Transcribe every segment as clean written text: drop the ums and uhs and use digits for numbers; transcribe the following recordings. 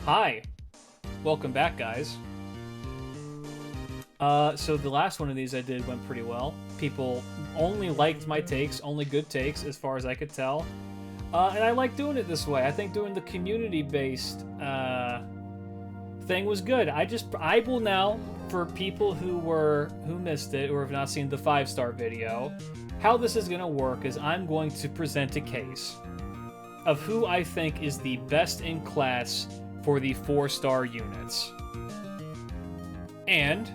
Hi, welcome back, guys. So the last one of these I did went pretty well. People only liked my takes, only good takes, as far as I could tell. And I like doing it this way. I think doing the community-based thing was good. I will now, for people who missed it or have not seen the 5-star video, how this is gonna work is I'm going to present a case of who I think is the best in class for the 4-star units. And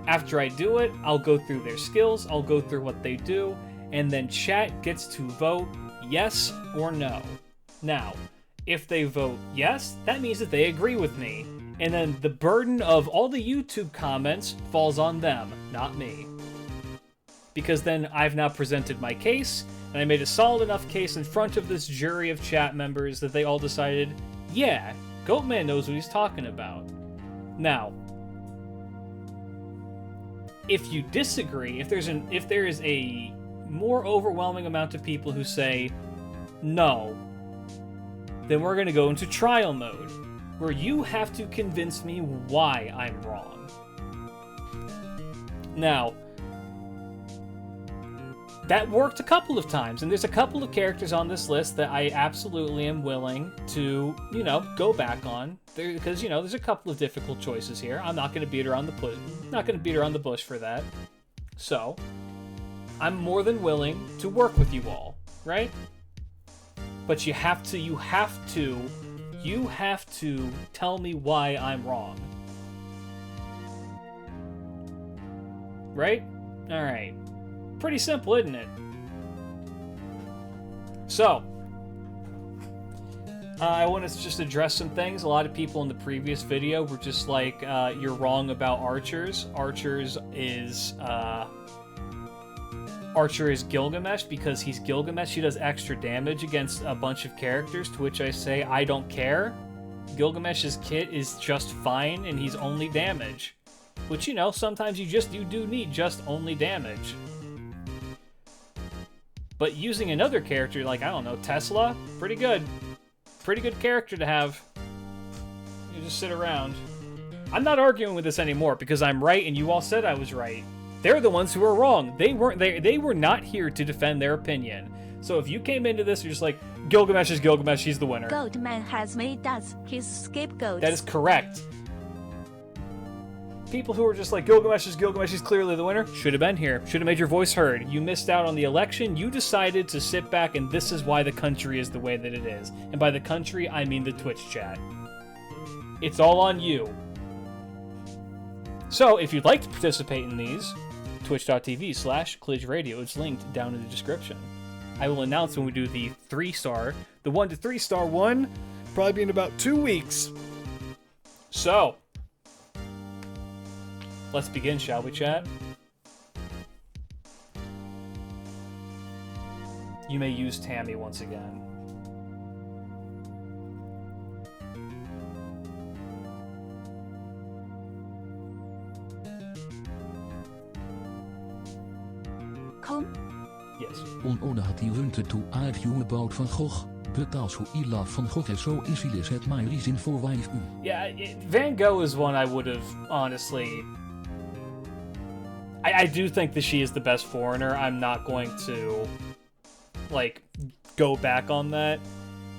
after I do it, I'll go through their skills, I'll go through what they do, and then chat gets to vote yes or no. Now, if they vote yes, that means that they agree with me. And then the burden of all the YouTube comments falls on them, not me. Because then I've now presented my case, and I made a solid enough case in front of this jury of chat members that they all decided, yeah, Goatman knows what he's talking about. Now, if you disagree, if there is a more overwhelming amount of people who say no, then we're going to go into trial mode, where you have to convince me why I'm wrong. Now, that worked a couple of times, and there's a couple of characters on this list that I absolutely am willing to, go back on, because, there's a couple of difficult choices here. I'm not going to beat around the bush for that. So, I'm more than willing to work with you all, right? But you have to tell me why I'm wrong. Right? All right. Pretty simple, isn't it? So, I want to just address some things. A lot of people in the previous video were just like, you're wrong about archers. Archer is Gilgamesh because he's Gilgamesh. He does extra damage against a bunch of characters, to which I say, I don't care. Gilgamesh's kit is just fine, and he's only damage. Which, sometimes you do need just only damage. But using another character like, I don't know, Tesla, pretty good. Pretty good character to have. You just sit around. I'm not arguing with this anymore because I'm right and you all said I was right. They're the ones who are wrong. They were not here to defend their opinion. So if you came into this, you're just like, Gilgamesh is Gilgamesh, he's the winner. Goatman has made us his scapegoat. That is correct. People who are just like, Gilgamesh is Gilgamesh, he's clearly the winner, should have been here. Should have made your voice heard. You missed out on the election. You decided to sit back, and this is why the country is the way that it is. And by the country, I mean the Twitch chat. It's all on you. So, if you'd like to participate in these, twitch.tv/klidge radio. It's linked down in the description. I will announce when we do the 3-star. The 1 to 3-star one, probably be in about 2 weeks. So, let's begin, shall we, chat? You may use Tammy once again. Come. Yes. On had he wanted to argue about Van Gogh, but also I love Van Gogh and so is he set my reason for why you. Yeah, Van Gogh is one I would have, honestly... I do think that she is the best foreigner. I'm not going to, go back on that.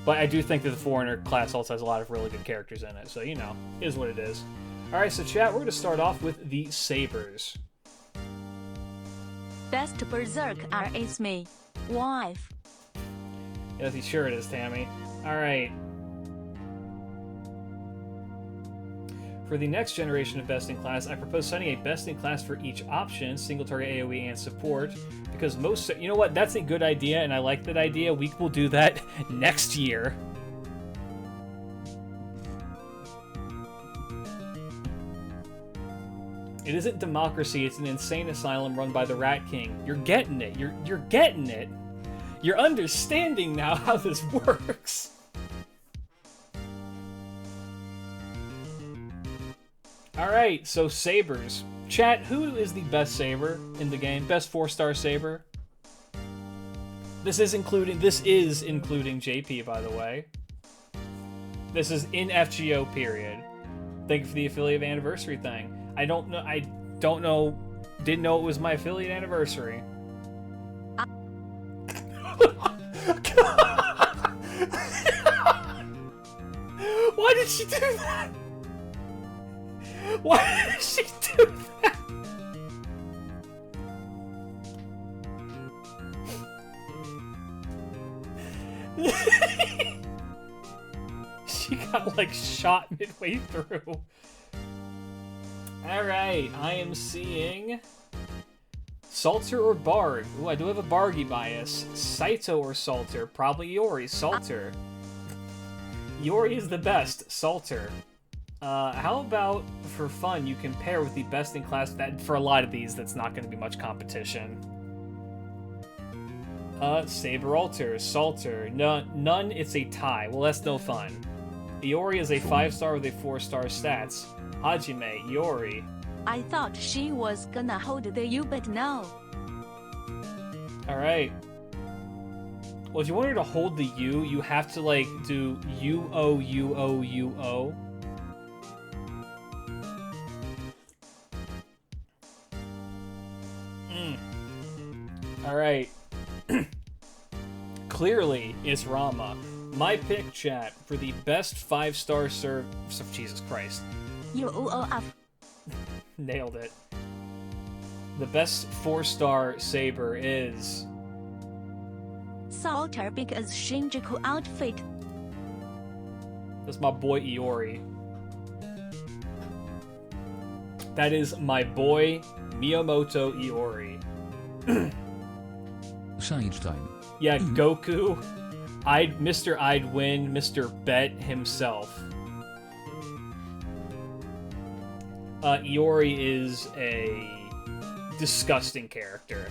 But I do think that the foreigner class also has a lot of really good characters in it. So, it is what it is. Alright, so chat, we're going to start off with the Sabers. Best Berserker is me. Wife. Yes, sure it is, Tammy. Alright. For the next generation of Best in Class, I propose setting a Best in Class for each option, single target AoE and support, because most... You know what? That's a good idea, and I like that idea. We will do that next year. It isn't democracy, it's an insane asylum run by the Rat King. You're getting it. You're getting it. You're understanding now how this works. Alright, so Sabers. Chat, who is the best Saber in the game? Best 4-star Saber? This is including JP, by the way. This is in FGO period. Thank you for the affiliate anniversary thing. I don't know. Didn't know it was my affiliate anniversary. Why did she do that? Why did she do that? She got like shot midway through. Alright, I am seeing Salter or Bard. Ooh, I do have a Bargy bias. Saito or Salter? Probably Iori. Salter. Iori is the best. Salter. How about, for fun, you compare with the best in class? That for a lot of these, that's not going to be much competition. Saber Alter. Salter. None, it's a tie. Well, that's no fun. Iori is a 5-star with a 4-star stats. Hajime, Iori. I thought she was gonna hold the U, but no. Alright. Well, if you want her to hold the U, you have to, like, do U-O, U-O, U-O. Alright. Clearly, it's Rama. My pick, chat, for the best 5-star serve... Jesus Christ. U-O-F. Nailed it. The best 4-star Saber is... Salter because Shinjuku outfit. That's my boy Iori. That is my boy Miyamoto Iori. Science time. Yeah, Goku. Mr. I'd win, Mr. Bet himself. Iori is a disgusting character.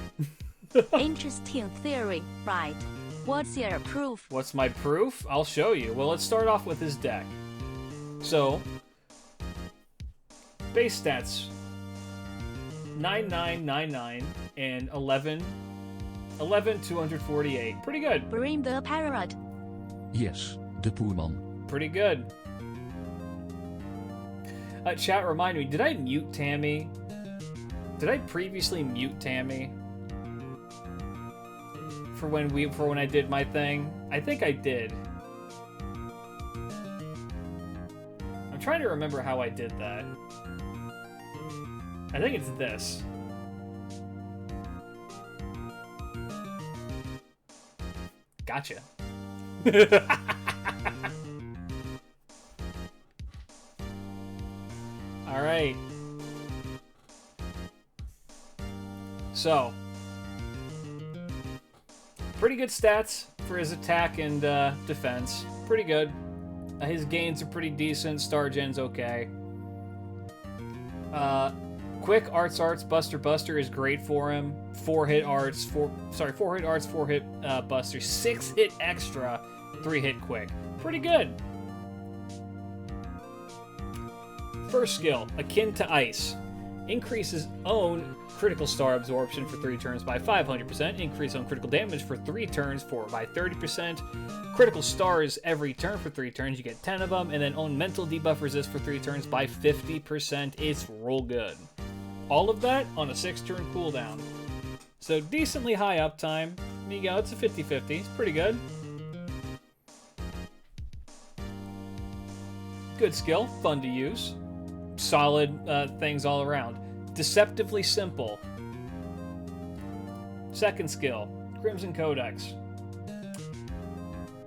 Interesting theory, right? What's your proof? What's my proof? I'll show you. Well, let's start off with his deck. So, base stats 9999 and 11 248. Pretty good. Bring the parrot. Yes, the poor man. Pretty good. Chat, remind me, did I mute Tammy? Did I previously mute Tammy? For when I did my thing? I think I did. I'm trying to remember how I did that. I think it's this. Gotcha. Alright. So. Pretty good stats for his attack and defense. Pretty good. His gains are pretty decent. Star Gen's okay. Quick Arts, Buster is great for him. 4-hit Arts, 4-hit Buster, 6-hit Extra, 3-hit Quick. Pretty good. First skill, Akin to Ice. Increases own critical star absorption for 3 turns by 500%. Increase own critical damage for 3 turns by 30%. Critical stars every turn for 3 turns. You get 10 of them. And then own mental debuff resist for 3 turns by 50%. It's real good. All of that on a 6-turn cooldown. So decently high uptime. There you go, it's a 50-50. It's pretty good. Good skill, fun to use. Solid things all around. Deceptively simple. Second skill, Crimson Codex.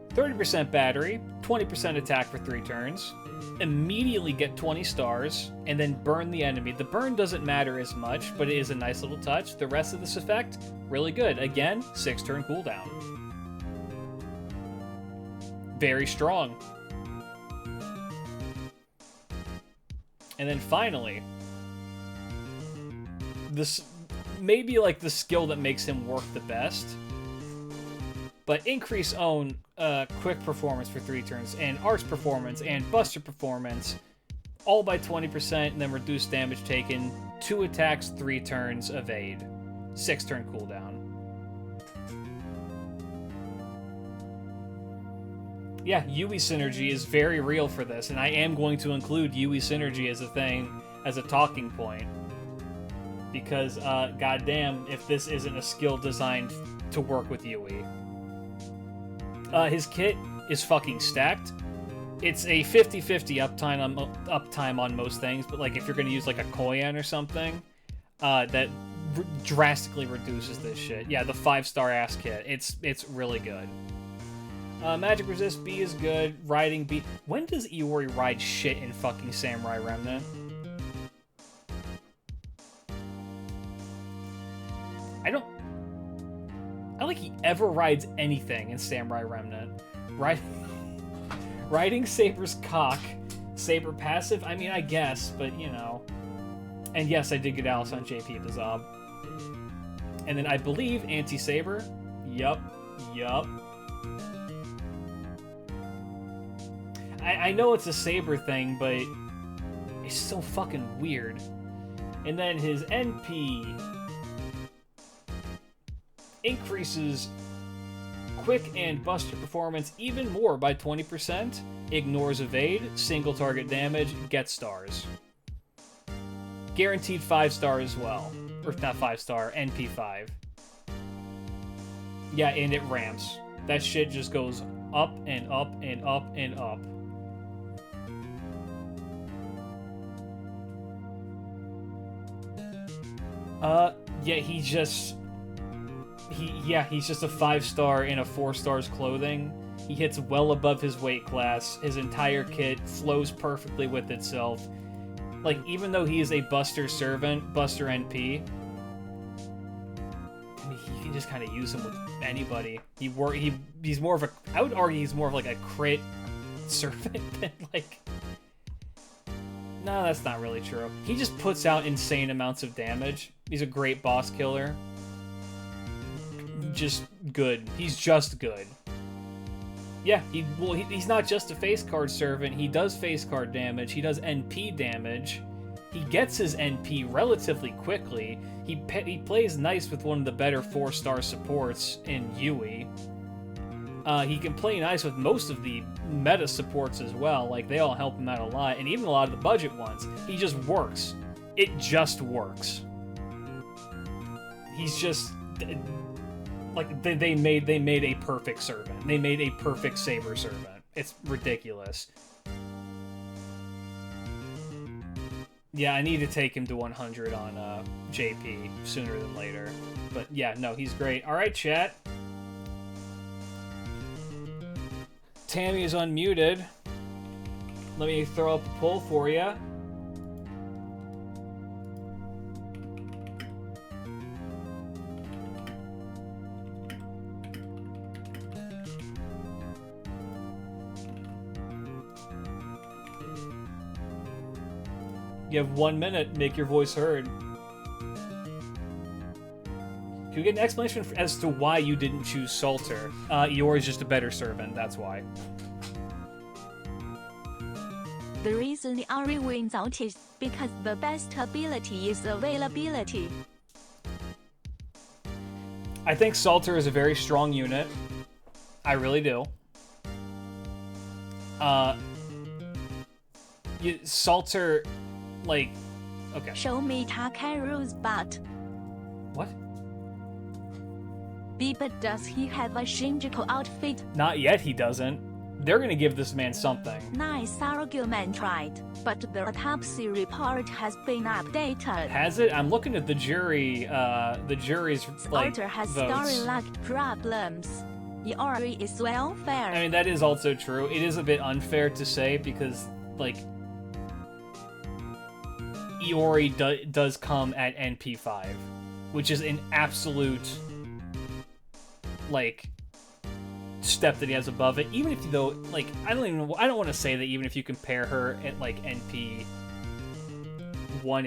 30% battery, 20% attack for 3 turns. Immediately get 20 stars, and then burn the enemy. The burn doesn't matter as much, but it is a nice little touch. The rest of this effect, really good. Again, 6-turn cooldown. Very strong. And then finally, this maybe like the skill that makes him work the best, but increase own quick performance for 3 turns, and arts performance, and buster performance, all by 20%, and then reduce damage taken, 2 attacks, 3 turns, evade. 6-turn cooldown. Yeah, Yui synergy is very real for this, and I am going to include Yui synergy as a thing, as a talking point. Because, goddamn, if this isn't a skill designed to work with Yui. His kit is fucking stacked. It's a 50-50 uptime on most things, but like if you're gonna use like a Koyan or something, that drastically reduces this shit. Yeah, the 5-star ass kit. It's really good. Magic Resist B is good. Riding B. When does Iori ride shit in fucking Samurai Remnant? I don't think he ever rides anything in Samurai Remnant. Riding Saber's cock. Saber passive? I mean, I guess, but you know. And yes, I did get Alice on JP the Zob. And then I believe Anti-Saber. Yup. I know it's a Saber thing, but it's so fucking weird. And then his NP increases quick and buster performance even more by 20%, ignores evade, single target damage, gets stars. Guaranteed 5-star as well. Or not 5-star, NP 5. Yeah, and it ramps. That shit just goes up and up and up and up. Yeah, he's just a 5-star in a 4-star's clothing. He hits well above his weight class. His entire kit flows perfectly with itself. Like, even though he is a Buster Servant, Buster NP, I mean, you can just kind of use him with anybody. He's more of a... I would argue he's more of like a crit servant than like... No, that's not really true. He just puts out insane amounts of damage. He's a great boss killer. Just good. He's just good. Yeah, he's not just a face card servant. He does face card damage. He does NP damage. He gets his NP relatively quickly. He plays nice with one of the better 4-star supports in Yui. He can play nice with most of the meta supports as well. Like, they all help him out a lot, and even a lot of the budget ones. He just works. It just works. He's just... Like, they made a perfect servant. They made a perfect Saber servant. It's ridiculous. Yeah, I need to take him to 100 on JP sooner than later. But yeah, no, he's great. Alright, chat. Tammy is unmuted. Let me throw up a poll for you. You have 1 minute, make your voice heard. Can we get an explanation as to why you didn't choose Salter? Iori's just a better servant, that's why. The reason Iori wins out is because the best ability is availability. I think Salter is a very strong unit. I really do. Salter... Like, okay. Show me Takeru's butt. What? But does he have a Shinjuku outfit? Not yet, he doesn't. They're gonna give this man something. Nice argument, right? But the autopsy report has been updated. Has it? I'm looking at the jury, the jury's, like, Salter has votes. story-like problems. Iori is welfare. I mean, that is also true. It is a bit unfair to say because, like, Iori does come at NP5, which is an absolute, like, step that he has above it. Even if, though, like, I don't want to say that even if you compare her at, like, NP1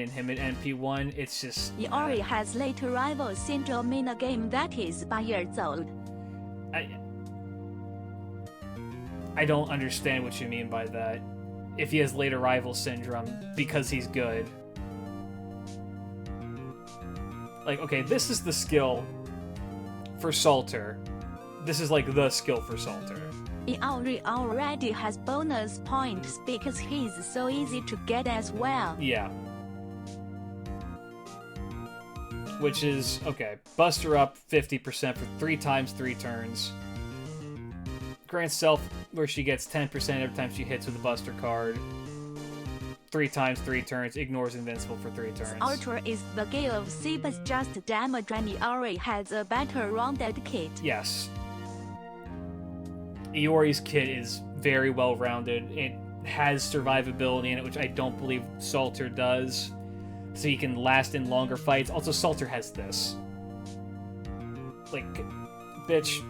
and him at NP1, it's just... Iori has late arrival syndrome in a game that is 5 years old. I don't understand what you mean by that. If he has late arrival syndrome because he's good. Like, okay, this is the skill for Salter. This is, like, the skill for Salter. Iori already has bonus points because he's so easy to get as well. Yeah. Which is, okay, bust her up 50% for 3 times 3 turns. Grants self where she gets 10% every time she hits with a buster card. 3 times 3 turns, ignores invincible for 3 turns. Ultra is the game of Sabers just damage and Iori has a better rounded kit. Yes. Iori's kit is very well rounded. It has survivability in it, which I don't believe Salter does. So he can last in longer fights. Also, Salter has this. Like, bitch.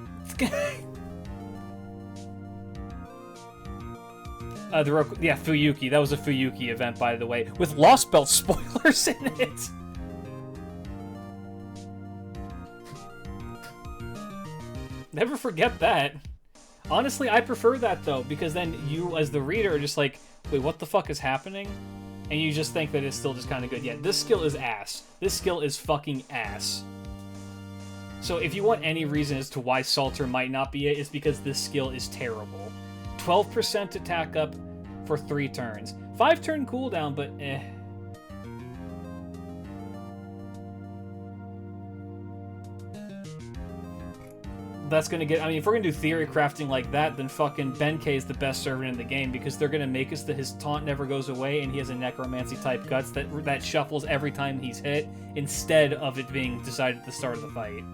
Yeah, Fuyuki. That was a Fuyuki event, by the way, with Lost Belt spoilers in it. Never forget that. Honestly, I prefer that, though, because then you, as the reader, are just like, wait, what the fuck is happening? And you just think that it's still just kind of good. Yeah, this skill is ass. This skill is fucking ass. So if you want any reason as to why Salter might not be it, it's because this skill is terrible. 12% attack up for 3 turns. 5-turn cooldown, but eh. That's gonna get, I mean, if we're gonna do theory crafting like that, then fucking Benkei is the best servant in the game, because they're gonna make us that his taunt never goes away and he has a necromancy type guts that shuffles every time he's hit, instead of it being decided at the start of the fight.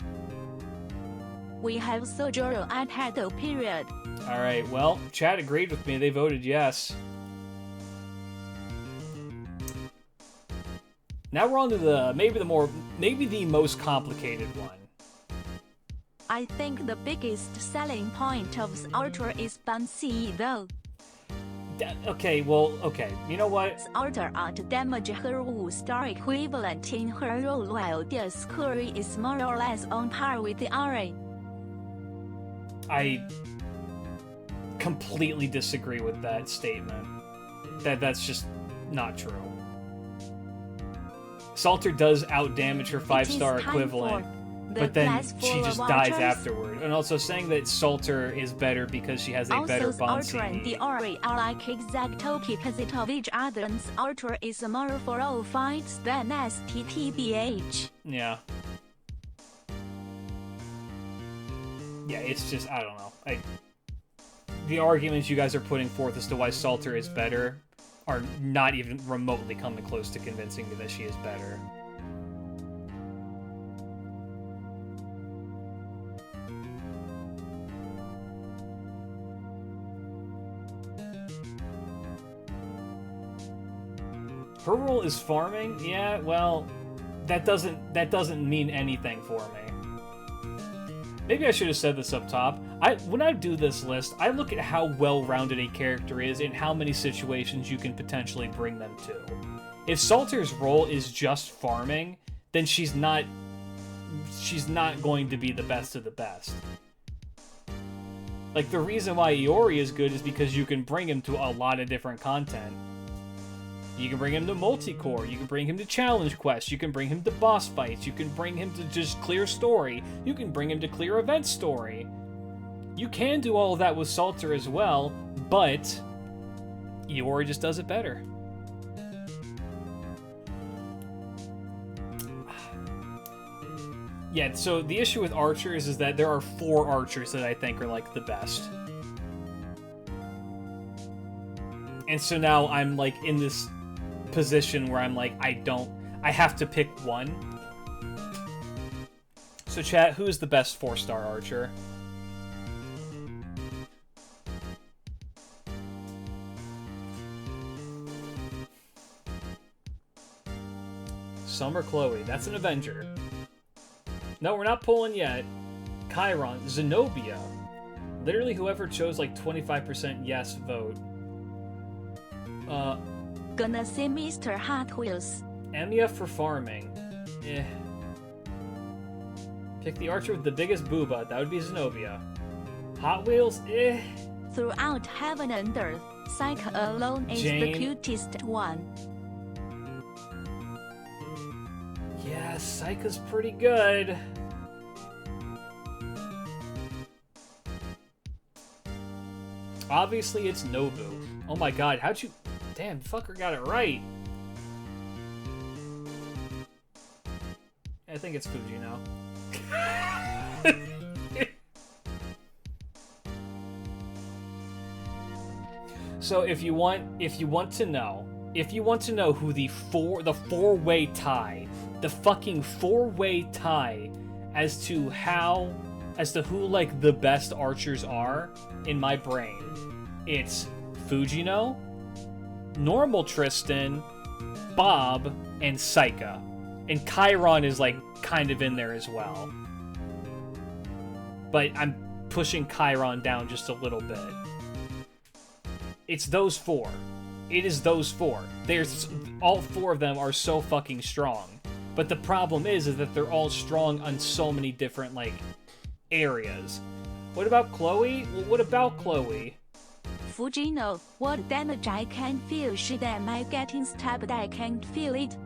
We have Sojoro at Hado period. Alright, well, chat agreed with me, they voted yes. Now we're on to the, maybe the most complicated one. I think the biggest selling point of Ultra is Bansi though. Okay, well, okay. You know what? Ultra art damage her 5-star equivalent in her role while the Scurry is more or less on par with the Ari. I completely disagree with that statement. That's just not true. Salter does outdamage her 5-star equivalent. But then she just dies afterward. And also saying that Salter is better because she has a better bounce. Ultra and the Ori are like exact opposite of each other, and Ultra is more for all fights than STTBH. Yeah. Yeah, it's just, I don't know. The arguments you guys are putting forth as to why Salter is better are not even remotely coming close to convincing me that she is better. Her role is farming? Yeah, well, that doesn't mean anything for me. Maybe I should have said this up top. When I do this list, I look at how well-rounded a character is and how many situations you can potentially bring them to. If Salter's role is just farming, then she's not going to be the best of the best. Like, the reason why Iori is good is because you can bring him to a lot of different content. You can bring him to multi-core, you can bring him to challenge quests, you can bring him to boss fights, you can bring him to just clear story, you can bring him to clear event story. You can do all of that with Salter as well, but Iori just does it better. Yeah, so the issue with archers is that there are 4 archers that I think are, like, the best. And so now I'm, like, in this position where I'm like, I have to pick one. So chat, who is the best 4-star archer? Summer Chloe, that's an Avenger. No, we're not pulling yet. Chiron, Zenobia. Literally whoever chose like 25% yes vote. Gonna say Mr. Hot Wheels. Emiya for farming. Eh. Pick the archer with the biggest booba. That would be Zenobia. Hot Wheels? Eh. Throughout heaven and earth, Psyche alone is Jane. the cutest one. Yeah, Psyche's pretty good. Obviously, it's Nobu. Oh my god, how'd you... Damn, fucker got it right. I think it's Fuji now. So if you want to know who the four-way tie, the fucking four-way tie as to who like the best archers are in my brain, it's Fujino, normal Tristan, Bob, and Saika. And Chiron is like kind of in there as well. But I'm pushing Chiron down just a little bit. It's those four. It is those four. All four of them are so fucking strong. But the problem is that they're all strong on so many different, like, areas. What about Chloe? Well, what about Chloe? Fujino, what damage I can feel? Should am I getting stabbed? I can't feel it.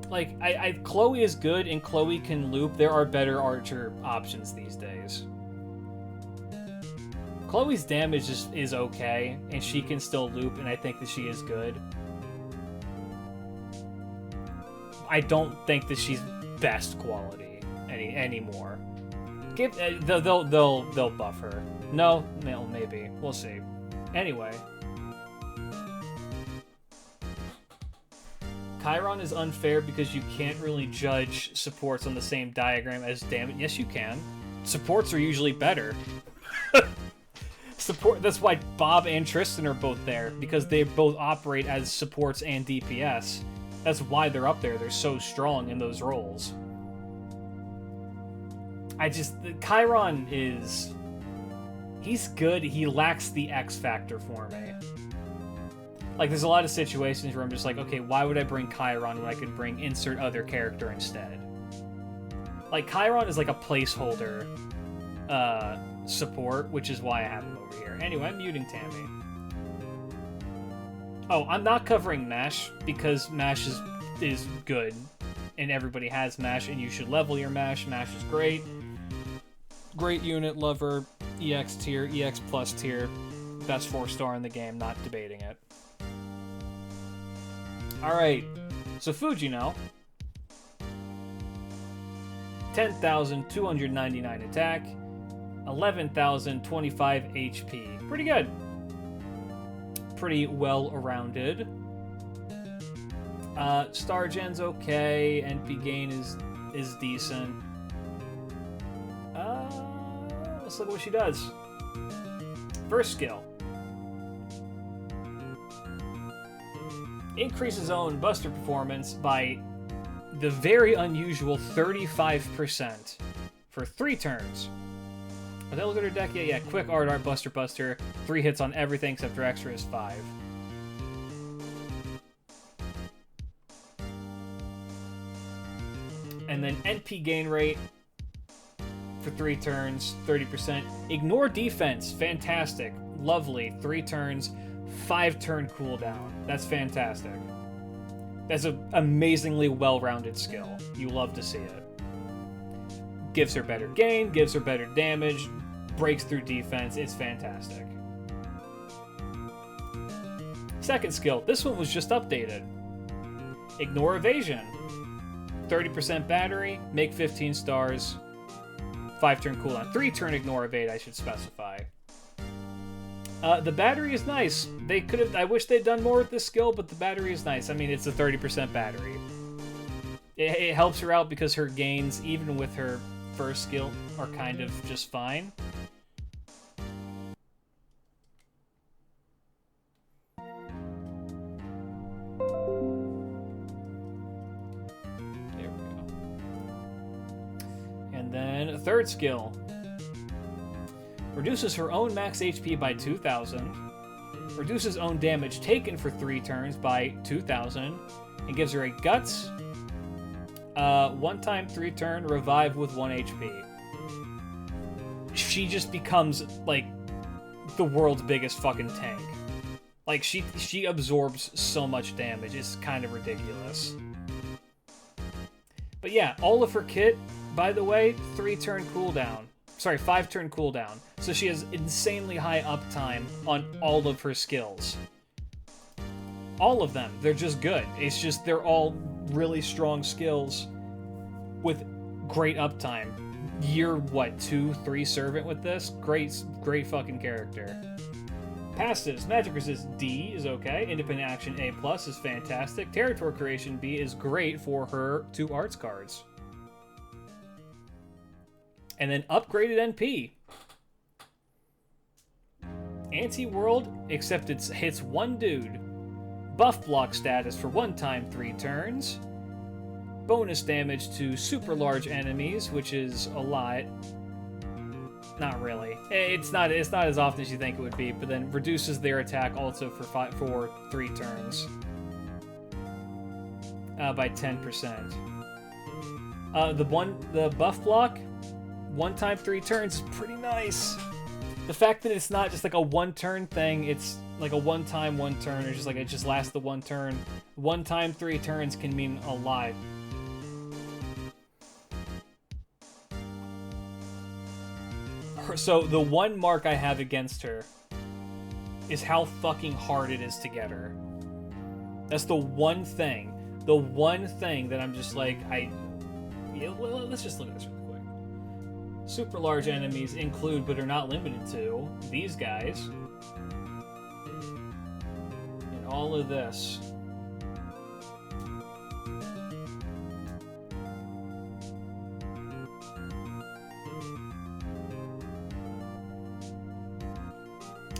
Like, Chloe is good and Chloe can loop. There are better archer options these days. Chloe's damage is okay, and she can still loop, and I think that she is good. I don't think that she's best quality anymore. They'll buff her. No, maybe. We'll see. Anyway. Chiron is unfair because you can't really judge supports on the same diagram as damage. Yes, you can. Supports are usually better. That's why Bob and Tristan are both there, because they both operate as supports and DPS. That's why they're up there. They're so strong in those roles. Chiron he's good. He lacks the X factor for me. Like, there's a lot of situations where I'm just like, okay, why would I bring Chiron when I could bring insert other character instead? Like, Chiron is like a placeholder support, which is why I have him over here. Anyway, I'm muting Tammy. Oh, I'm not covering MASH because MASH is good, and everybody has MASH, and you should level your MASH. MASH is great. Great unit, lover, EX tier, EX plus tier, best 4-star in the game, not debating it. Alright, so Fujino, 10,299 attack, 11,025 HP. Pretty good. Pretty well-rounded. Star Gen's okay, NP gain is decent. Let's look at what she does. First skill. Increases own buster performance by the very unusual 35% for 3 turns. But they look at her deck, yeah, quick art, buster, 3 hits on everything except her extra is 5. And then NP gain rate for 3 turns, 30%. Ignore defense, fantastic, lovely, 3 turns, 5-turn cooldown. That's fantastic. That's an amazingly well-rounded skill. You love to see it. Gives her better gain, gives her better damage, breaks through defense. It's fantastic. Second skill. This one was just updated. Ignore evasion. 30% battery, make 15 stars, 5-turn cooldown. 3-turn ignore evade, I should specify. The battery is nice. I wish they'd done more with this skill, but the battery is nice. I mean, it's a 30% battery. It helps her out because her gains, even with her first skill, are kind of just fine. There we go. And then a third skill. Reduces her own max HP by 2,000. Reduces own damage taken for 3 turns by 2,000. And gives her a Guts. 1-time 3-turn revive with 1 HP. She just becomes, like, the world's biggest fucking tank. Like, she absorbs so much damage. It's kind of ridiculous. But yeah, all of her kit, by the way, 3-turn cooldown. Sorry, 5-turn cooldown. So she has insanely high uptime on all of her skills. All of them. They're just good. It's just they're all really strong skills with great uptime. Year, what, 2, 3 Servant with this? Great fucking character. Passives. Magic Resist D is okay. Independent Action A+ is fantastic. Territory Creation B is great for her 2 arts cards. And then upgraded NP. Anti-World, except it hits 1 dude. Buff block status for 1 time 3 turns. Bonus damage to super large enemies, which is a lot. Not really. It's not as often as you think it would be, but then reduces their attack also for 3 turns. By 10%. The buff block, 1 time 3 turns is pretty nice. The fact that it's not just like a 1-turn thing, it's like a 1 time 1 turn, or just like it just lasts the 1 turn. 1 time 3 turns can mean a lot. So the one mark I have against her is how fucking hard it is to get her. That's the one thing. The one thing that I'm just like, well, let's just look at this real quick. Super large enemies include, but are not limited to, these guys. And all of this.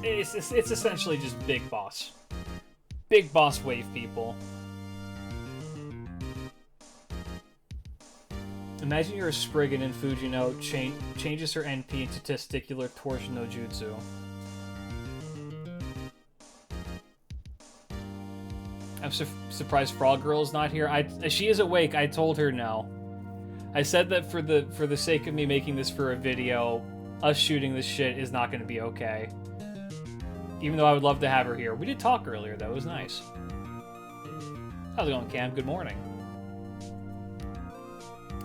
It's essentially just Big Boss. Big Boss wave people. Imagine you're a Spriggan and Fujino changes her NP into Testicular Torsion no Jutsu. I'm surprised Frog Girl is not here. She is awake. I told her no. I said that for the sake of me making this for a video, us shooting this shit is not going to be okay. Even though I would love to have her here. We did talk earlier, though. It was nice. How's it going, Cam? Good morning.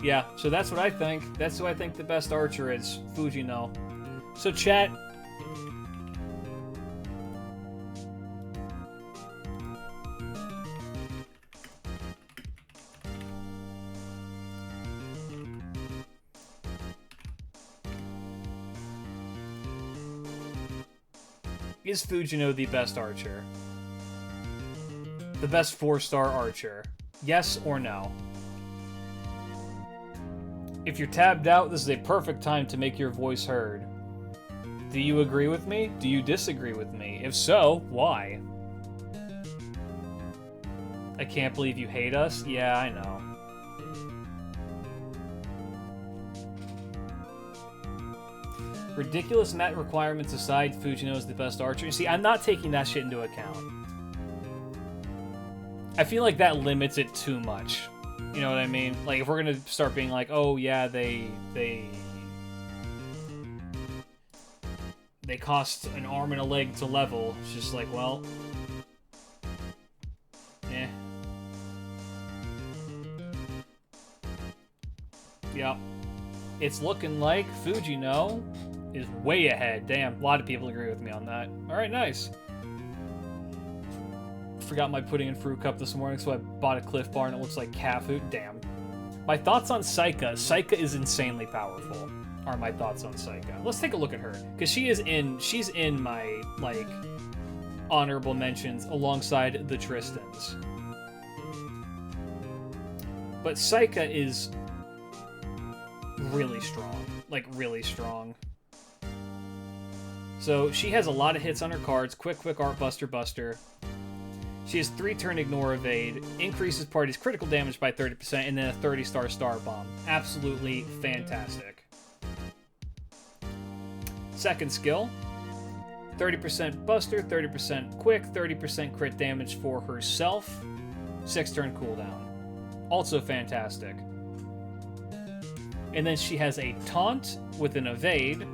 Yeah, so that's what I think. That's who I think the best archer is. Fujino. So, chat. Is Fujino the best archer? The best 4-star archer? Yes or no? If you're tabbed out, this is a perfect time to make your voice heard. Do you agree with me? Do you disagree with me? If so, why? I can't believe you hate us? Yeah, I know. Ridiculous mat requirements aside, Fujino is the best archer. You see, I'm not taking that shit into account. I feel like that limits it too much. You know what I mean? Like, if we're gonna start being like, oh yeah, they cost an arm and a leg to level, it's just like, well, eh. Yep. It's looking like Fujino is way ahead. Damn, a lot of people agree with me on that. Alright, nice. Forgot my pudding and fruit cup this morning, so I bought a Cliff Bar and it looks like cat food. Damn. My thoughts on Saika. Saika is insanely powerful, are my thoughts on Saika. Let's take a look at her, because she's in my, like, honorable mentions alongside the Tristans. But Saika is really strong. Like, really strong. So, she has a lot of hits on her cards. Quick, Art, Buster. She has 3-turn Ignore Evade, increases party's critical damage by 30%, and then a 30-star Star Bomb. Absolutely fantastic. Second skill, 30% Buster, 30% Quick, 30% crit damage for herself, 6-turn cooldown. Also fantastic. And then she has a Taunt with an Evade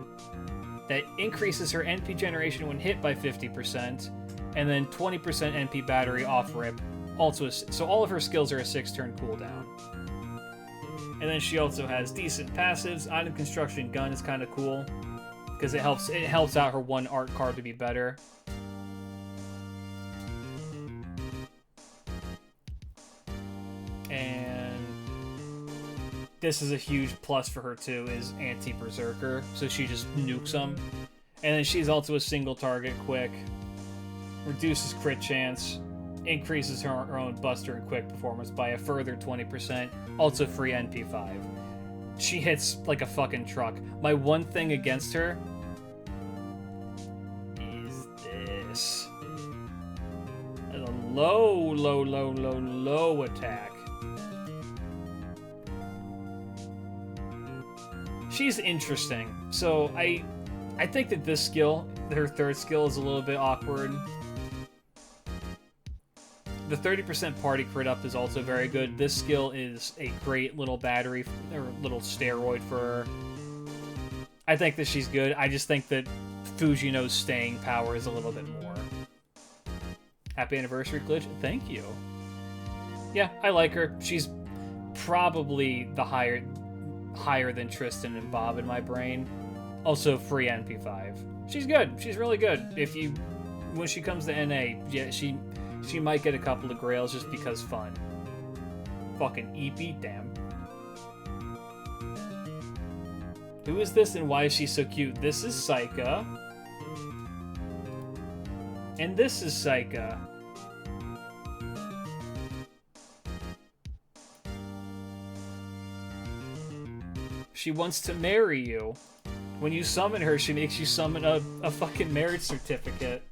that increases her NP generation when hit by 50%, and then 20% NP battery off rip. Also, so all of her skills are a 6-turn cooldown. And then she also has decent passives. Item Construction Gun is kind of cool. because it helps out her one art card to be better. And this is a huge plus for her too, is anti-Berserker, so she just nukes them. And then she's also a single target quick, reduces crit chance, increases her own Buster and Quick performance by a further 20%, also free NP5. She hits like a fucking truck. My one thing against her is this. A low attack. She's interesting. So I think that this skill, her third skill, is a little bit awkward. The 30% party crit up is also very good. This skill is a great little battery, or little steroid for her. I think that she's good. I just think that Fujino's staying power is a little bit more. Happy anniversary, Klidge. Thank you. Yeah, I like her. She's probably the higher than Tristan and Bob in my brain. Also free NP5. She's good. She's really good. When she comes to NA, yeah, she might get a couple of grails just because fun. Fucking EP, damn. Who is this and why is she so cute? This is Saika. And this is Saika. She wants to marry you. When you summon her, she makes you summon a fucking marriage certificate.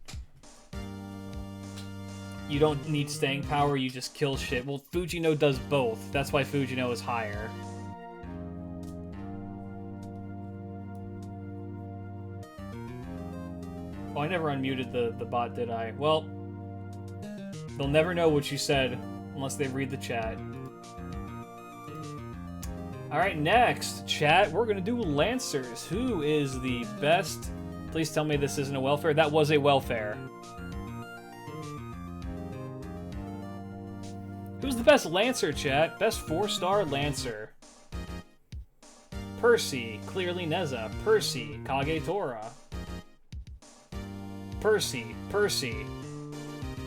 You don't need staying power, you just kill shit. Well, Fujino does both. That's why Fujino is higher. Oh, I never unmuted the bot, did I? Well, they'll never know what you said unless they read the chat. Alright, next, chat, we're gonna do Lancers. Who is the best? Please tell me this isn't a welfare. That was a welfare. Who's the best Lancer, chat? Best 4-star Lancer. Percy, clearly Neza. Percy, Kagetora. Percy.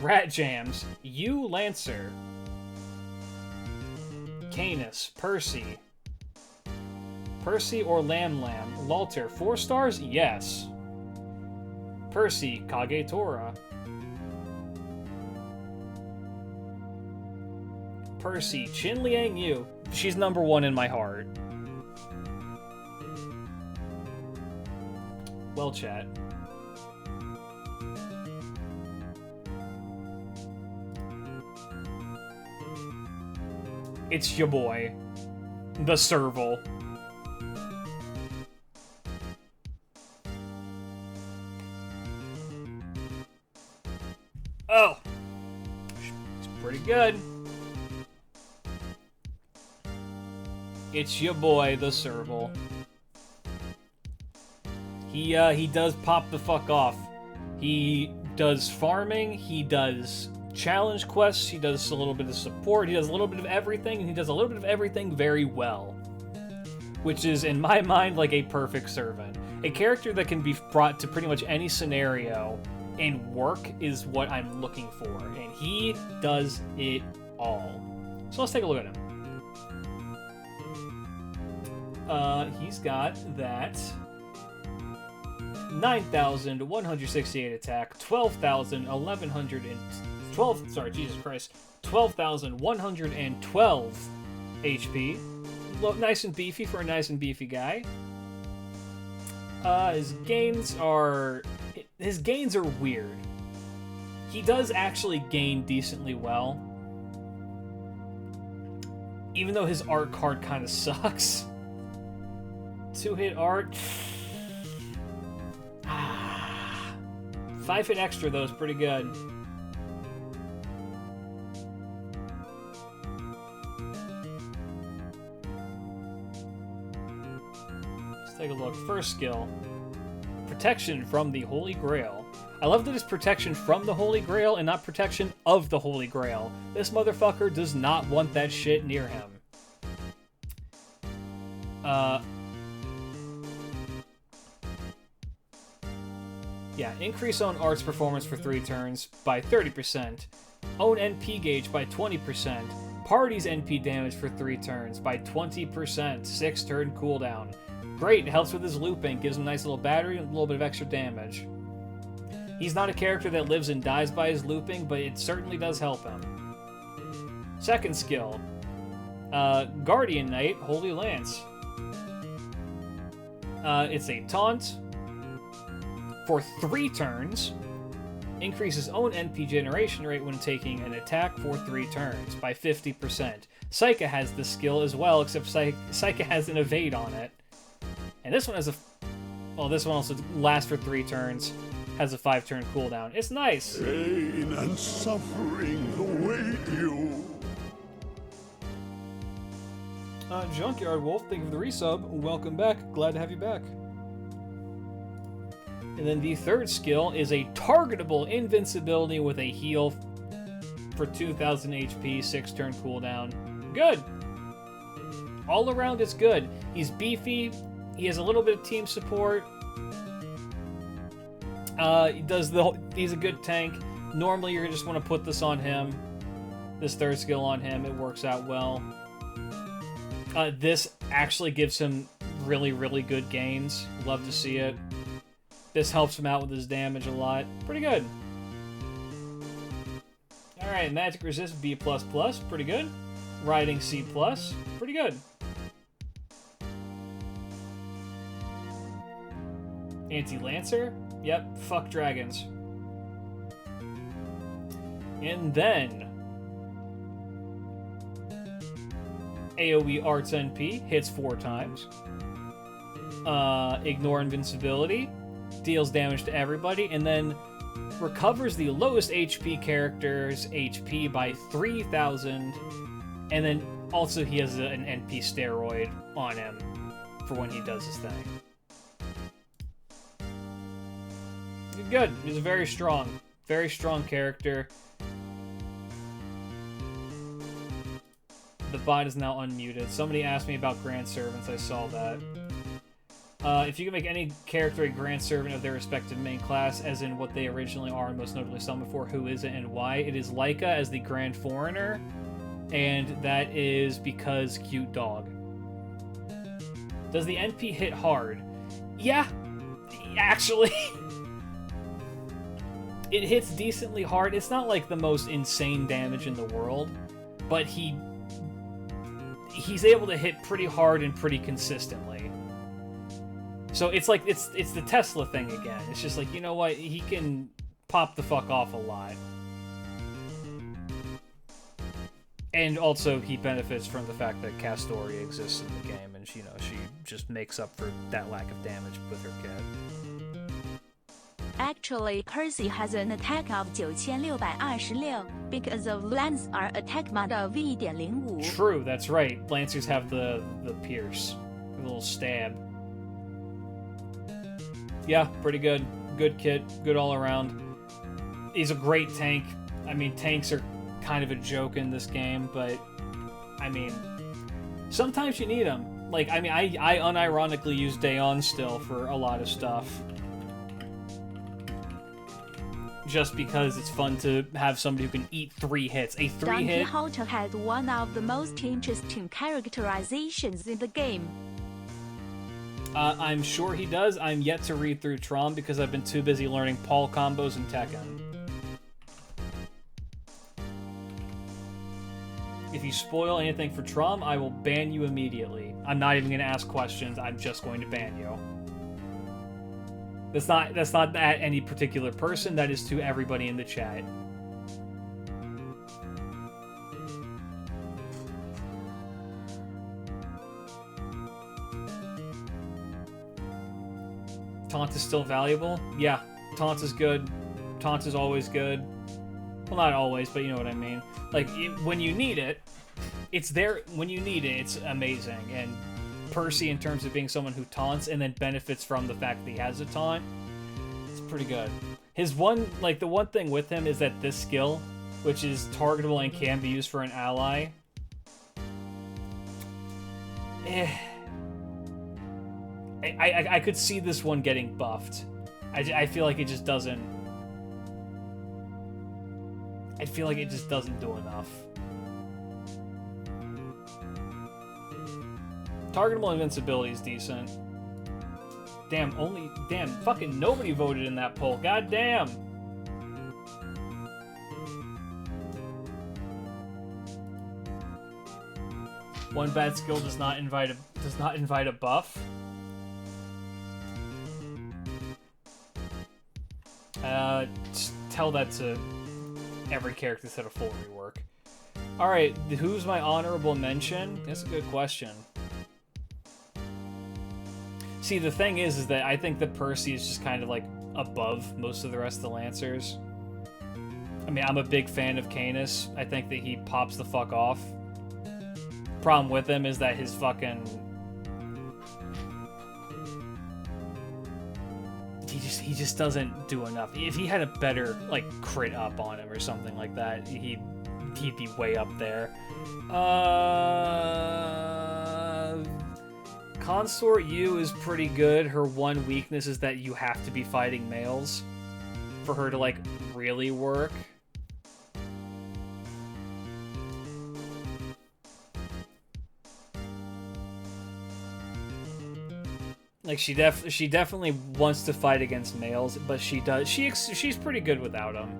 Rat Jams, you Lancer. Canis, Percy or Lam. Lalter, 4 stars? Yes. Percy, Kagetora. Percy, Chin Liang Yu. She's number 1 in my heart. Well, chat. It's your boy, the Serval. Oh! It's pretty good. It's your boy, the Serval. He does pop the fuck off. He does farming, he does challenge quests, he does a little bit of support, he does a little bit of everything, and he does a little bit of everything very well. Which is, in my mind, like a perfect servant. A character that can be brought to pretty much any scenario and work is what I'm looking for, and he does it all. So let's take a look at him. He's got that 9,168 attack, 12,112 HP. Nice and beefy for a nice and beefy guy. His gains are weird. He does actually gain decently well, even though his art card kind of sucks. 2-hit art. 5-hit extra, though, is pretty good. Let's take a look. First skill. Protection from the Holy Grail. I love that it's protection from the Holy Grail and not protection of the Holy Grail. This motherfucker does not want that shit near him. Yeah, increase own arts performance for 3 turns by 30%. Own NP gauge by 20%. Party's NP damage for 3 turns by 20%. 6 turn cooldown. Great, it helps with his looping. Gives him a nice little battery and a little bit of extra damage. He's not a character that lives and dies by his looping, but it certainly does help him. Second skill. Guardian Knight, Holy Lance. It's a taunt for 3 turns. Increases own NP generation rate when taking an attack for 3 turns by 50%. Psycha has this skill as well, except Psycha has an evade on it. And this one has a... Well, this one also lasts for 3 turns. Has a 5-turn cooldown. It's nice! Pain and suffering await you. Junkyard Wolf, thank you for the resub. Welcome back. Glad to have you back. And then the third skill is a targetable invincibility with a heal for 2000 HP, 6-turn cooldown. Good! All around it's good. He's beefy. He has a little bit of team support. He's a good tank. Normally you're just want to put this on him. This third skill on him. It works out well. This actually gives him really, really good gains. Love to see it. This helps him out with his damage a lot. Pretty good. Alright, Magic Resist B++. Pretty good. Riding C+. Pretty good. Anti-Lancer. Yep, fuck dragons. And then... AoE Arts NP hits 4 times. Ignore Invincibility. Deals damage to everybody. And then recovers the lowest HP character's HP by 3,000. And then also he has an NP steroid on him for when he does his thing. Good. He's a very strong character. The bot is now unmuted. Somebody asked me about Grand Servants. I saw that. If you can make any character a Grand Servant of their respective main class, as in what they originally are and most notably summoned for, who is it and why? It is Leica as the Grand Foreigner, and that is because cute dog. Does the NP hit hard? Yeah, actually. It hits decently hard. It's not like the most insane damage in the world, but he's able to hit pretty hard and pretty consistently. So it's like it's the Tesla thing again. It's just like, you know what, he can pop the fuck off a lot. And also he benefits from the fact that Castoria exists in the game, and she just makes up for that lack of damage with her cat. Actually, Percy has an attack of 9626 because of Lance are attack mod of V.05. True, that's right. Lancers have the pierce, the little stab. Yeah, pretty good. Good kit, good all around. He's a great tank. I mean, tanks are kind of a joke in this game, but I mean, sometimes you need them. Like, I mean, I unironically use Daeon still for a lot of stuff. Just because it's fun to have somebody who can eat 3 hits. A 3-hit... Don Quixote had one of the most interesting characterizations in the game. I'm sure he does. I'm yet to read through Trom because I've been too busy learning Paul combos and Tekken. If you spoil anything for Trom, I will ban you immediately. I'm not even going to ask questions. I'm just going to ban you. That's not at any particular person. That is to everybody in the chat. Taunt is still valuable? Yeah, Taunt is good. Taunt is always good. Well, not always, but you know what I mean. Like, when you need it, it's there. When you need it, it's amazing. And Percy, in terms of being someone who taunts and then benefits from the fact that he has a taunt, it's pretty good. His the one thing with him is that this skill, which is targetable and can be used for an ally, I could see this one getting buffed. I feel like it just doesn't... I feel like it just doesn't do enough. Targetable invincibility is decent. Damn, fucking nobody voted in that poll. God damn. One bad skill does not invite a buff. Just tell that to every character that's had a full rework. Alright, who's my honorable mention? That's a good question. See, the thing is that I think that Percy is just kind of, like, above most of the rest of the Lancers. I mean, I'm a big fan of Canis. I think that he pops the fuck off. Problem with him is that his fucking... He just doesn't do enough. If he had a better, like, crit up on him or something like that, he'd be way up there. Consort Yu is pretty good. Her one weakness is that you have to be fighting males for her to, like, really work. Like, she definitely wants to fight against males, but she's pretty good without them.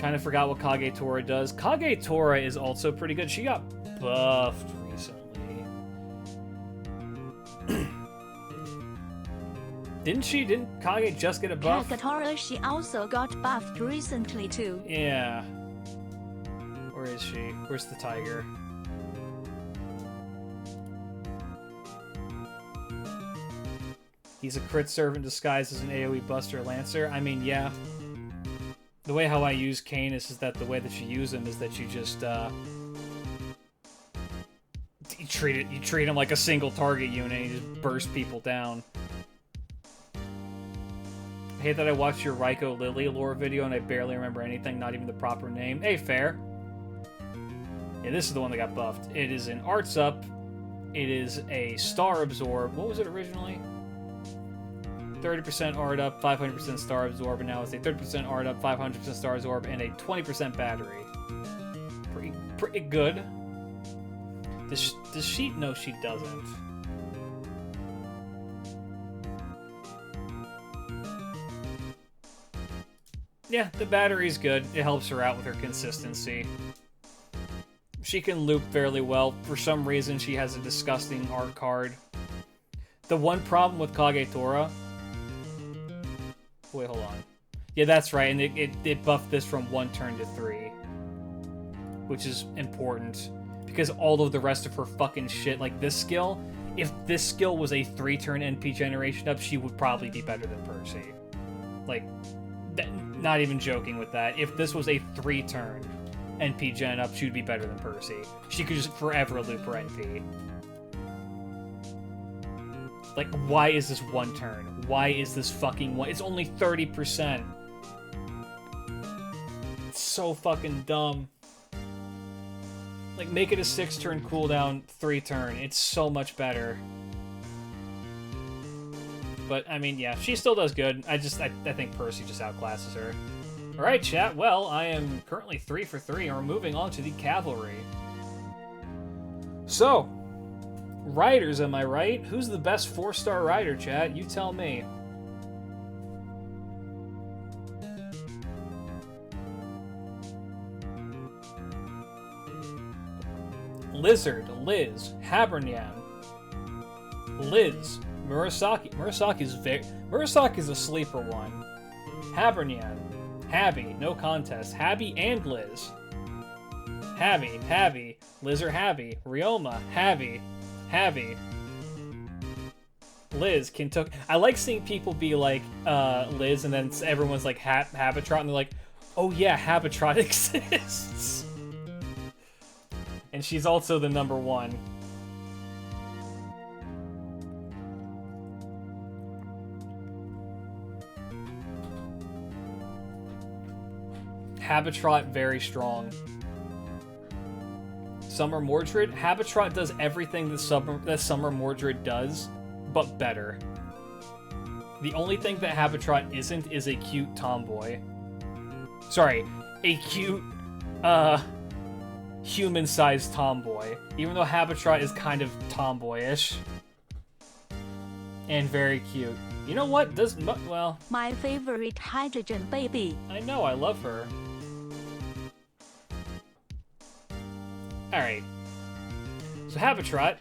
Kind of forgot what Kagetora does. Kagetora is also pretty good. She got buffed recently. Didn't Kage just get a buff? Kagetora, she also got buffed recently too. Yeah. Where is she? Where's the tiger? He's a crit servant disguised as an AoE Buster Lancer. I mean, yeah. The way how I use Canis is that the way that you use him is that you just, you treat him like a single target unit and you just burst people down. I hate that I watched your Raiko Lily lore video and I barely remember anything, not even the proper name. Hey, fair. Yeah, this is the one that got buffed. It is an Arts Up. It is a Star Absorb. What was it originally? 30% Art Up, 500% Star Absorb, and now it's a 30% Art Up, 500% Star Absorb, and a 20% battery. Pretty good. Does she? No, she doesn't. Yeah, the battery's good. It helps her out with her consistency. She can loop fairly well. For some reason, she has a disgusting art card. The one problem with Kagetora... Wait, hold on. Yeah, that's right, and it buffed this from 1 turn to 3. Which is important. Because all of the rest of her fucking shit, like this skill, if this skill was a 3-turn NP generation up, she would probably be better than Percy. Like, not even joking with that. If this was a 3-turn NP gen up, she would be better than Percy. She could just forever loop her NP. Like, why is this 1 turn? Why is this fucking 1? It's only 30%. It's so fucking dumb. Like, make it a 6-turn cooldown, 3-turn. It's so much better. But, I mean, yeah, she still does good. I think Percy just outclasses her. Alright, chat. Well, I am currently 3 for 3, and we're moving on to the cavalry. So... Riders, am I right? Who's the best 4-star rider, chat? You tell me. Lizard, Liz, Habernian, Liz, Murasaki. Murasaki is a sleeper one. Habernian, Habby, no contest. Habby and Liz. Habby, Liz or Habby. Ryoma, Habby. Liz, Kentucky. I like seeing people be like, Liz, and then everyone's like, Habitrot, and they're like, oh yeah, Habitrot exists. And she's also the number 1. Habitrot, very strong. Summer Mordred. Habitrot does everything that Summer Mordred does, but better. The only thing that Habitrot isn't is a cute tomboy. Sorry, a cute, human-sized tomboy. Even though Habitrot is kind of tomboyish. And very cute. You know what? Well... My favorite hydrogen baby. I know, I love her. Alright. So Habitrot,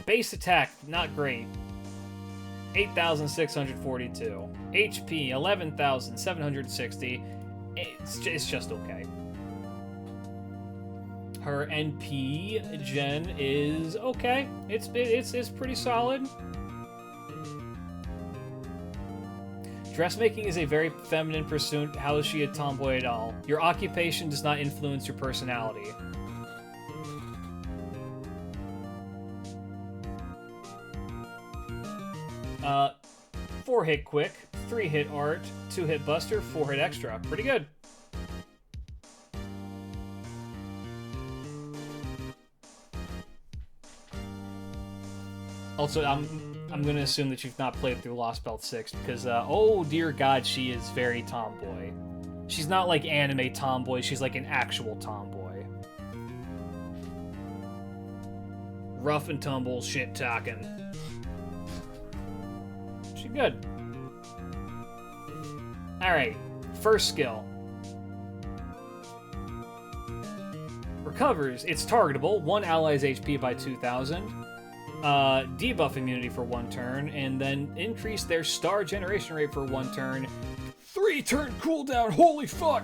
base attack, not great. 8,642. HP, 11,760. It's just okay. Her NP gen is okay. It's pretty solid. Dressmaking is a very feminine pursuit. How is she a tomboy at all? Your occupation does not influence your personality. 4-hit quick, 3-hit art, 2-hit buster, 4-hit extra. Pretty good. Also, I'm gonna assume that you've not played through Lost Belt 6 because, oh dear God, she is very tomboy. She's not like anime tomboy, she's like an actual tomboy. Rough and tumble, shit talking. She good. Alright, first skill. Recovers. It's targetable. 1 ally's HP by 2,000. Debuff immunity for 1 turn, and then increase their star generation rate for 1 turn. 3-turn cooldown. Holy fuck!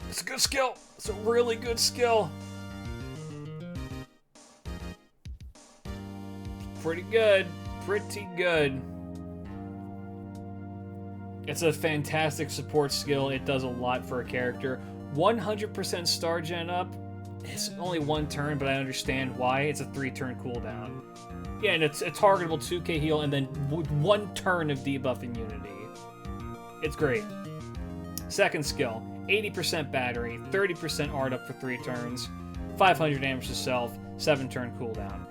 It's a good skill. It's a really good skill. Pretty good. Pretty good. It's a fantastic support skill. It does a lot for a character. 100% star gen up. It's only 1 turn, but I understand why. It's a 3-turn cooldown. Yeah, and it's a targetable 2k heal and then 1 turn of debuff immunity. It's great. Second skill. 80% battery, 30% art up for 3 turns, 500 damage to self, 7-turn cooldown.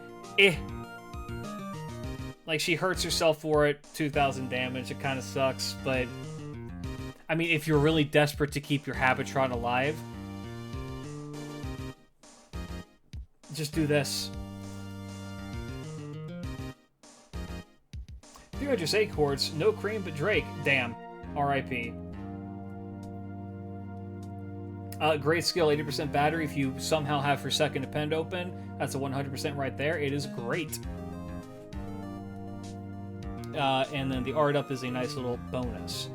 Like, she hurts herself for it, 2,000 damage, it kind of sucks, but... I mean, if you're really desperate to keep your Habitrot alive, just do this. 308 quartz, no cream but Drake. Damn. R.I.P. Great skill, 80% battery. If you somehow have her second append open, that's a 100% right there. It is great. And then the art up is a nice little bonus.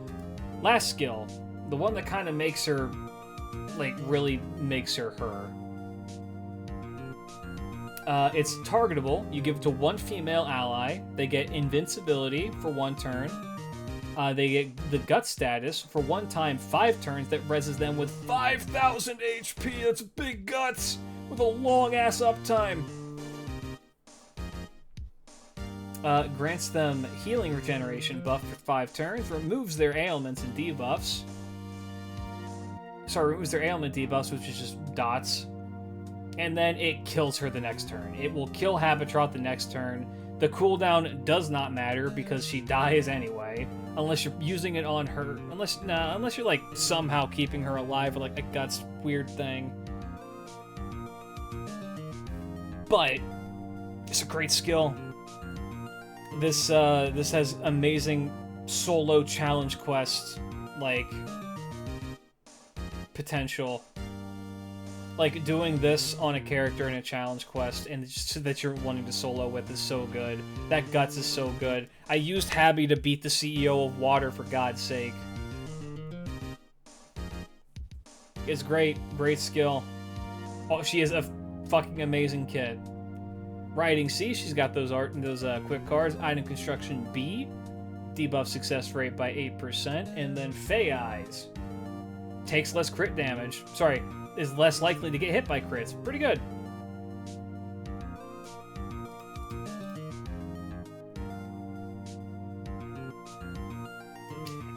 Last skill, the one that kind of makes her, like, really makes her her. It's targetable. You give it to 1 female ally. They get invincibility for 1 turn. They get the gut status for 1 time, 5 turns, that reses them with 5,000 HP. That's big guts with a long ass uptime. Grants them healing regeneration buff for 5 turns. Removes their ailments and debuffs. Sorry, removes their ailment debuffs, which is just dots. And then it kills her the next turn. It will kill Habitrot the next turn. The cooldown does not matter because she dies anyway. Unless you're using it on her. Unless you're like somehow keeping her alive or like a guts weird thing. But it's a great skill. This has amazing solo challenge quest like potential. Like, doing this on a character in a challenge quest and just that you're wanting to solo with is so good. That guts is so good. I used Habby to beat the CEO of Water, for God's sake. It's great. Great skill. Oh, she is a fucking amazing kid. Riding C, she's got those quick cards. Item construction B, debuff success rate by 8%. And then Fey Eyes. Takes less crit damage. Sorry. Is less likely to get hit by crits. Pretty good.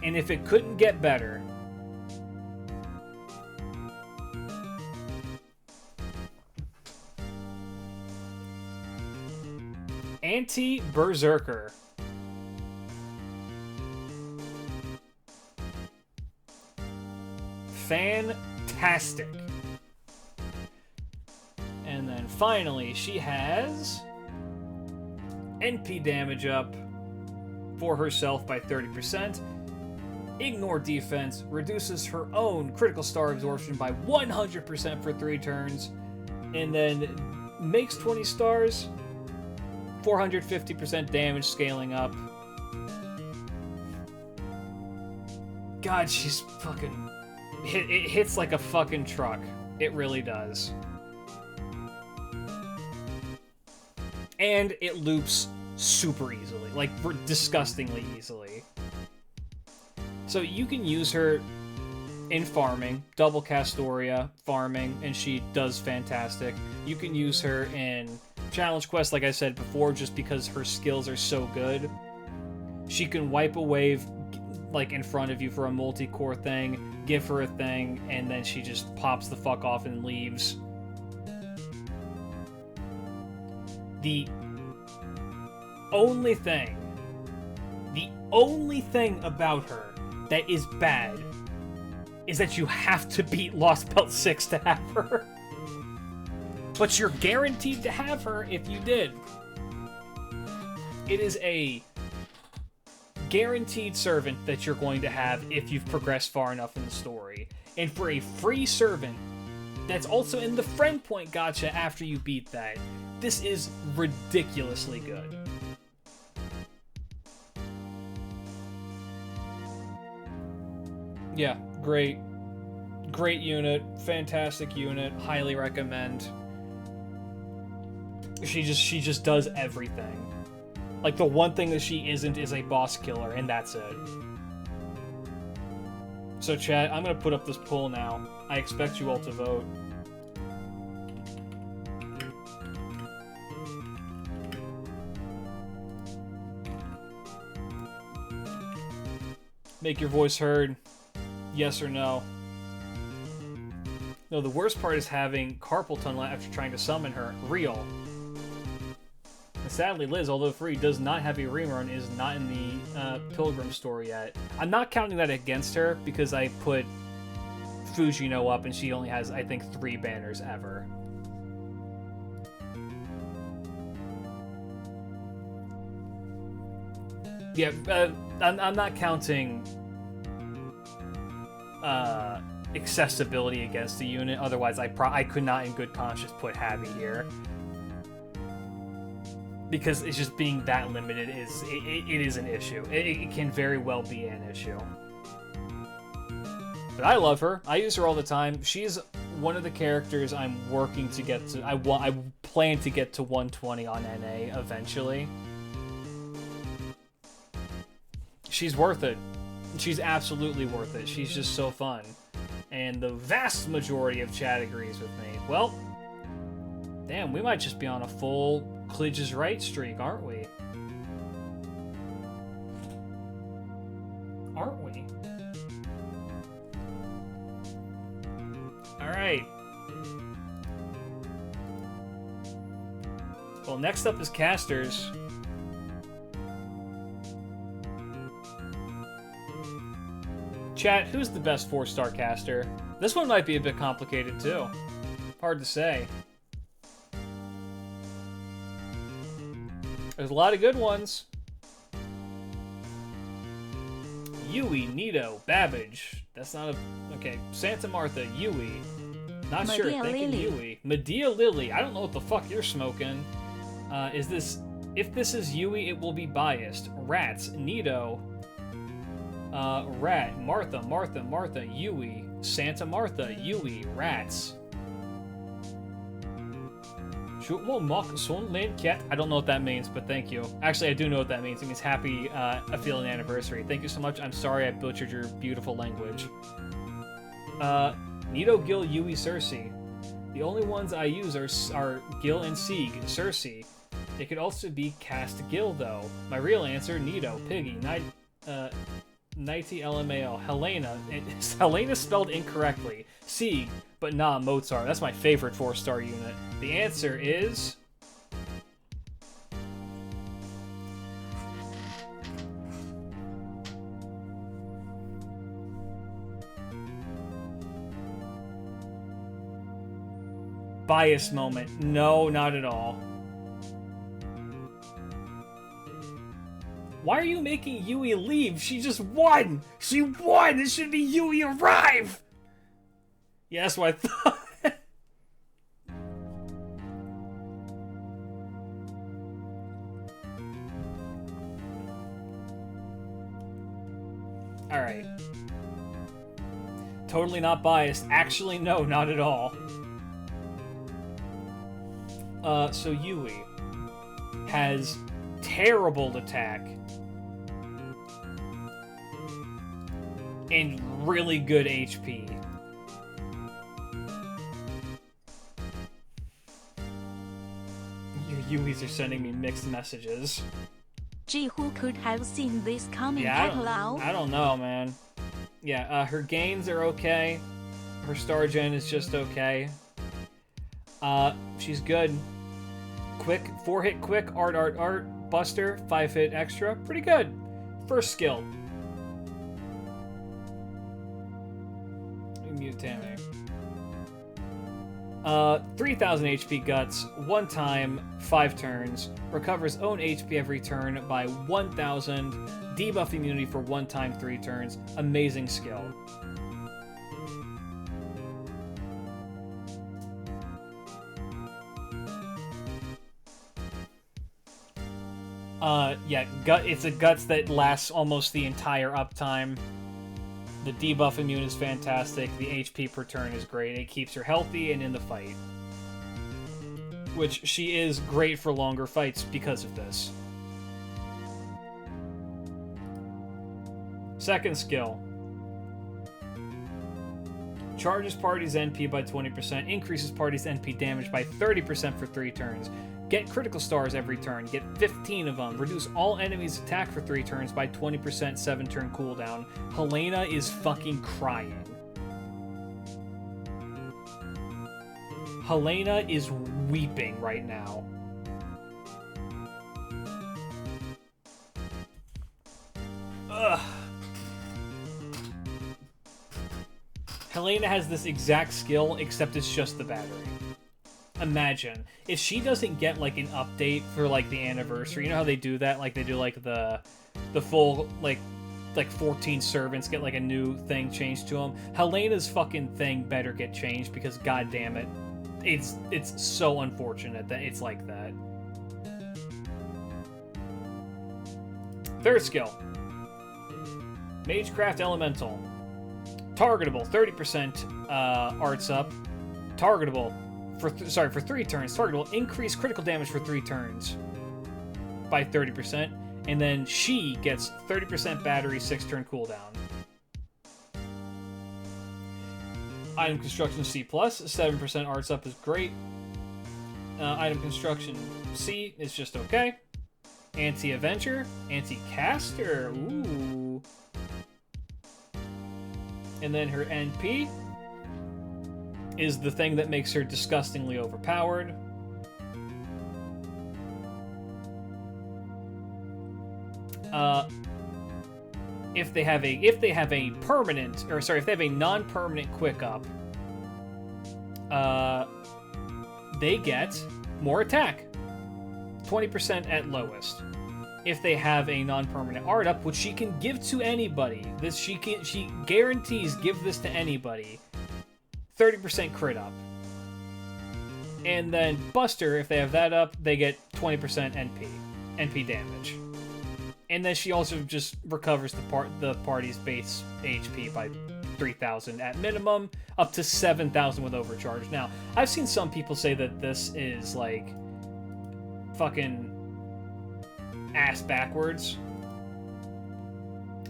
And if it couldn't get better, Anti-Berserker. Fantastic. And then finally, she has NP damage up for herself by 30%. Ignore defense, reduces her own critical star absorption by 100% for 3 turns, and then makes 20 stars, 450% damage scaling up. God, she's fucking... It hits like a fucking truck. It really does. And it loops super easily, like disgustingly easily. So you can use her in farming, double Castoria farming, and she does fantastic. You can use her in challenge quests, like I said before, just because her skills are so good. She can wipe a wave like in front of you for a multi-core thing, give her a thing, and then she just pops the fuck off and leaves. The only thing about her that is bad is that you have to beat Lost Belt 6 to have her. But you're guaranteed to have her if you did. It is a guaranteed servant that you're going to have if you've progressed far enough in the story. And for a free servant that's also in the friend point gacha after you beat that, this is ridiculously good. Yeah, great unit, fantastic unit, highly recommend. She just does everything. Like, the one thing that she isn't is a boss killer, and that's it. So chat, I'm gonna put up this poll now. I expect you all to vote. Make your voice heard. Yes or no? No, the worst part is having carpal tunnel after trying to summon her. Real. And sadly, Liz, although free, does not have a rerun, is not in the Pilgrim store yet. I'm not counting that against her, because I put Fujino up and she only has, I think, 3 banners ever. Yeah, I'm not counting accessibility against the unit. Otherwise, I could not in good conscience put Happy here, because it's just being that limited it is an issue. It can very well be an issue. But I love her. I use her all the time. She's one of the characters I'm working to get to. I plan to get to 120 on NA eventually. She's worth it. She's absolutely worth it. She's just so fun. And the vast majority of chat agrees with me. Well, damn, we might just be on a full Klidge is right streak, aren't we? Aren't we? Alright. Well, next up is casters. Chat, who's the best 4-star caster? This one might be a bit complicated too. Hard to say. There's a lot of good ones. Yui, Nito, Babbage. That's not a... Okay, Santa Martha, Yui. Not Medea sure, thinking Lily. Yui. Medea Lily. I don't know what the fuck you're smoking. Is this... If this is Yui, it will be biased. Rats, Nito... Rat, Martha, Yui, Santa Martha, Yui, Rats. I don't know what that means, but thank you. Actually, I do know what that means. It means happy affiliate anniversary. Thank you so much. I'm sorry I butchered your beautiful language. Nito, Gil, Yui, Cersei. The only ones I use are Gil and Sieg, Cersei. It could also be Cast Gil, though. My real answer, Nito, Piggy, Nighty LMAO, Helena. Helena spelled incorrectly. Sieg, but nah, Mozart. That's my favorite 4-star unit. The answer is... Bias moment. No, not at all. Why are you making Yui leave? She just won! She won! It should be Yui arrive! Yeah, that's what I thought. Alright. Totally not biased. Actually, no, not at all. So Yui has terrible attack and really good HP. Your Yuis are sending me mixed messages. Gee, who could have seen this coming? Yeah, I don't know, man. Yeah, her gains are okay. Her star gen is just okay. She's good. Quick, 4-hit quick, art, buster, 5-hit extra, pretty good. First skill. Mute Tammy. 3000 HP guts, 1 time, 5 turns. Recovers own HP every turn by 1000. Debuff immunity for 1 time, 3 turns. Amazing skill. Yeah, it's a guts that lasts almost the entire uptime. The debuff immune is fantastic. The HP per turn is great. It keeps her healthy and in the fight. Which she is great for longer fights because of this. Second skill. Charges party's NP by 20%. Increases party's NP damage by 30% for 3 turns. Get critical stars every turn. Get 15 of them. Reduce all enemies' attack for 3 turns by 20%, 7-turn cooldown. Helena is fucking crying. Helena is weeping right now. Ugh. Helena has this exact skill, except it's just the battery. Imagine if she doesn't get like an update for like the anniversary. You know how they do that? Like they do like the full like 14 servants get like a new thing changed to them. Helena's fucking thing better get changed because god damn it, it's so unfortunate that it's like that. Third skill. Magecraft Elemental. Targetable 30% arts up. Targetable for 3 turns. Targetable increase critical damage for 3 turns by 30%, and then she gets 30% battery, 6-turn cooldown. Item construction C+, 7% arts up is great. Item construction C is just okay. Anti-Avenger, Anti-Caster, ooh. And then her NP is the thing that makes her disgustingly overpowered. If they have a permanent, or sorry, if they have a non-permanent quick up, they get more attack, 20% at lowest. If they have a non-permanent art up, which she can give to anybody, she guarantees give this to anybody. 30% crit up. And then Buster, if they have that up, they get 20% NP damage. And then she also just recovers the party's base HP by 3,000 at minimum, up to 7,000 with overcharge. Now, I've seen some people say that this is like fucking ass backwards.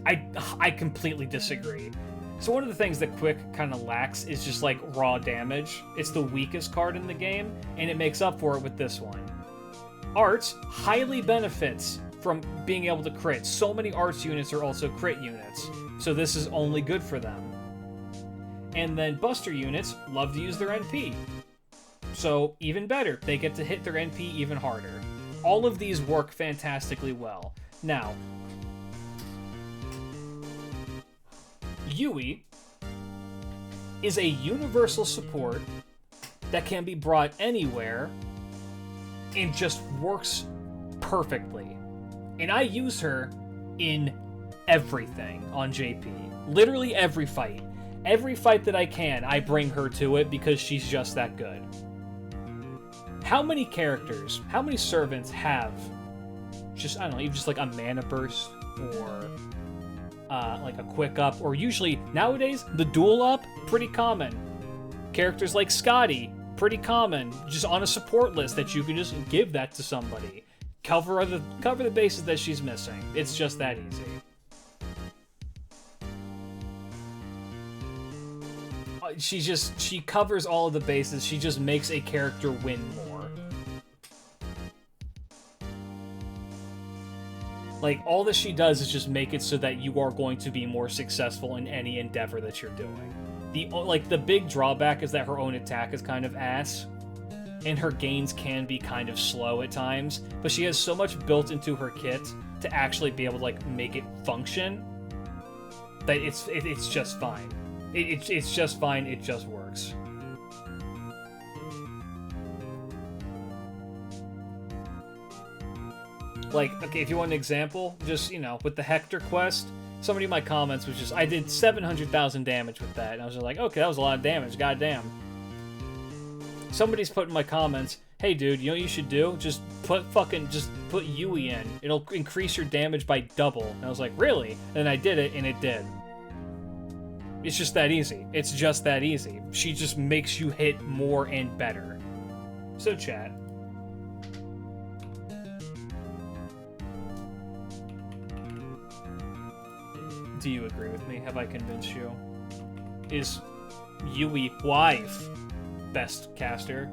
I completely disagree. So one of the things that Quick kind of lacks is just like raw damage. It's the weakest card in the game, and it makes up for it with this one. Arts highly benefits from being able to crit. So many Arts units are also crit units, so this is only good for them. And then Buster units love to use their NP. So even better, they get to hit their NP even harder. All of these work fantastically well. Now, Yui is a universal support that can be brought anywhere and just works perfectly. And I use her in everything on JP. Literally every fight. Every fight that I can, I bring her to it because she's just that good. How many characters, how many servants have just, I don't know, even just like a mana burst or like a quick up, or usually nowadays the dual up, pretty common. Characters like Scotty, pretty common, just on a support list that you can just give that to somebody. Cover the bases that she's missing. It's just that easy. She covers all of the bases. She just makes a character win more. Like, all that she does is just make it so that you are going to be more successful in any endeavor that you're doing. The big drawback is that her own attack is kind of ass, and her gains can be kind of slow at times, but she has so much built into her kit to actually be able to, like, make it function that it's just fine. It's just fine, it just works. Like, okay, if you want an example, just, you know, with the Hector quest, somebody in my comments was just, I did 700,000 damage with that, and I was just like, okay, that was a lot of damage, goddamn. Somebody's put in my comments, hey dude, you know what you should do? Just put Yui in. It'll increase your damage by double. And I was like, really? And I did it, and it did. It's just that easy. It's just that easy. She just makes you hit more and better. So chat. Do you agree with me? Have I convinced you? Is Yui wife best caster?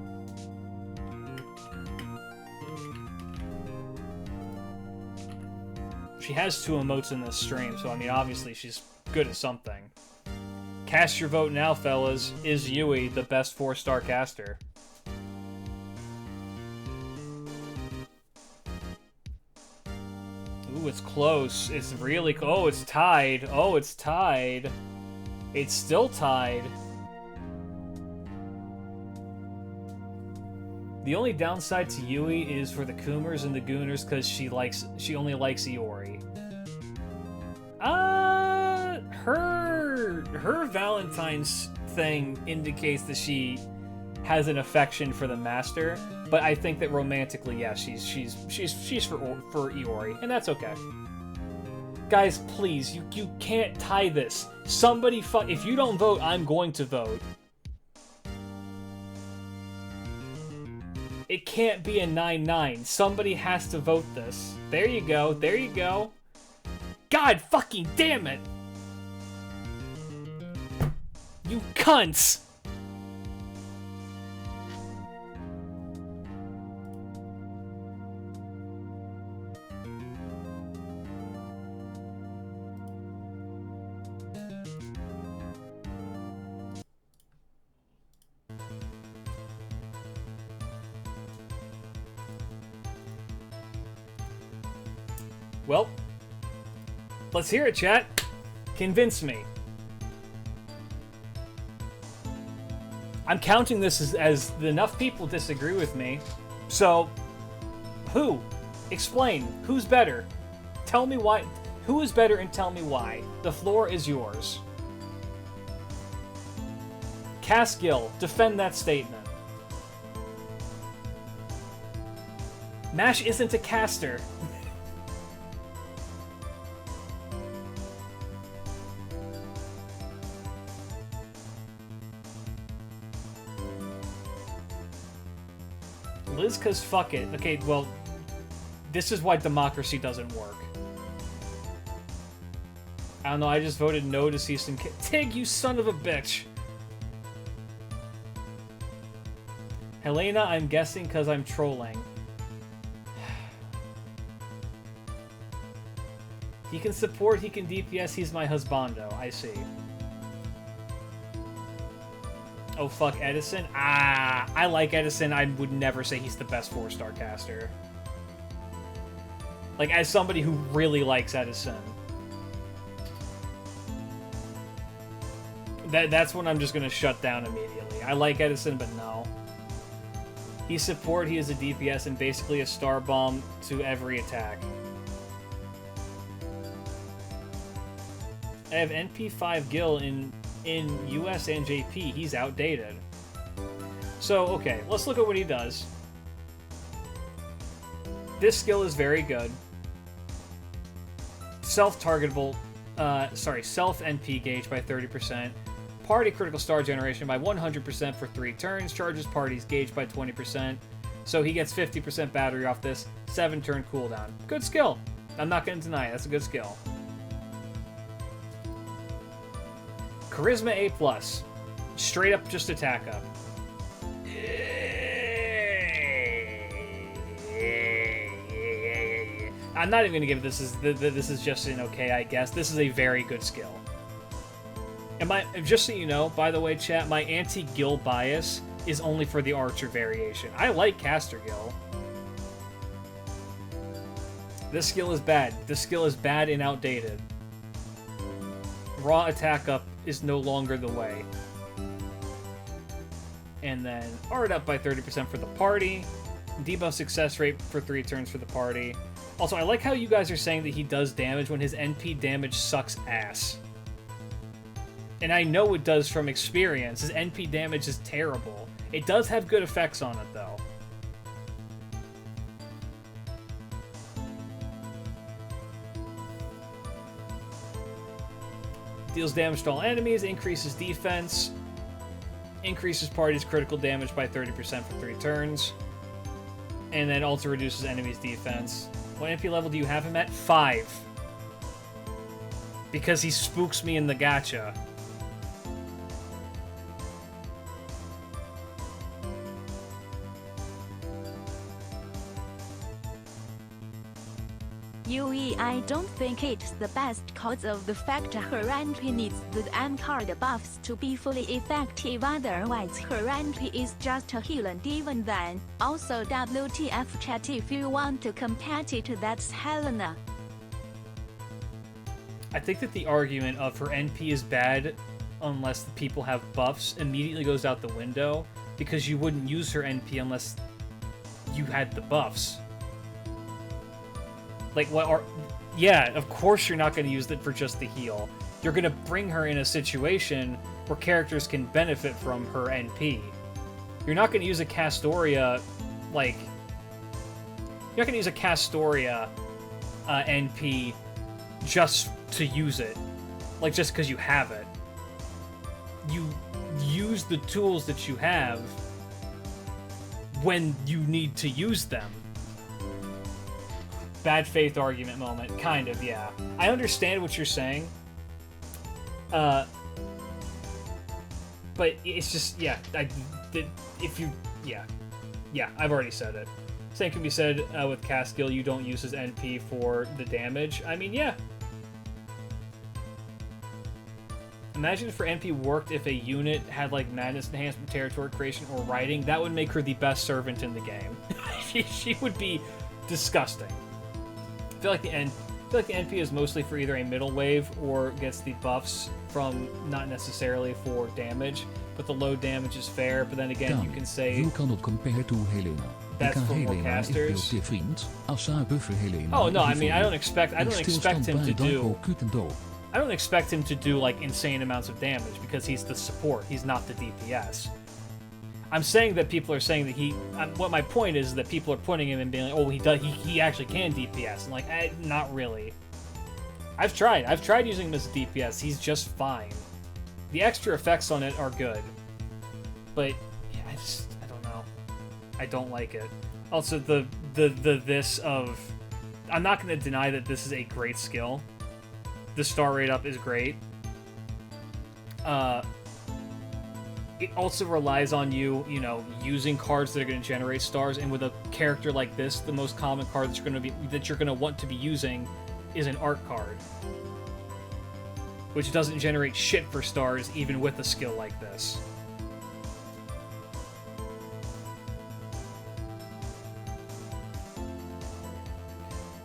She has 2 emotes in this stream, so I mean, obviously she's good at something. Cast your vote now, fellas. Is Yui the best 4-star caster? Ooh, it's close. It's really... Oh, it's tied. Oh, it's tied. It's still tied. The only downside to Yui is for the Coomers and the Gooners, because she only likes Iori. Her Valentine's thing indicates that she has an affection for the Master, but I think that romantically, yeah, she's for Iori, and that's okay. Guys, please, you can't tie this. Somebody if you don't vote, I'm going to vote. It can't be a 9-9. Somebody has to vote this. There you go. There you go. God fucking damn it! You cunts! Well, let's hear it, chat. Convince me. I'm counting this as enough people disagree with me. So, who? Explain. Who's better? Tell me why. Who is better and tell me why. The floor is yours. Caskill, defend that statement. Mash isn't a caster. Liz, cause fuck it. Okay, well, this is why democracy doesn't work. I don't know, I just voted no to cease and Tig, you son of a bitch! Helena, I'm guessing cause I'm trolling. He can support, he can DPS, he's my husbando. I see. Oh, fuck, Edison? Ah, I like Edison. I would never say he's the best 4-star caster. Like, as somebody who really likes Edison. That's when I'm just gonna shut down immediately. I like Edison, but no. He's support, he is a DPS, and basically a star bomb to every attack. I have NP5 Gil in US and JP. He's outdated. So, okay, let's look at what he does. This skill is very good. Self-targetable, self-NP gauge by 30%. Party critical star generation by 100% for 3 turns. Charges party's gauge by 20%. So he gets 50% battery off this. 7-turn cooldown. Good skill. I'm not going to deny it. That's a good skill. Charisma A+. Straight up just attack up. I'm not even going to give this is just an okay, I guess. This is a very good skill. And just so you know, by the way, chat, my anti-Gil bias is only for the Archer variation. I like Caster Gil. This skill is bad. This skill is bad and outdated. Raw attack up is no longer the way. And then art up by 30% for the party. Debuff success rate for 3 turns for the party. Also, I like how you guys are saying that he does damage when his NP damage sucks ass. And I know it does from experience. His NP damage is terrible. It does have good effects on it, though. Deals damage to all enemies, increases defense, increases party's critical damage by 30% for 3 turns, and then also reduces enemies' defense. What NP level do you have him at? 5. Because he spooks me in the gacha. UE, I don't think it's the best cause of the fact her NP needs the M card buffs to be fully effective, otherwise her NP is just a heal, and even then. Also WTF chat, if you want to compete it, that's Helena. I think that the argument of her NP is bad unless the people have buffs immediately goes out the window, because you wouldn't use her NP unless you had the buffs. Like, what are... Yeah, of course you're not going to use it for just the heal. You're going to bring her in a situation where characters can benefit from her NP. You're not going to use a Castoria, like... You're not going to use a Castoria NP just to use it. Like, just because you have it. You use the tools that you have when you need to use them. Bad faith argument moment. Kind of, yeah. I understand what you're saying. But it's just, yeah. Yeah, I've already said it. Same can be said with Castiel. You don't use his NP for the damage. I mean, yeah. Imagine if her NP worked if a unit had, like, madness enhancement, territory creation, or writing. That would make her the best servant in the game. she would be disgusting. I feel like the NP is mostly for either a middle wave or gets the buffs from not necessarily for damage, but the low damage is fair. But then again, you can say you cannot compare to Helena. That's for more casters. Oh no, I mean I don't expect him to do. I don't expect him to do like insane amounts of damage because he's the support. He's not the DPS. I'm saying that people are saying that what my point is that people are putting him and being like, oh, he actually can DPS. And like, not really. I've tried using him as a DPS. He's just fine. The extra effects on it are good. But, yeah, I don't know. I don't like it. Also, I'm not going to deny that this is a great skill. The star rate up is great. It also relies on you using cards that are going to generate stars, and with a character like this, the most common card that you're going to want to be using is an art card, which doesn't generate shit for stars even with a skill like this.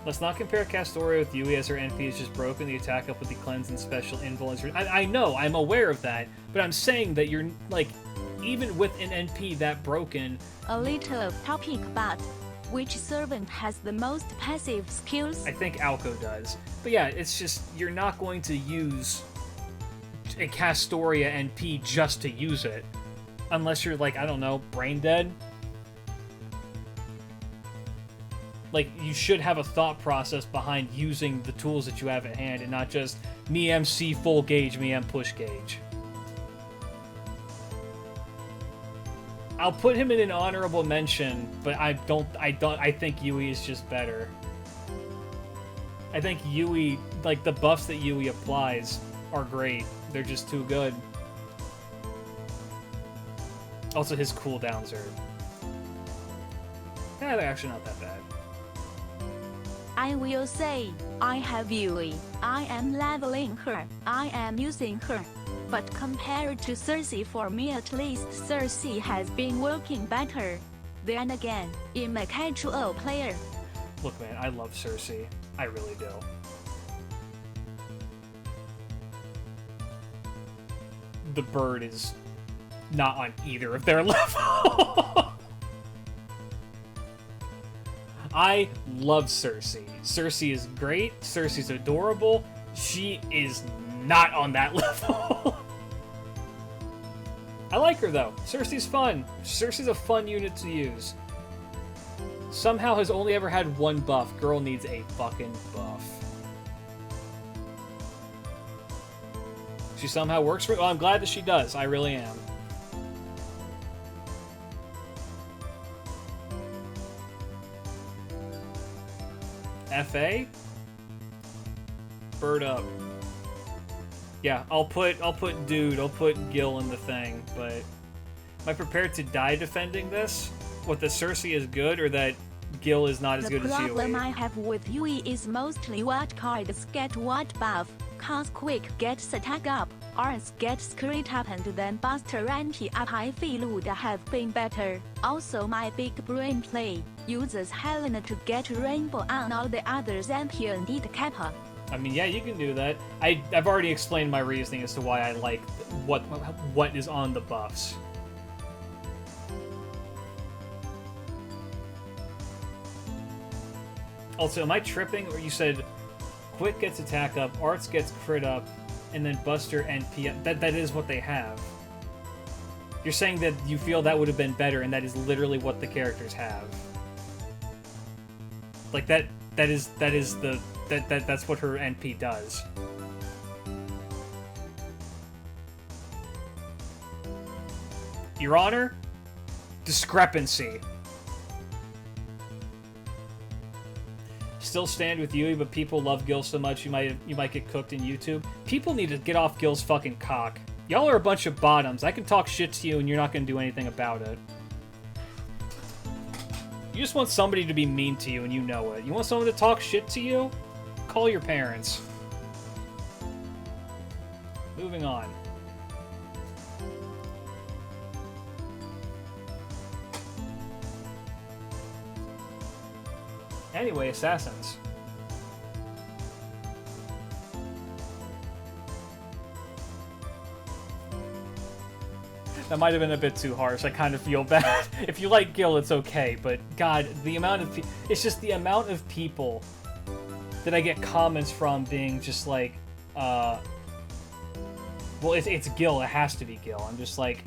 Let's not compare Castoria with Yui, as her NP is just broken. The attack up with the cleanse and special invulnerability. I know, I'm aware of that, but I'm saying that you're, like, even with an NP that broken... A little off topic, but which servant has the most passive skills? I think Alco does. But yeah, it's just, you're not going to use a Castoria NP just to use it. Unless you're like, I don't know, brain dead. Like, you should have a thought process behind using the tools that you have at hand and not just me MC full gauge, me M push gauge. I'll put him in an honorable mention, but I think Yui is just better. I think Yui, like, the buffs that Yui applies are great. They're just too good. Also, his cooldowns are... they're actually not that bad. I will say, I have Yui. I am leveling her. I am using her. But compared to Cersei, for me at least, Cersei has been working better. Then again, I'm a casual player. Look, man, I love Cersei. I really do. The bird is not on either of their level. I love Cersei. Cersei is great. Cersei's adorable. She is not on that level. I like her, though. Cersei's fun. Cersei's a fun unit to use. Somehow has only ever had one buff. Girl needs a fucking buff. She somehow works for... well, I'm glad that she does. I really am. FA? Bird up. Yeah, I'll put Gil in the thing, but am I prepared to die defending this? What, the Cersei is good, or that Gil is not as good as Yui? The problem I have with Yui is mostly what cards get what buff. Cause Quick gets attack up, Arts gets crit up, and then Buster anti up. I feel would have been better. Also, my big brain play uses Helena to get Rainbow on all the others and need Kappa. I mean, yeah, you can do that. I've already explained my reasoning as to why I like what is on the buffs. Also, am I tripping? Or you said Quick gets attack up, Arts gets crit up, and then Buster and PM. That is what they have. You're saying that you feel that would have been better, and that is literally what the characters have. Like that's what her NP does. Your Honor, discrepancy. Still stand with Yui, but people love Gil so much you might get cooked in YouTube. People need to get off Gil's fucking cock. Y'all are a bunch of bottoms. I can talk shit to you and you're not gonna do anything about it. You just want somebody to be mean to you and you know it. You want someone to talk shit to you? Call your parents. Moving on. Anyway, assassins. That might have been a bit too harsh. I kind of feel bad. If you like Gil, it's okay, but God, the amount of it's just the amount of people that I get comments from being just like, well, it's Gil, it has to be Gil. I'm just like,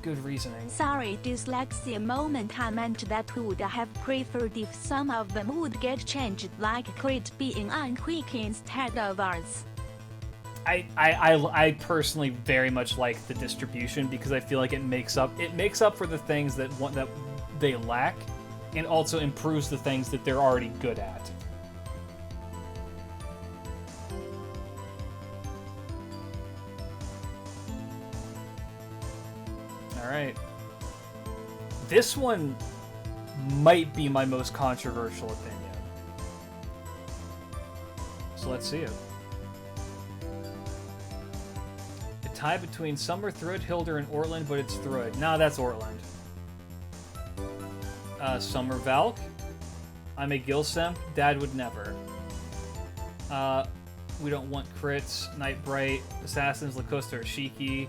good reasoning. Sorry, dyslexia moment. I meant that would have preferred if some of them would get changed, like crit being on Quick instead of Arts. I personally very much like the distribution because I feel like it makes up for the things that they lack, and also improves the things that they're already good at. Alright. This one might be my most controversial opinion. So let's see it. A tie between Summer, Thrud, Hilder, and Ortland, but it's Thrud. Nah, that's Ortland. Summer Valk. I'm a Gilsemp. Dad would never. We don't want crits. Nightbright. Assassins. Lacosta or Shiki.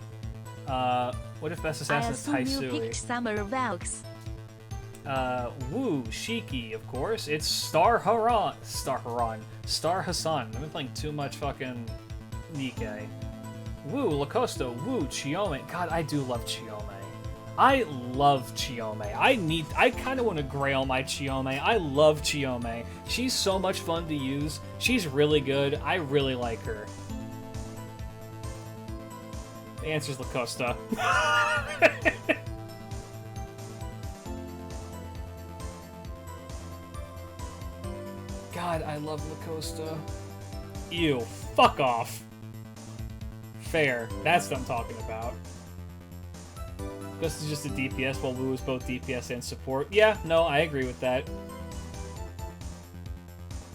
What if best I assassin is assume you picked Taisui? Summer Valks. Woo, Shiki, of course. It's Star Hassan. I've been playing too much fucking Nikkei. Woo, Lacosta, woo, Chiome. God, I do love Chiome. I love Chiome. I kind of want to grail my Chiome. I love Chiome. She's so much fun to use. She's really good. I really like her. The answer's Lacosta. God, I love Lacosta. Ew, fuck off. Fair. That's what I'm talking about. This is just a DPS while Wu is both DPS and support. Yeah, no, I agree with that.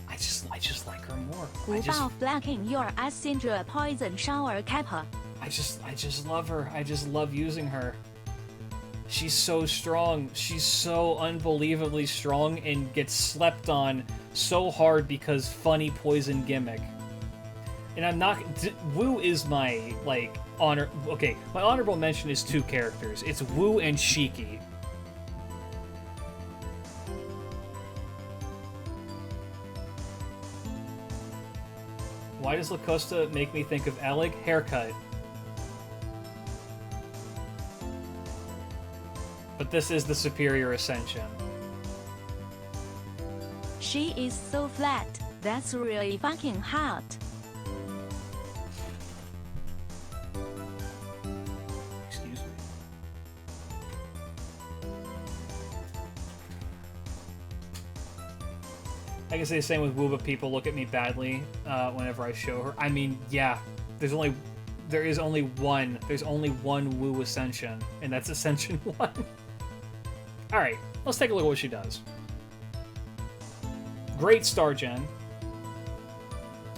I just like her more. Without blocking your ass into a poison shower Kappa. I just love her. I just love using her. She's so strong. She's so unbelievably strong and gets slept on so hard because funny poison gimmick. And I'm not... Wu is my, like, honor... Okay, my honorable mention is 2 characters. It's Wu and Shiki. Why does Lacosta make me think of Alec? Haircut. But this is the superior ascension. She is so flat. That's really fucking hot. Excuse me. I can say the same with Wu, but people look at me badly whenever I show her. I mean, yeah, there is only one Wu Ascension, and that's Ascension 1. Alright, let's take a look at what she does. Great star gen.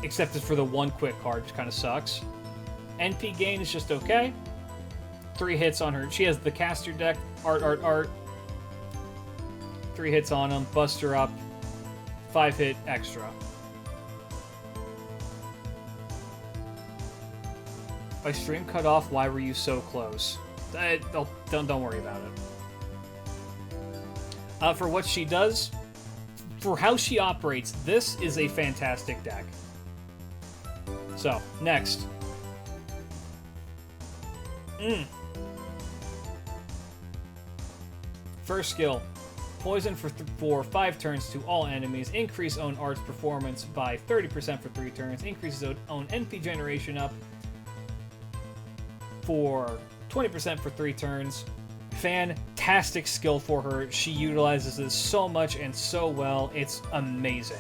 Except for the one quick card, which kind of sucks. NP gain is just okay. 3 hits on her. She has the caster deck. Art. 3 hits on him. Bust her up. 5 hit extra. My stream cut off. Why were you so close? Don't worry about it. For what she does, for how she operates, this is a fantastic deck. So, next. First skill. Poison for 5 turns to all enemies. Increase own art's performance by 30% for 3 turns. Increases own NP generation up for 20% for 3 turns. Fantastic skill for her. She utilizes this so much and so well. It's amazing.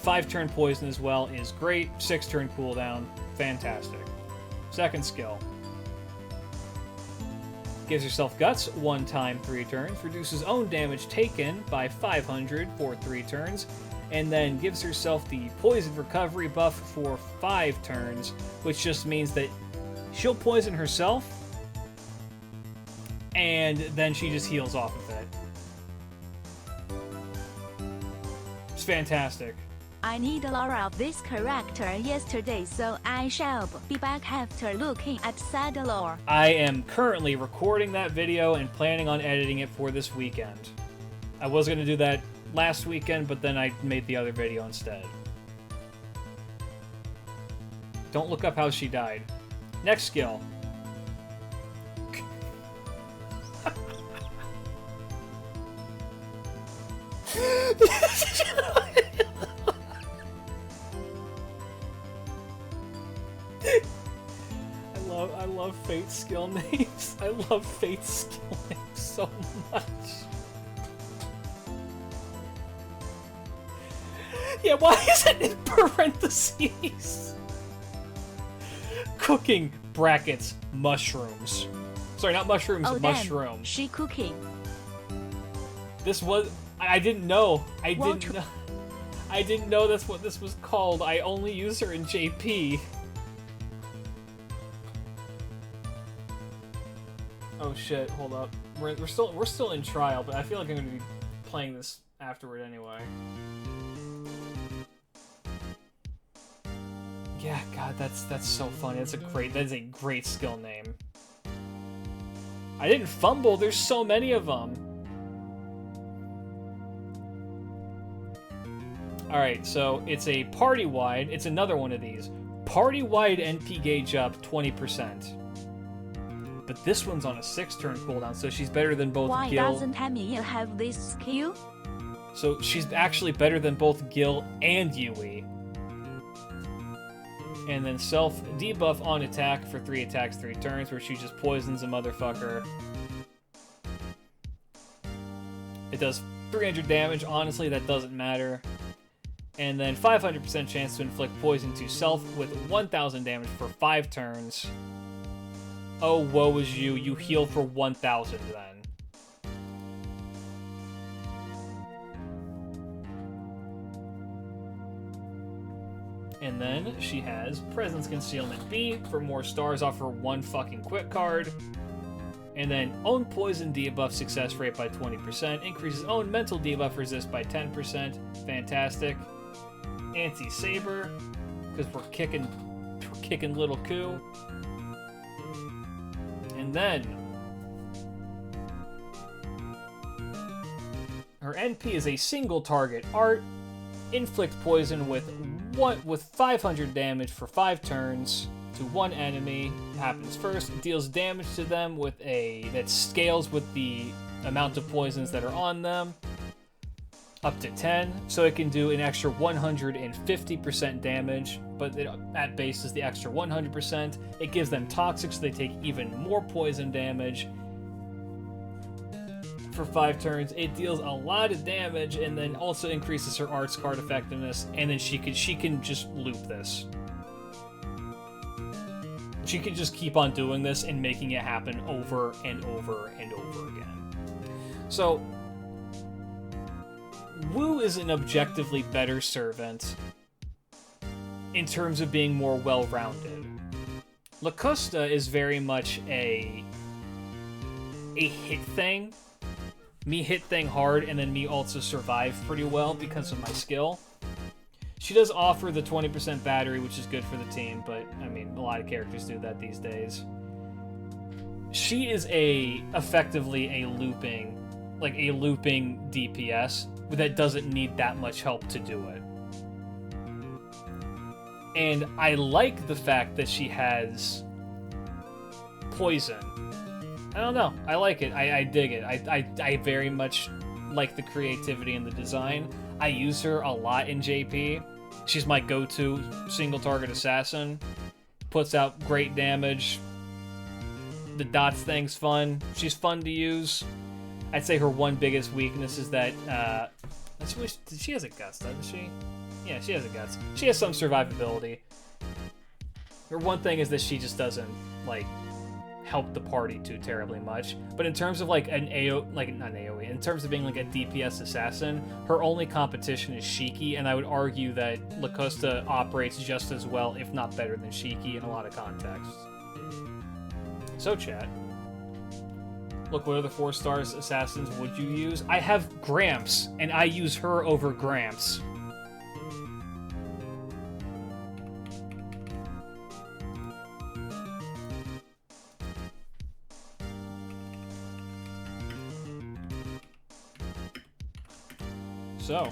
5-turn poison as well is great. 6-turn cooldown. Fantastic. Second skill. Gives herself guts 1 time 3 turns. Reduces own damage taken by 500 for 3 turns. And then gives herself the poison recovery buff for 5 turns, which just means that she'll poison herself, and then she just heals off of it. It's fantastic. I need a lot of this character yesterday, so I shall be back after looking at said lore. I am currently recording that video and planning on editing it for this weekend. I was going to do that last weekend, but then I made the other video instead. Don't look up how she died. Next skill. I love Fate's skill names. I love Fate's skill names so much. Yeah, why is it in parentheses? Cooking brackets mushrooms. Sorry, not mushrooms, Oh, mushroom. damn. She cooking. This was... I didn't know. I didn't know that's what this was called. I only use her in JP. Oh shit, hold up. We're still in trial, but I feel like I'm gonna be playing this afterward anyway. Yeah, God, that's so funny. That is a great skill name. I didn't fumble. There's so many of them. All right, so it's a party-wide. It's another one of these. Party-wide NP gauge up 20%. But this one's on a 6-turn cooldown, so she's better than both Why Gil. doesn't Tamia have this skill? So she's actually better than both Gil and Yui. And then self debuff on attack for 3 attacks, 3 turns, where she just poisons a motherfucker. It does 300 damage. Honestly, that doesn't matter. And then 500% chance to inflict poison to self with 1000 damage for 5 turns. Oh, woe is you. You heal for 1000 then. And then she has Presence Concealment B for more stars off her 1 fucking quick card. And then own poison debuff success rate by 20%. Increases own mental debuff resist by 10%. Fantastic. Anti-Saber, because we're kicking little Ku. And then her NP is a single target art. Inflict poison with 500 damage for 5 turns to 1 enemy. Happens first. It deals damage to them with that scales with the amount of poisons that are on them. Up to 10, so it can do an extra 150% damage, but at base is the extra 100%. It gives them toxic, so they take even more poison damage for 5 turns. It deals a lot of damage, and then also increases her arts card effectiveness, and then she can just loop this. She can just keep on doing this and making it happen over and over and over again. So Wu is an objectively better servant in terms of being more well-rounded. Lacosta is very much a hit thing. Me hit thing hard, and then me also survive pretty well because of my skill. She does offer the 20% battery, which is good for the team, but, I mean, a lot of characters do that these days. She is effectively a looping DPS that doesn't need that much help to do it. And I like the fact that she has poison. I don't know. I like it. I dig it. I very much like the creativity and the design. I use her a lot in JP. She's my go-to single target assassin. Puts out great damage. The dots thing's fun. She's fun to use. I'd say her one biggest weakness is that she has a guts, doesn't she? Yeah, she has a guts. She has some survivability. Her one thing is that she just doesn't help the party too terribly much. But in terms of not AoE, in terms of being a DPS assassin, her only competition is Shiki, and I would argue that Lacosta operates just as well, if not better than Shiki in a lot of contexts. So chat. Look, what other 4-star assassins would you use? I have Gramps, and I use her over Gramps. So.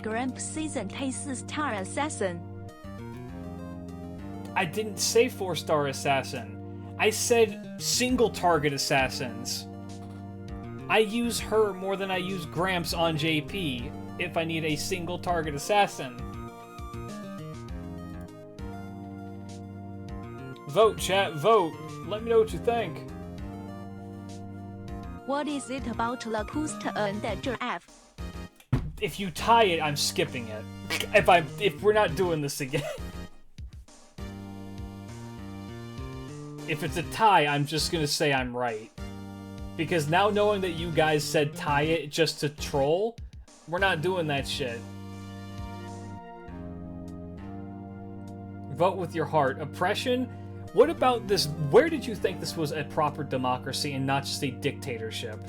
Gramp Season K4 Star Assassin. I didn't say 4-star assassin. I said single target assassins. I use her more than I use Gramps on JP if I need a single target assassin. Vote, chat, vote. Let me know what you think. What is it about Lacoste and Giraffe? If you tie it, I'm skipping it. If we're not doing this again. If it's a tie, I'm just gonna say I'm right. Because now knowing that you guys said tie it just to troll, we're not doing that shit. Vote with your heart. Oppression? What about this? Where did you think this was a proper democracy and not just a dictatorship?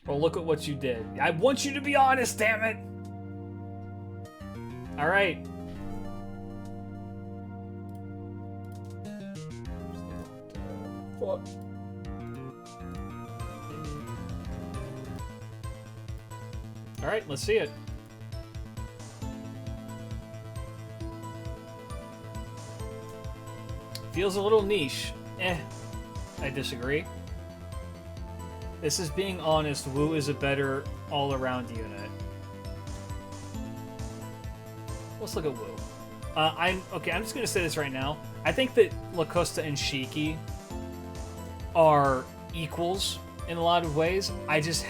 Well, look at what you did. I want you to be honest, damn it! Alright. Fuck. Alright, let's see it. Feels a little niche. I disagree. This is being honest. Wu is a better all-around unit. Let's look at Wu. I'm just gonna say this right now. I think that Lacosta and Shiki are equals in a lot of ways. I just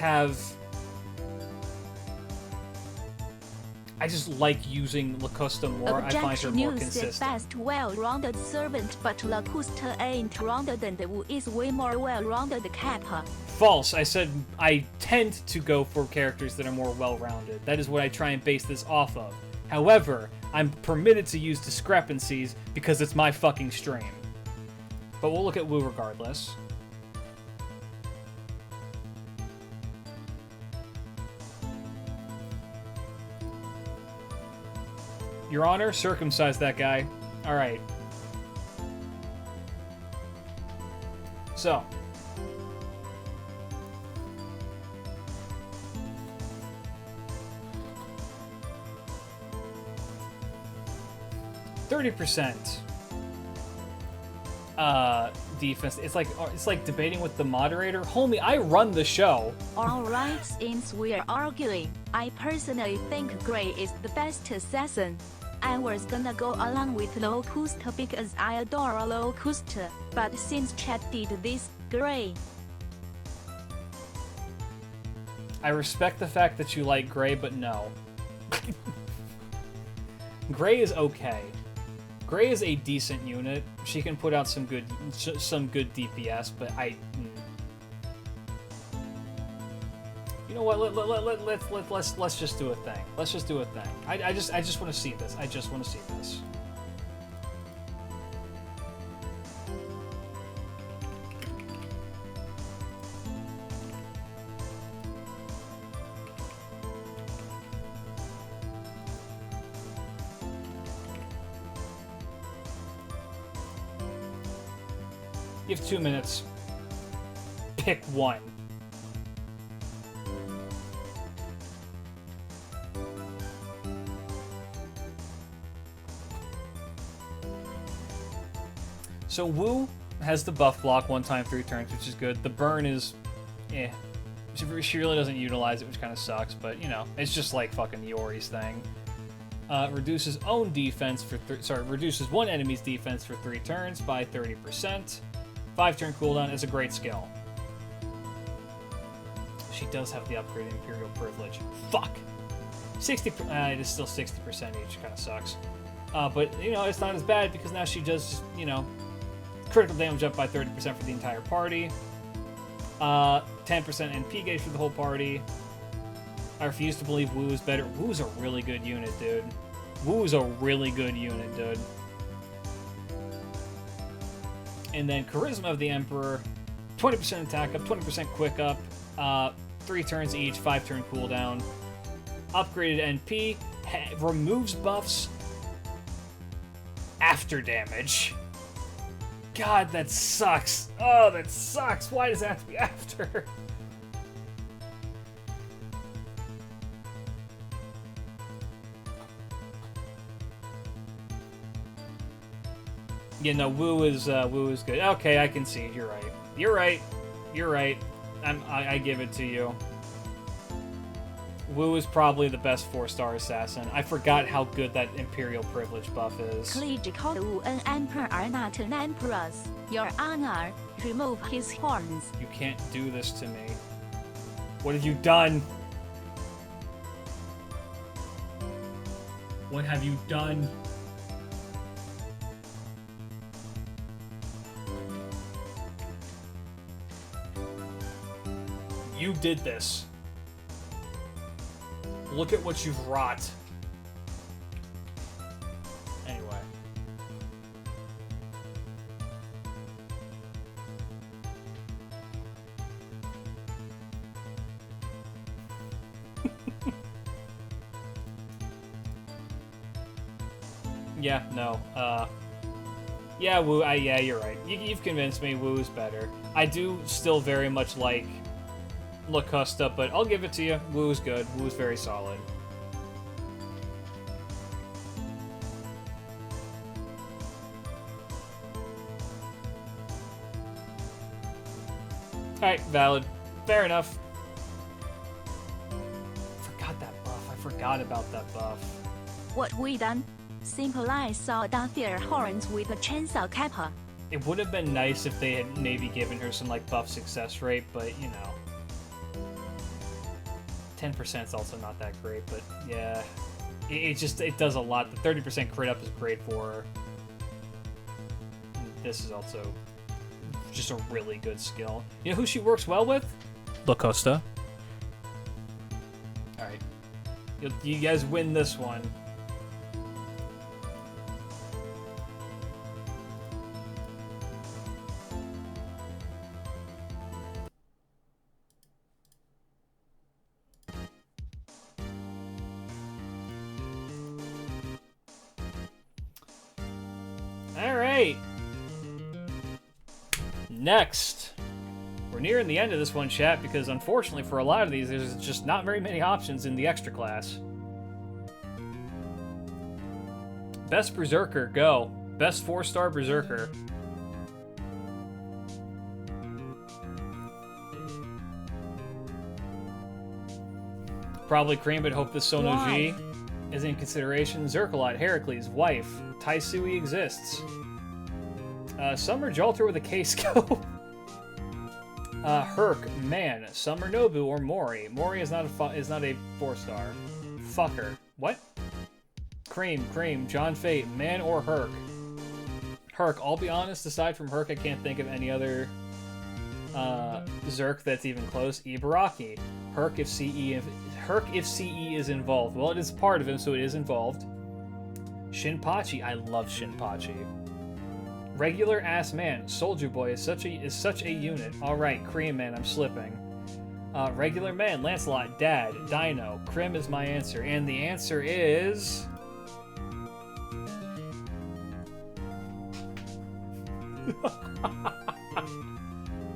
like using Lacosta more. I find her more consistent. Fast, well-rounded servant, but Lacosta ain't rounded and Wu is way more well-rounded Kappa. False. I said I tend to go for characters that are more well-rounded. That is what I try and base this off of. However, I'm permitted to use discrepancies because it's my fucking stream. But we'll look at Wu regardless. Your Honor, circumcise that guy. Alright. So. %. Defense. It's like debating with the moderator. Homie, I run the show. Alright, since we're arguing, I personally think Gray is the best assassin. I was gonna go along with Locusta because I adore Locusta, but since Chad did this, Gray. I respect the fact that you like Gray, but no. Gray is okay. Gray is a decent unit. She can put out some good DPS, but you know what? Let's just do a thing. Let's just do a thing. I just want to see this. I just want to see this. You have 2 minutes. Pick one. So Wu has the buff block 1 time 3 turns, which is good. The burn is She really doesn't utilize it, which kind of sucks, but you know, it's just like fucking Yori's thing. Reduces own defense for reduces one enemy's defense for 3 turns by 30%. 5-turn cooldown is a great skill. She does have the upgraded Imperial Privilege. Fuck! 60, it is still 60% each, kind of sucks. But, you know, it's not as bad because now she does, you know, critical damage up by 30% for the entire party. 10% NP gauge for the whole party. I refuse to believe Wu is better. Wu's a really good unit, dude. Wu's a really good unit, dude. And then Charisma of the Emperor, 20% attack up, 20% quick up, 3 turns each, 5-turn cooldown. Upgraded NP, removes buffs after damage. God, that sucks. Oh, that sucks. Why does it have to be after? Yeah, no, Wu is good. Okay, I can see. You're right. You're right. You're right. I give it to you. Wu is probably the best 4-star assassin. I forgot how good that Imperial Privilege buff is. Klidge called Wu an emperor are not an empress. Your Honor, remove his horns. You can't do this to me. What have you done? What have you done? did this. Look at what you've wrought. Anyway. Yeah, no. Yeah, Wu. Yeah, you're right. You've convinced me. Wu's better. I do still very much like Lacosta, but I'll give it to you. Wu's good. Wu's very solid. Alright, valid. Fair enough. Forgot that buff. I forgot about that buff. What we done? Symbolize saw Darthier horns with a chainsaw capper. It would have been nice if they had maybe given her some, like, buff success rate, but, you know. 10% is also not that great, but, yeah. It does a lot. The 30% crit up is great for her. And this is also just a really good skill. You know who she works well with? Lacosta. Alright. You guys win this one. Alright. Next. We're nearing the end of this one, chat, because unfortunately for a lot of these, there's just not very many options in the extra class. Best Berserker, go. Best 4-star Berserker. Probably Cream, but hope this Sono G is in consideration. Zerkalot, Heracles, wife. Taisui exists. Summer Jolter with a K-scope. Herc, man. Summer Nobu or Mori. Mori is not a 4-star. Fucker. What? Cream, John Fate, man or Herc. Herc, I'll be honest, aside from Herc, I can't think of any other Zerk that's even close. Ibaraki. Herc if CE is involved. Well, it is part of him, so it is involved. Shinpachi. I love Shinpachi. Regular ass man. Soldier Boy is such a unit. Alright, Cream Man, I'm slipping. Regular man, Lancelot, Dad, Dino. Krim is my answer. And the answer is...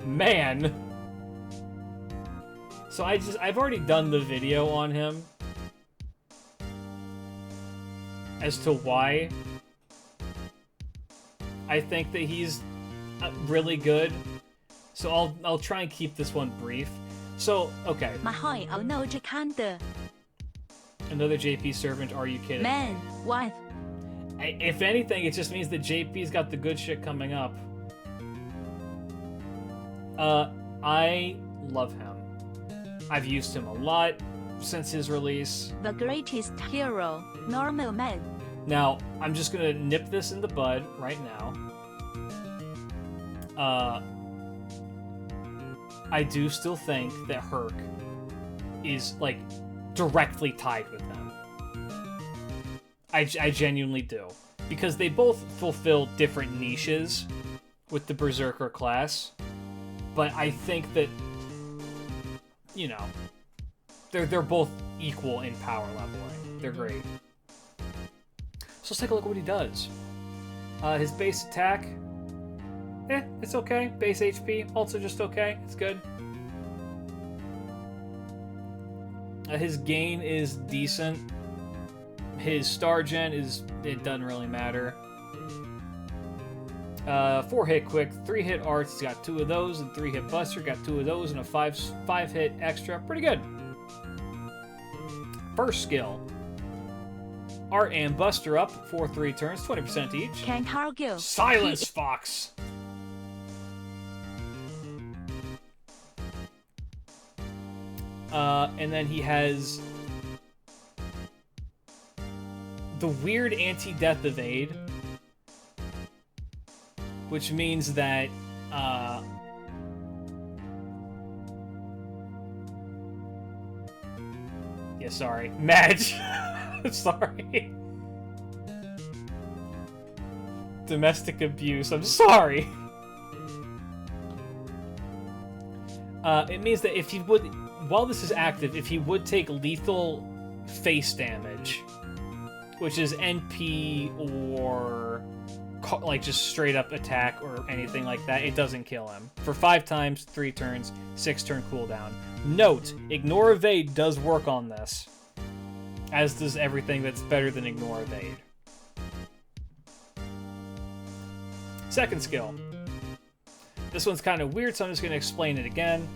Man. So I've already done the video on him as to why I think that he's really good. So I'll try and keep this one brief. So, okay. Another JP servant, are you kidding? Man, wife. If anything, it just means that JP's got the good shit coming up. I love him. I've used him a lot since his release. The greatest hero, normal man. Now, I'm just gonna nip this in the bud right now. I do still think that Herc is, like, directly tied with them. I genuinely do. Because they both fulfill different niches with the Berserker class. But I think that, you know, they're both equal in power leveling. They're great. So let's take a look at what he does. His base attack, it's okay. Base HP, also just okay. It's good. His gain is decent. His star gen it doesn't really matter. 4-hit quick, 3-hit arts, he's got 2 of those, and 3-hit buster, got 2 of those, and a 5-hit extra. Pretty good. First skill. Art and buster up for 3 turns, 20% each. Can't argue. Silence, Fox! And then he has the weird anti-death evade, which means that sorry. Madge. Sorry. Domestic abuse. I'm sorry. It means that if he would, while this is active, if he would take lethal face damage, which is NP or like just straight up attack or anything like that, it doesn't kill him. For 5 times, 3 turns, 6 turn cooldown. Note, Ignore Evade does work on this, as does everything that's better than Ignore Evade. Second skill. This one's kind of weird, so I'm just going to explain it again.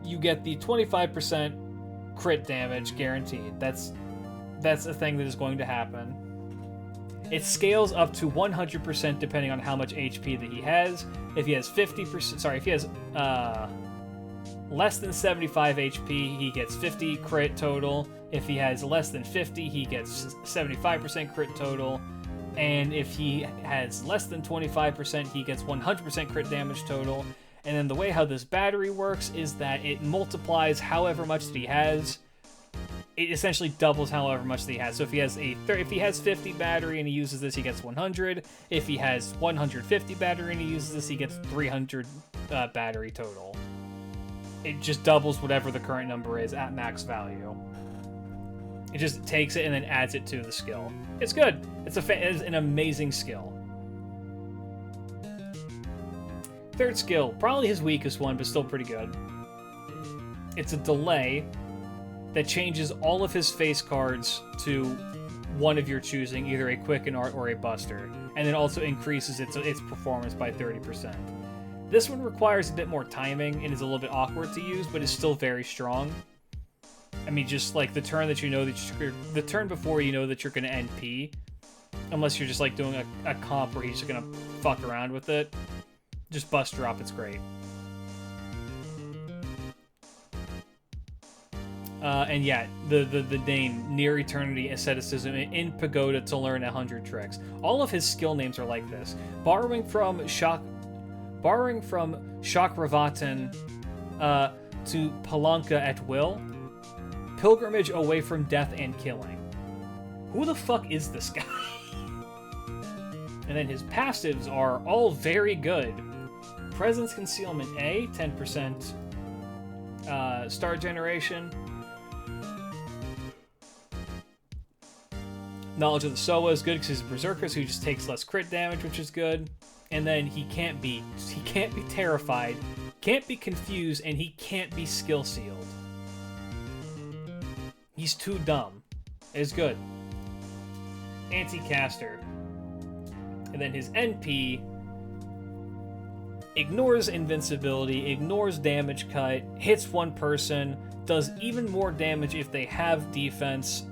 You get the 25% crit damage guaranteed. That's a thing that is going to happen. It scales up to 100% depending on how much HP that he has. If he has 50%, sorry, if he has less than 75 HP, he gets 50 crit total. If he has less than 50, he gets 75% crit total. And if he has less than 25%, he gets 100% crit damage total. And then the way how this battery works is that it multiplies however much that he has. It essentially doubles however much that he has. So if he has if he has 50 battery and he uses this, he gets 100. If he has 150 battery and he uses this, he gets 300 battery total. It just doubles whatever the current number is at max value. It just takes it and then adds it to the skill. It's good. It's an amazing skill. Third skill, probably his weakest one, but still pretty good. It's a delay that changes all of his face cards to one of your choosing, either a Quicken Art or a Buster, and then also increases its performance by 30%. This one requires a bit more timing and is a little bit awkward to use, but is still very strong. I mean, just like the turn that you know that the turn before you know that you're going to NP, unless you're just like doing a comp where he's just going to fuck around with it. Just Buster up, it's great. And yeah, the name Near Eternity Asceticism in Pagoda to learn 100 tricks. All of his skill names are like this. Borrowing from Chakravatan to Palanka at will. Pilgrimage away from death and killing. Who the fuck is this guy? And then his passives are all very good. Presence Concealment A, 10% star generation. Knowledge of the Soa is good because he's a Berserker, so he just takes less crit damage, which is good. And then he can't be terrified, can't be confused, and he can't be skill sealed. He's too dumb. It's good. Anti-caster. And then his NP ignores invincibility, ignores damage cut, hits one person, does even more damage if they have defense,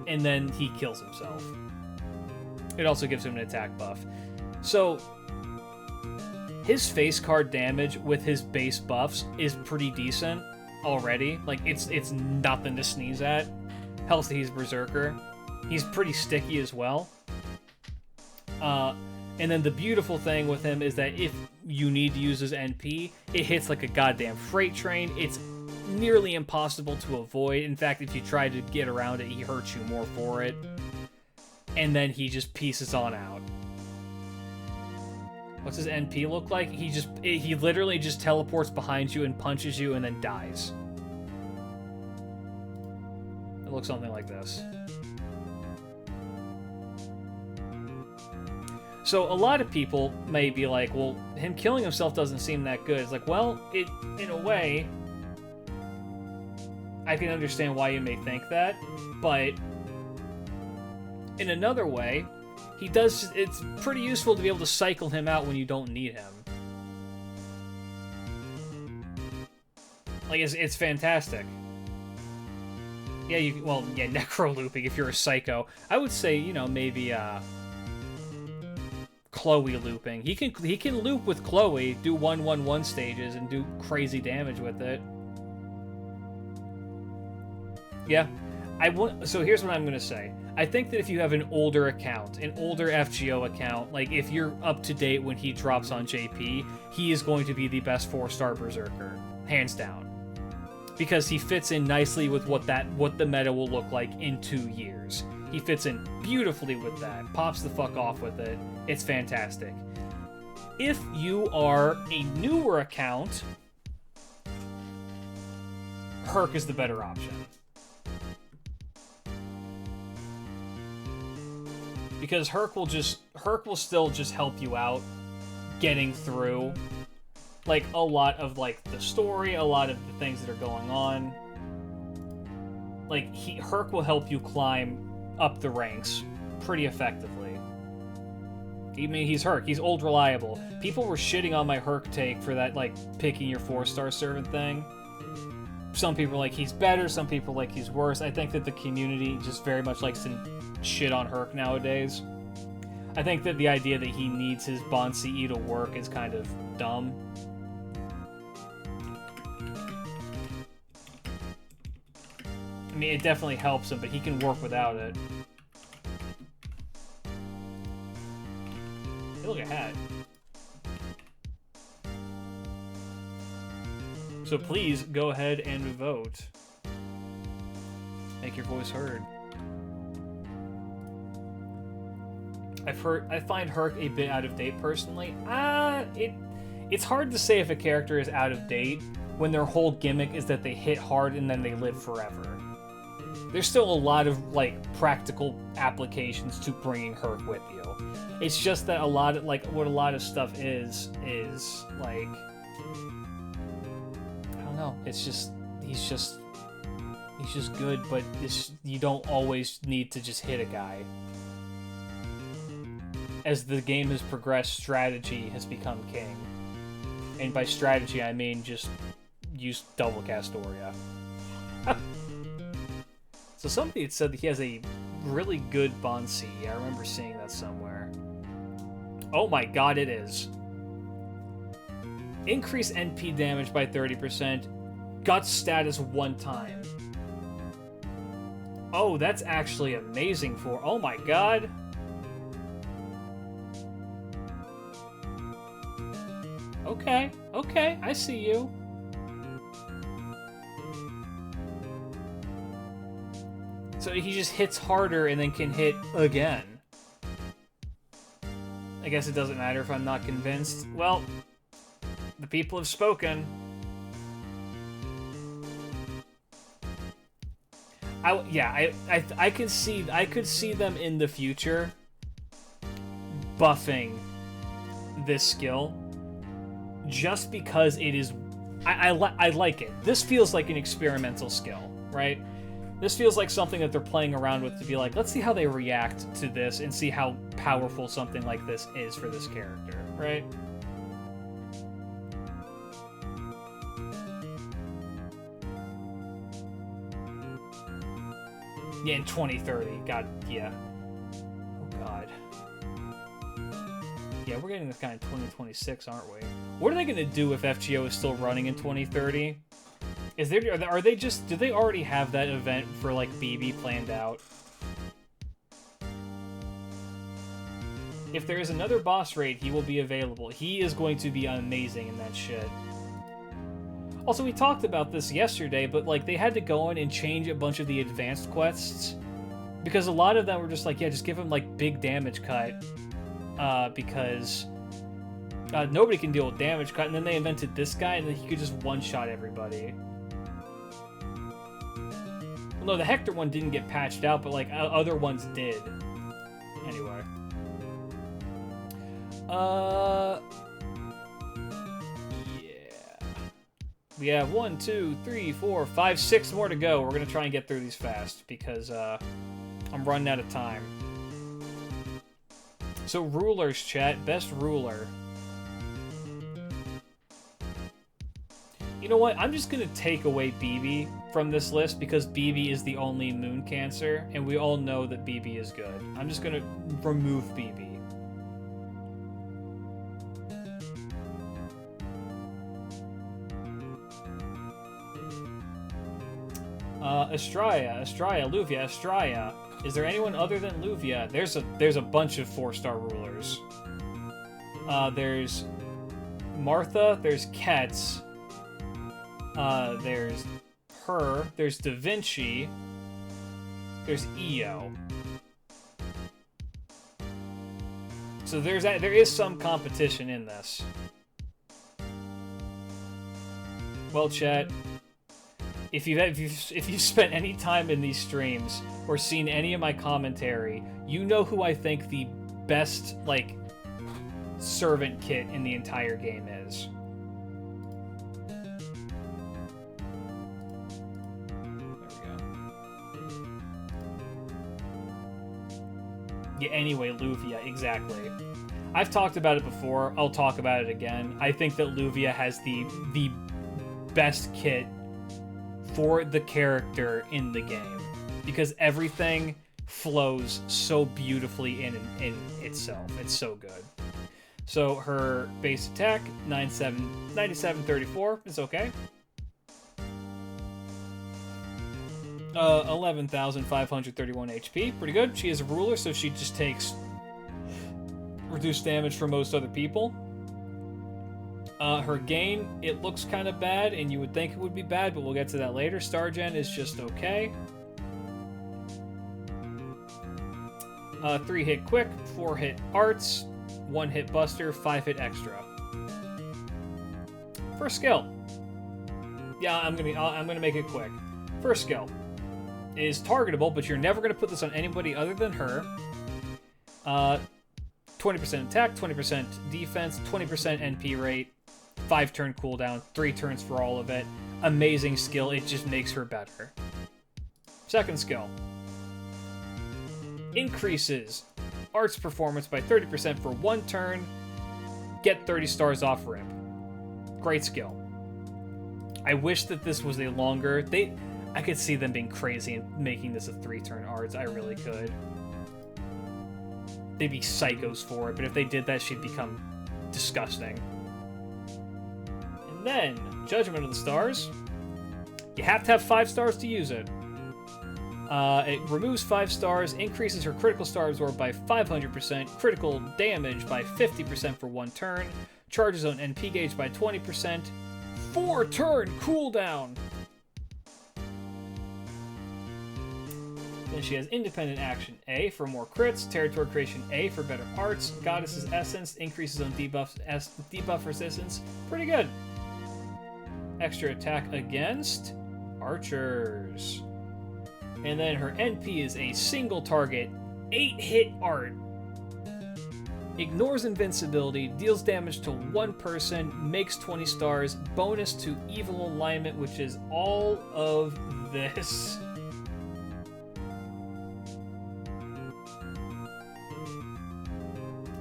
and then he kills himself. It also gives him an attack buff. So, his face card damage with his base buffs is pretty decent already. Like, it's nothing to sneeze at. Hell's he's Berserker. He's pretty sticky as well. And then the beautiful thing with him is that if you need to use his NP, it hits like a goddamn freight train. It's nearly impossible to avoid. In fact, if you try to get around it, he hurts you more for it. And then he just pieces on out. What's his NP look like? He literally just teleports behind you and punches you and then dies. It looks something like this. So a lot of people may be like, well, him killing himself doesn't seem that good. It's like, well, in a way, I can understand why you may think that, but in another way, it's pretty useful to be able to cycle him out when you don't need him. Like, it's fantastic. Yeah, necro looping if you're a psycho. I would say, maybe, Chloe looping. He can loop with Chloe, do 1-1-1 stages, and do crazy damage with it. Yeah. So here's what I'm going to say. I think that if you have an older account, an older FGO account, like if you're up to date when he drops on JP, he is going to be the best 4-star Berserker. Hands down. because he fits in nicely with what the meta will look like in 2 years. He fits in beautifully with that. Pops the fuck off with it. It's fantastic. If you are a newer account, Herc is the better option. Because Herc will still just help you out getting through like a lot of like the story, a lot of the things that are going on. Like Herc will help you climb up the ranks pretty effectively. I mean, he's Herc. He's old reliable. People were shitting on my Herc take for that, like, picking your 4-star servant thing. Some people are like, he's better. Some people are like, he's worse. I think that the community just very much likes to shit on Herc nowadays. I think that the idea that he needs his Bon CE to work is kind of dumb. I mean, it definitely helps him, but he can work without it. Hey, look at hat. So please go ahead and vote. Make your voice heard. I find Herc a bit out of date personally. It's hard to say if a character is out of date when their whole gimmick is that they hit hard and then they live forever. There's still a lot of, like, practical applications to bringing Herc with you. It's just that a lot of, like, what a lot of stuff is, like, I don't know, it's just, he's just good, but you don't always need to just hit a guy. As the game has progressed, strategy has become king. And by strategy, I mean just use double Castoria. So somebody had said that he has a really good Bon CE. I remember seeing that somewhere. Oh my god, it is. Increase NP damage by 30%. Guts status 1 time. Oh, that's actually amazing for... Oh my god. Okay, okay, I see you. So he just hits harder and then can hit again. I guess it doesn't matter if I'm not convinced. Well, the people have spoken. I could see them in the future buffing this skill just because it is I like it. This feels like an experimental skill, right? This feels like something that they're playing around with to be like, let's see how they react to this and see how powerful something like this is for this character, right? Yeah, in 2030. God, yeah. Oh, God. Yeah, we're getting this guy in 2026, aren't we? What are they going to do if FGO is still running in 2030? Are they just... Do they already have that event for, like, BB planned out? If there is another boss raid, he will be available. He is going to be amazing in that shit. Also, we talked about this yesterday, but, like, they had to go in and change a bunch of the advanced quests. Because a lot of them were just like, yeah, just give him, like, big damage cut. Because... nobody can deal with damage cut, and then they invented this guy, and then he could just one-shot everybody. Well, no, the Hector one didn't get patched out, but, like, other ones did. Anyway. Yeah. We have 1, 2, 3, 4, 5, 6 more to go. We're gonna try and get through these fast, because, I'm running out of time. So, rulers, chat. Best ruler. You know what? I'm just gonna take away BB from this list because BB is the only moon cancer, and we all know that BB is good. I'm just gonna remove BB. Estraya, Luvia, Estraya. Is there anyone other than Luvia? There's a bunch of 4-star rulers. There's Martha, there's Ketz. There's her, there's Da Vinci, there's Io. So there is some competition in this. Well, chat, if you've spent any time in these streams or seen any of my commentary, you know who I think the best, like, servant kit in the entire game is. Yeah, anyway, Luvia, exactly. I've talked about it before. I'll talk about it again. I think that Luvia has the best kit for the character in the game because everything flows so beautifully in itself. It's so good. So her base attack, 9734, is okay. 11,531 HP, pretty good. She is a ruler, so she just takes reduced damage from most other people. Her gain, it looks kind of bad, and you would think it would be bad, but we'll get to that later. Star Gen is just okay. 3-hit quick, 4-hit arts, 1-hit buster, 5-hit extra. First skill. Yeah, I'm gonna make it quick. First skill is targetable, but you're never gonna put this on anybody other than her. 20% attack, 20% defense, 20% NP rate, 5-turn cooldown, 3 turns for all of it. Amazing skill, it just makes her better. Second skill. Increases arts performance by 30% for 1 turn. Get 30 stars off rip. Great skill. I wish that this was a longer... I could see them being crazy and making this a 3-turn arts. I really could. They'd be psychos for it, but if they did that, she'd become disgusting. And then, Judgment of the Stars. You have to have 5 stars to use it. It removes 5 stars, increases her critical star absorb by 500%, critical damage by 50% for 1 turn, charges on NP gauge by 20%, 4-turn cooldown! Then she has Independent Action A for more crits, Territory Creation A for better arts, Goddess's Essence increases on debuff resistance. Pretty good. Extra attack against archers. And then her NP is a single target, 8-hit art. Ignores invincibility, deals damage to 1 person, makes 20 stars, bonus to evil alignment, which is all of this.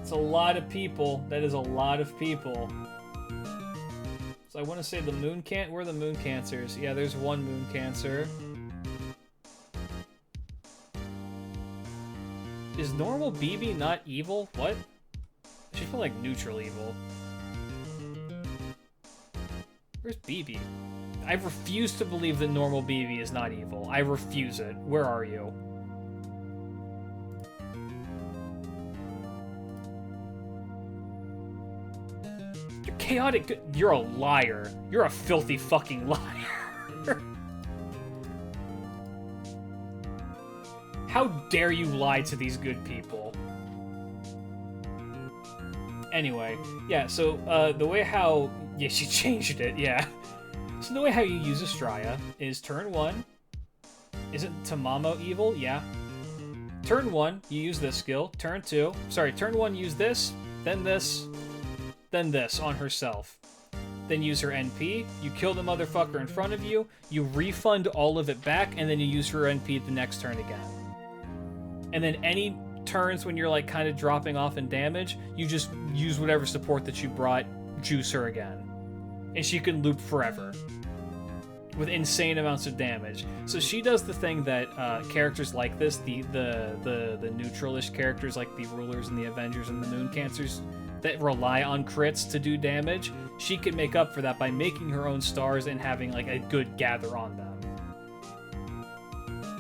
It's a lot of people. That is a lot of people. So I want to say the moon can't. Where are the moon cancers? Yeah, there's 1 moon cancer. Is normal BB not evil? What? She feel like neutral evil. Where's BB? I refuse to believe that normal BB is not evil. I refuse it. Where are you? You're chaotic. You're a liar. You're a filthy fucking liar. How dare you lie to these good people? Anyway, yeah, so, the way how... Yeah, she changed it, yeah. So the way how you use Estrella is turn 1. Isn't Tamamo evil? Yeah. Turn 1, you use this skill. Turn 2... Sorry, turn 1, use this, then this on herself. Then use her NP, you kill the motherfucker in front of you, you refund all of it back, and then you use her NP the next turn again. And then any turns when you're like kind of dropping off in damage, you just use whatever support that you brought, juice her again. And she can loop forever. With insane amounts of damage. So she does the thing that characters like this, the neutralish characters like the Rulers and the Avengers and the Moon Cancers that rely on crits to do damage, she can make up for that by making her own stars and having like a good gather on them.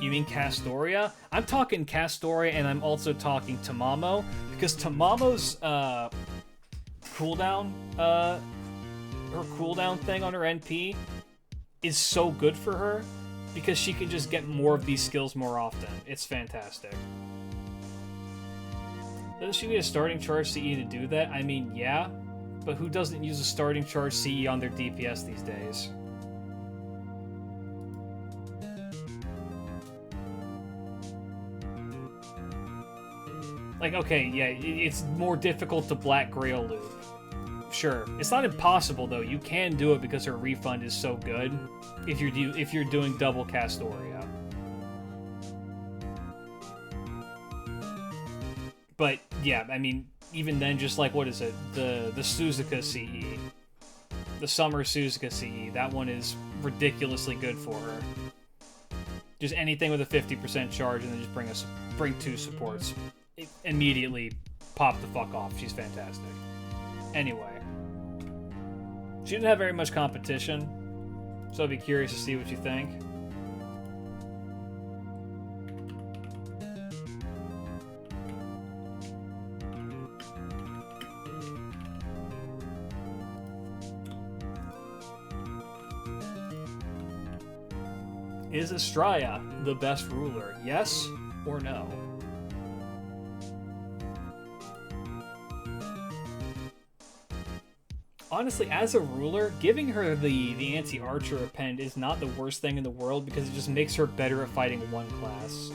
You mean Castoria? I'm talking Castoria, and I'm also talking Tamamo, because Tamamo's cooldown, her cooldown thing on her NP, is so good for her because she can just get more of these skills more often. It's fantastic. Doesn't she need a starting charge CE to do that? I mean, yeah, but who doesn't use a starting charge CE on their DPS these days? Like, okay, yeah, it's more difficult to Black Grail loop. Sure. It's not impossible, though. You can do it because her refund is so good if you're doing double Castoria. But, yeah, I mean, even then, just like, what is it? The Suzuka CE. The Summer Suzuka CE. That one is ridiculously good for her. Just anything with a 50% charge and then just bring 2 supports. It immediately pop the fuck off. She's fantastic. Anyway. She didn't have very much competition, so I'd be curious to see what you think. Is Estrella the best ruler? Yes or no? Honestly, as a ruler, giving her the anti-archer append is not the worst thing in the world because it just makes her better at fighting one class.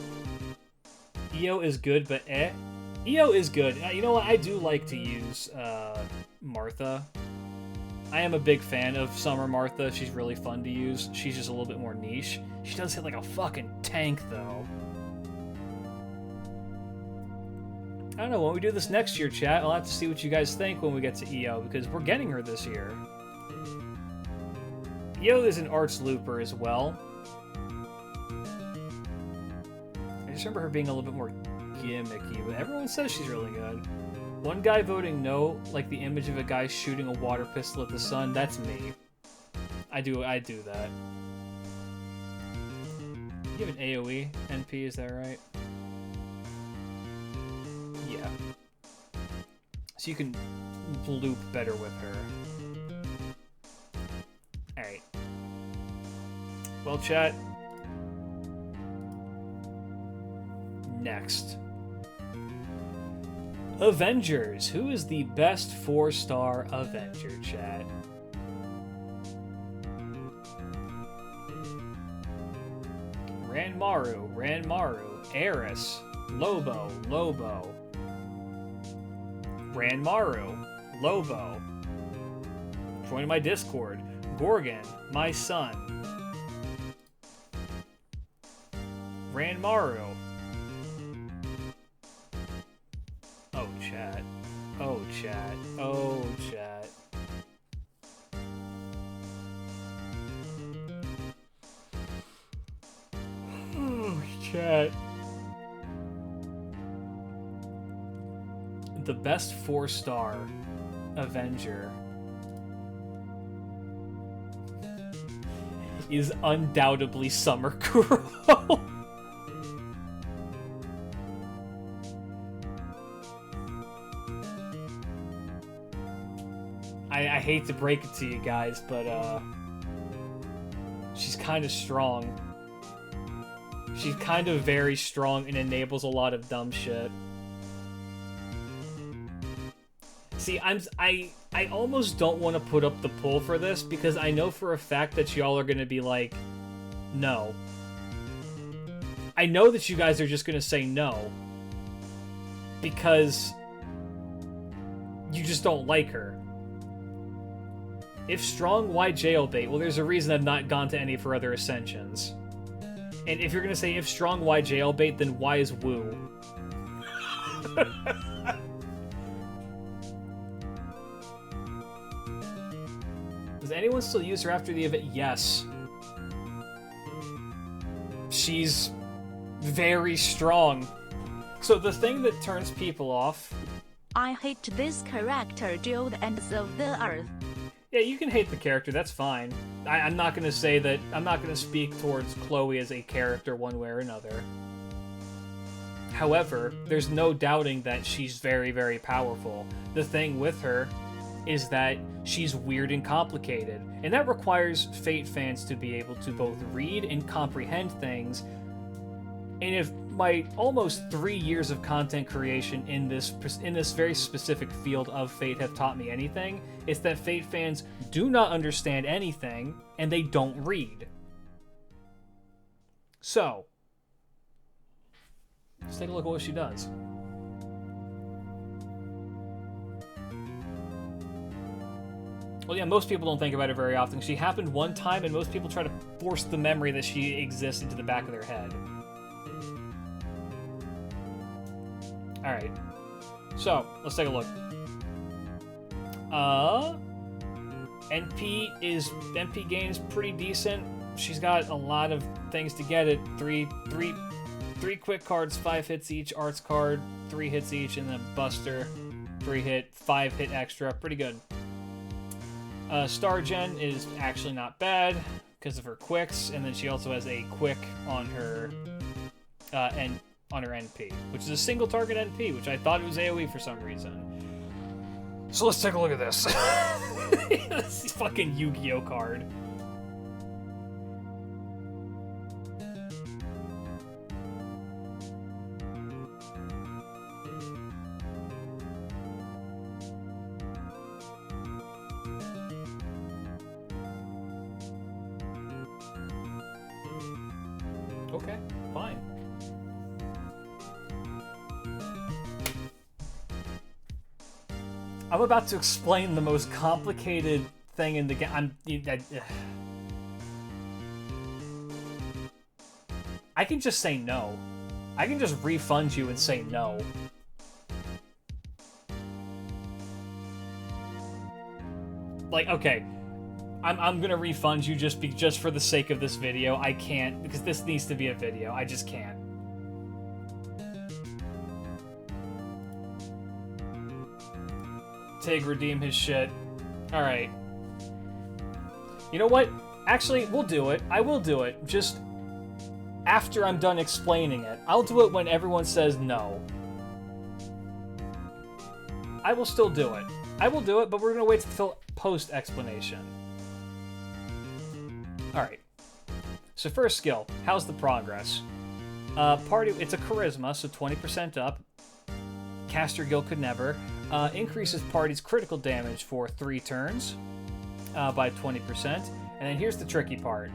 EO is good, but eh. EO is good. You know what? I do like to use Martha. I am a big fan of Summer Martha. She's really fun to use. She's just a little bit more niche. She does hit like a fucking tank, though. I don't know, when we do this next year, chat, I'll have to see what you guys think when we get to EO, because we're getting her this year. EO is an arts looper as well. I just remember her being a little bit more gimmicky, but everyone says she's really good. One guy voting no, like the image of a guy shooting a water pistol at the sun, that's me. I do that. You have an AoE NP, is that right? Yeah. So you can loop better with her. Alright. Well, chat. Next. Avengers. Who is the best 4-star Avenger, chat? Ranmaru, Eris, Lobo, Ranmaru, Lobo. Join my Discord. Gorgon, my son. Ranmaru. Oh, chat. Oh, chat. Oh, chat. Oh, chat. The best 4-star Avenger is undoubtedly Summer Kuro. I hate to break it to you guys, but she's kind of strong. She's kind of very strong and enables a lot of dumb shit. See, I almost don't want to put up the poll for this because I know for a fact that y'all are going to be like, no. I know that you guys are just going to say no because you just don't like her. If strong, why jailbait? Well, there's a reason I've not gone to any of her other ascensions. And if you're going to say if strong, why jailbait, then why is Woo? Does anyone still use her after the event? Yes. She's very strong. So the thing that turns people off... I hate this character till the ends of the earth. Yeah, you can hate the character, that's fine. I'm not going to say that... I'm not going to speak towards Chloe as a character one way or another. However, there's no doubting that she's very, very powerful. The thing with her is that she's weird and complicated. And that requires Fate fans to be able to both read and comprehend things. And if my almost 3 years of content creation in this very specific field of Fate have taught me anything, it's that Fate fans do not understand anything, and they don't read. So, let's take a look at what she does. Well, yeah, most people don't think about it very often. She happened one time, and most people try to force the memory that she exists into the back of their head. Alright. So, let's take a look. NP gain is pretty decent. She's got a lot of things to get it. Three quick cards, 5 hits each. Arts card, 3 hits each, and then Buster, 3 hit, 5 hit extra. Pretty good. Star Gen is actually not bad because of her quicks, and then she also has a quick on her NP, which is a single target NP, which I thought it was AoE for some reason. So let's take a look at this. This fucking Yu-Gi-Oh card. Okay, fine. I'm about to explain the most complicated thing in the game. I can just say no. I can just refund you and say no. Like, okay, I'm gonna refund you just for the sake of this video. I can't, because this needs to be a video. I just can't. Tig, redeem his shit. Alright. You know what? Actually, we'll do it. I will do it. Just after I'm done explaining it. I'll do it when everyone says no. I will still do it. I will do it, but we're gonna wait until post-explanation. Alright. So first skill. How's the progress? Party, it's a charisma, so 20% up. Caster Guild could never. Increases party's critical damage for 3 turns by 20%. And then here's the tricky part.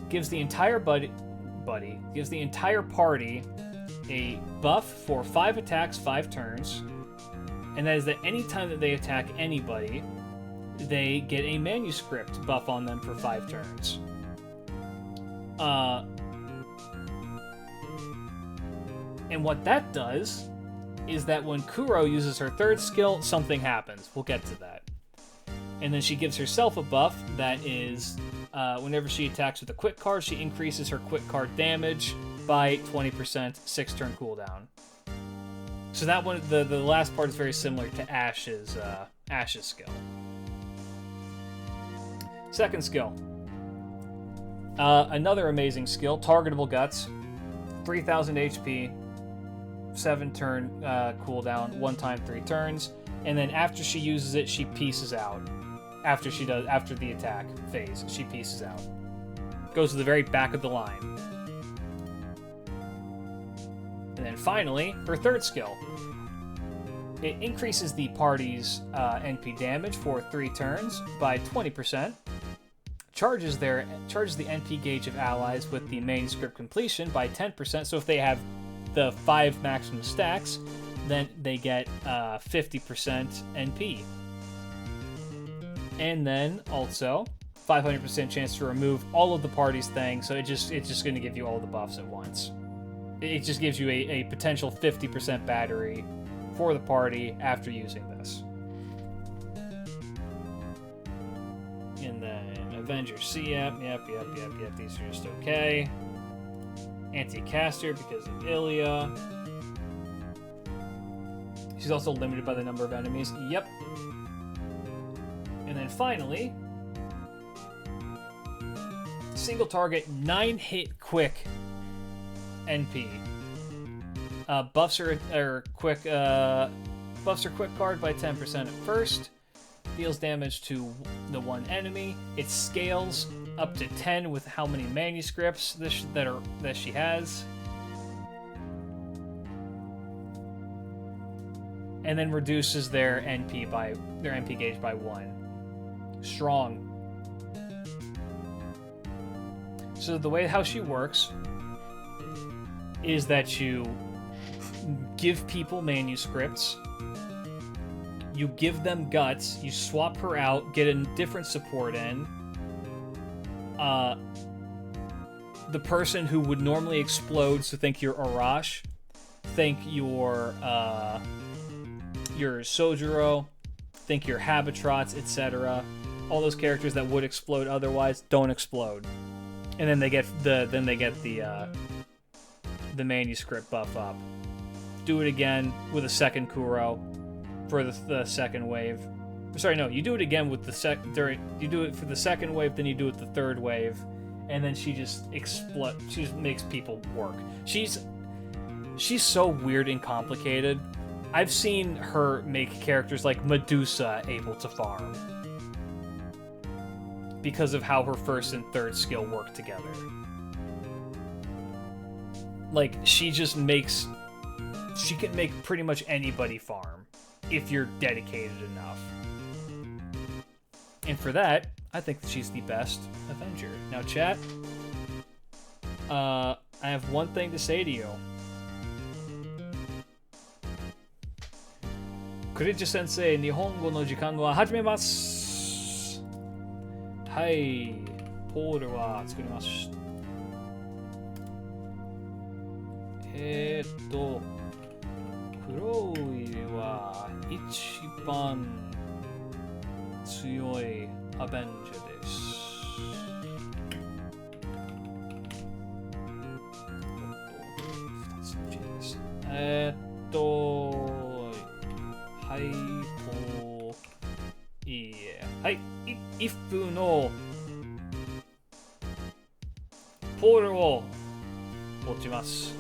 Gives the entire gives the entire party a buff for 5 attacks, 5 turns. And that is that any time that they attack anybody, they get a manuscript buff on them for 5 turns. And what that does is that when Kuro uses her 3rd skill, something happens. We'll get to that. And then she gives herself a buff that is, whenever she attacks with a quick card, she increases her quick card damage by 20%, 6-turn cooldown. So that one, the last part is very similar to Ash's skill. Second skill. Another amazing skill, Targetable Guts. 3,000 HP. 7-turn cooldown, 1 time 3 turns, and then after she uses it, she pieces out. After the attack phase, she pieces out. Goes to the very back of the line. And then finally, her 3rd skill. It increases the party's NP damage for 3 turns by 20%. Charges the NP gauge of allies with the manuscript completion by 10%. So if they have the 5 maximum stacks, then they get 50% NP. And then also 500% chance to remove all of the party's things, so it's just going to give you all the buffs at once. It just gives you a potential 50% battery for the party after using this. And then Avengers, yep, these are just okay. Anti-caster because of Ilya. She's also limited by the number of enemies. Yep. And then finally, single target 9-hit quick NP. Buffs are quick card by 10% at first. Deals damage to the one enemy. It scales up to 10 with how many manuscripts that she has. And then reduces their NP gauge by 1. Strong. So the way how she works is that you give people manuscripts, you give them guts, you swap her out, get a different support in. The person who would normally explode, so think you're Arash, think you're Sojuro, think you're Habitrots, etc. All those characters that would explode otherwise don't explode, and then they get the manuscript buff up. Do it again with a second Kuro for the second wave. Sorry, no, you do it again with you do it for the second wave, then you do it the third wave, and then she just explodes. She just makes people work. She's so weird and complicated. I've seen her make characters like Medusa able to farm because of how her first and third skill work together. Like, she can make pretty much anybody farm if you're dedicated enough. And for that, I think that she's the best Avenger. Now, chat, I have one thing to say to you. Klidge Sensei, 日本語の時間は始めます。はい、ポールは作りました。黒いは一番強いアベンジャーです。2つの G です。はい、はい、一風のポールを持ちます。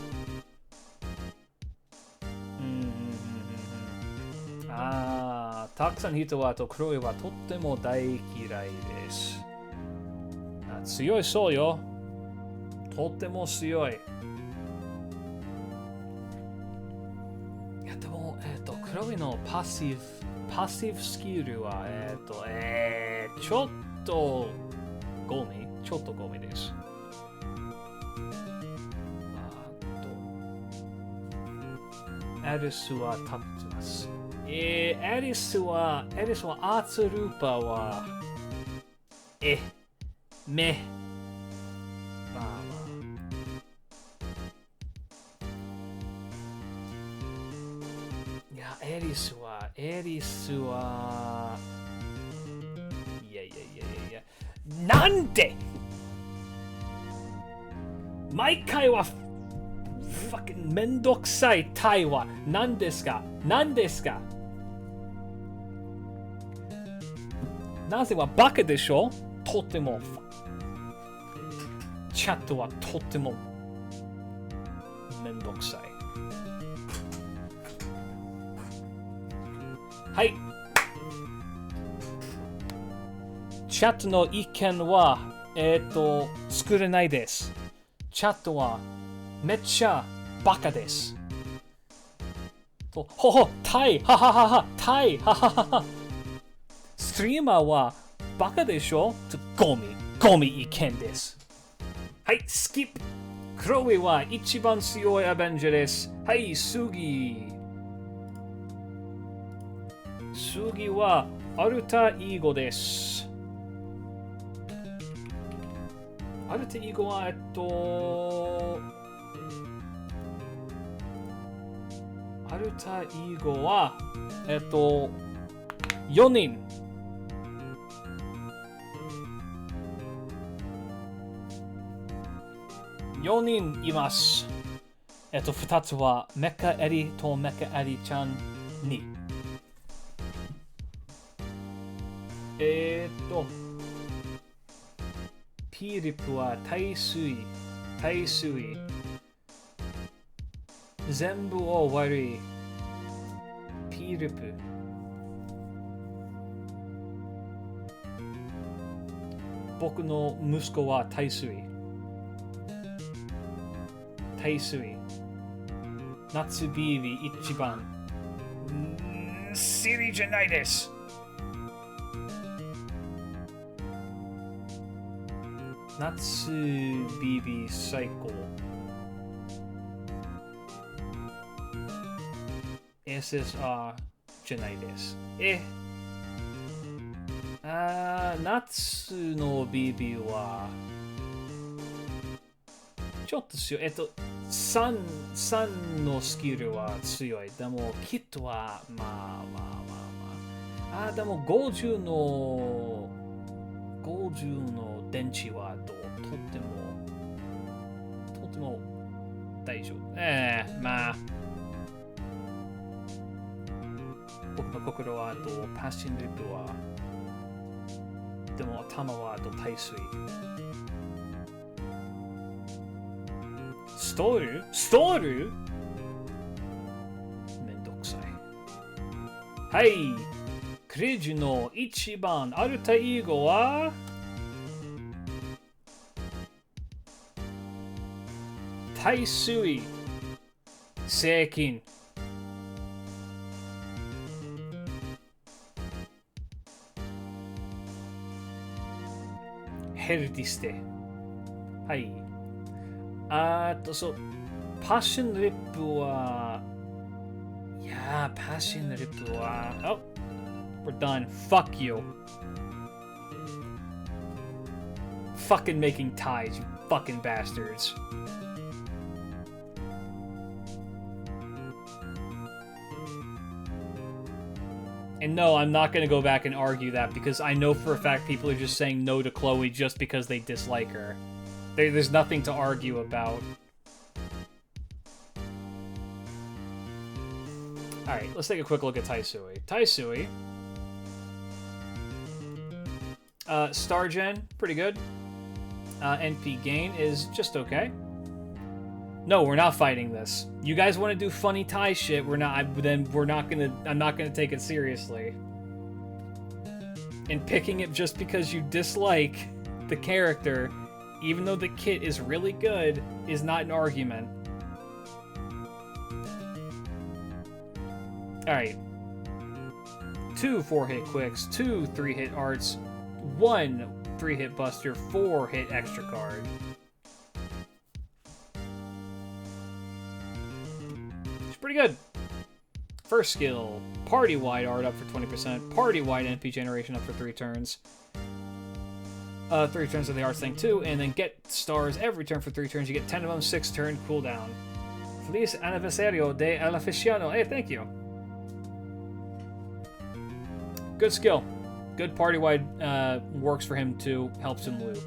たくさん人は黒いはとっても大嫌いです。強いそうよ。とっても強い。いやでも黒いのパッシブスキルはちょっとゴミです。アリスは立ってます。アリスはアーツルーパーはまあいやエリスはいやなんで毎回はfucking めんどくさい対話なんですかなぜはバカでしょ。とってもチャットはとってもめんどくさい。はい、チャットの意見は作れないです。チャットはめっちゃバカです。タイストリーマーはバカでしょ。ゴミ意見です。はい、スキップ。クロウェは一番強いアベンジャーです。はい、次はアルタイーゴです。アルタイーゴは4人。4人います。2つはメカエリとメカエリちゃんに。ピリプは耐水。全部を悪い。ピルプ。僕の息子は大水。大水。夏ビビ一番。シリじゃないです。夏ビビ最高。SSR じゃないです。夏のビビはちょっと強い。3のスキルは強い。でもキットはまあ。でも50の電池はとっても大丈夫。まあ。僕の心はパッションリップはでも頭は耐水。ストールめんどくさい。はい。クリッジの一番アルタイーゴは耐水正金。ヘルティステ。はい。そう。パッションリップは。いやー、パッションリップは。Oh, we're done. Fuck you. Fucking making ties, you fucking bastards. And no, I'm not going to go back and argue that because I know for a fact people are just saying no to Chloe just because they dislike her. There's nothing to argue about. Alright, let's take a quick look at Taisui. Taisui. Star Gen, pretty good. NP gain is just okay. No, we're not fighting this. You guys want to do funny tie shit, I'm not gonna take it seriously. And picking it just because you dislike the character, even though the kit is really good, is not an argument. Alright. 2 4-hit quicks, 2 3-hit arts, 1 3-hit buster, 4-hit extra card. Pretty good. First skill, party-wide art up for 20%, party-wide NP generation up for 3 turns. 3 turns of the arts thing too, and then get stars every turn for 3 turns. You get 10 of them, 6 turn cooldown. Feliz aniversario de el aficionado. Hey, thank you. Good skill. Good party-wide works for him too, helps him loop.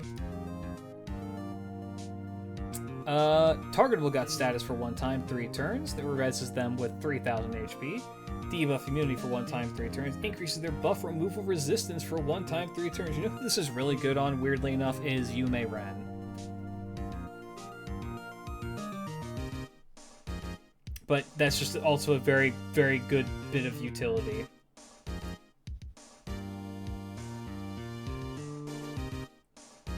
Targetable got status for 1 time, 3 turns. That revises them with 3000 HP. Debuff immunity for 1 time, 3 turns. Increases their buff removal resistance for 1 time, 3 turns. You know who this is really good on, weirdly enough, is Yume Ren. But that's just also a very, very good bit of utility.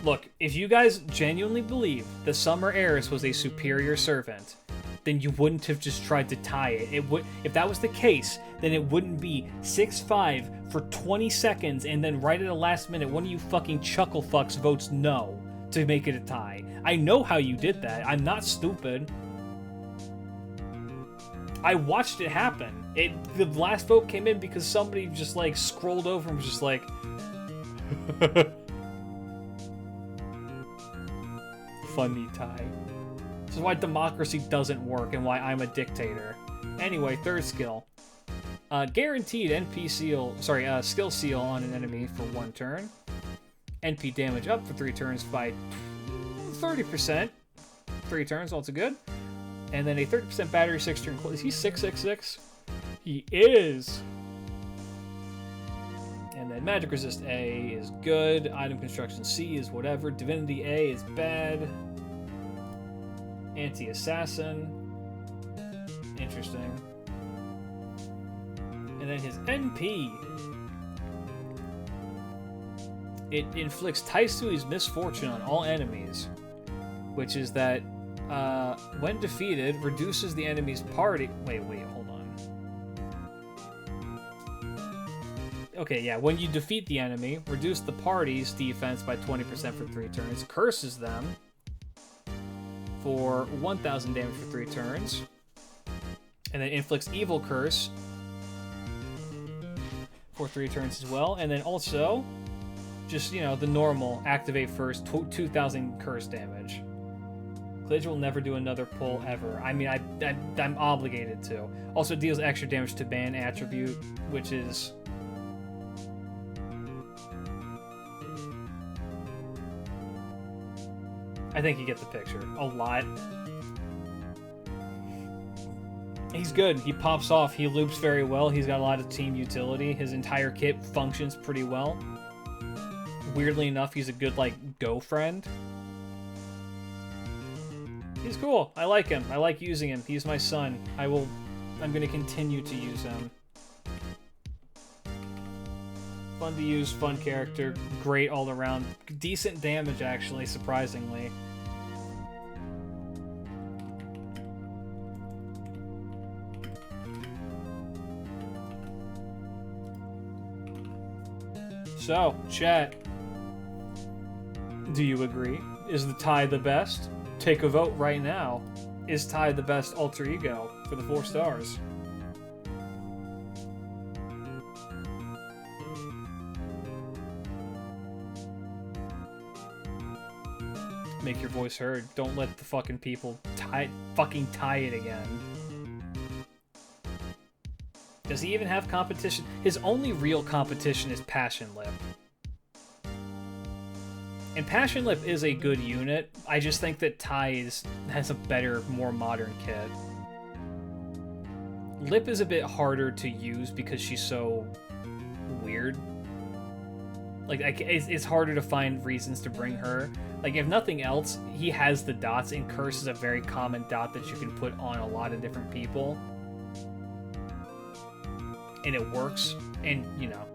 Look, if you guys genuinely believe the Summer Heiress was a superior servant, then you wouldn't have just tried to tie it. If that was the case, then it wouldn't be 6-5 for 20 seconds and then right at the last minute, one of you fucking chuckle fucks votes no to make it a tie. I know how you did that. I'm not stupid. I watched it happen. The last vote came in because somebody just like scrolled over and was just like... funny tie. This is why democracy doesn't work and why I'm a dictator. Anyway, third skill. Guaranteed NP seal, skill seal on an enemy for 1 turn. NP damage up for 3 turns by 30%. 3 turns, also good. And then a 30% battery 6 turn. Is he 666? He is. And then Magic Resist A is good. Item Construction C is whatever. Divinity A is bad. Anti-Assassin. Interesting. And then his NP. It inflicts Taisui's misfortune on all enemies, which is that when defeated, reduces the enemy's party... Wait, hold on. Okay, yeah, when you defeat the enemy, reduce the party's defense by 20% for 3 turns, curses them for 1,000 damage for 3 turns, and then inflicts evil curse for 3 turns as well, and then also, just, you know, the normal, activate first, 2,000 curse damage. Klidge will never do another pull ever. I mean, I'm obligated to. Also deals extra damage to ban attribute, which is... I think you get the picture. A lot. He's good. He pops off. He loops very well. He's got a lot of team utility. His entire kit functions pretty well. Weirdly enough, he's a good, like, go friend. He's cool. I like him. I like using him. He's my son. I'm gonna continue to use him. Fun to use, fun character, great all around. Decent damage, actually, surprisingly. So, chat. Do you agree? Is the Ty the best? Take a vote right now. Is Ty the best alter ego for the 4 stars? Make your voice heard. Don't let the fucking people fucking tie it again. Does he even have competition? His only real competition is Passion Lip. And Passion Lip is a good unit. I just think that Ty has a better, more modern kit. Lip is a bit harder to use because she's so weird. Like, it's harder to find reasons to bring her. Like, if nothing else, he has the dots, and Curse is a very common dot that you can put on a lot of different people. And it works, and, you know.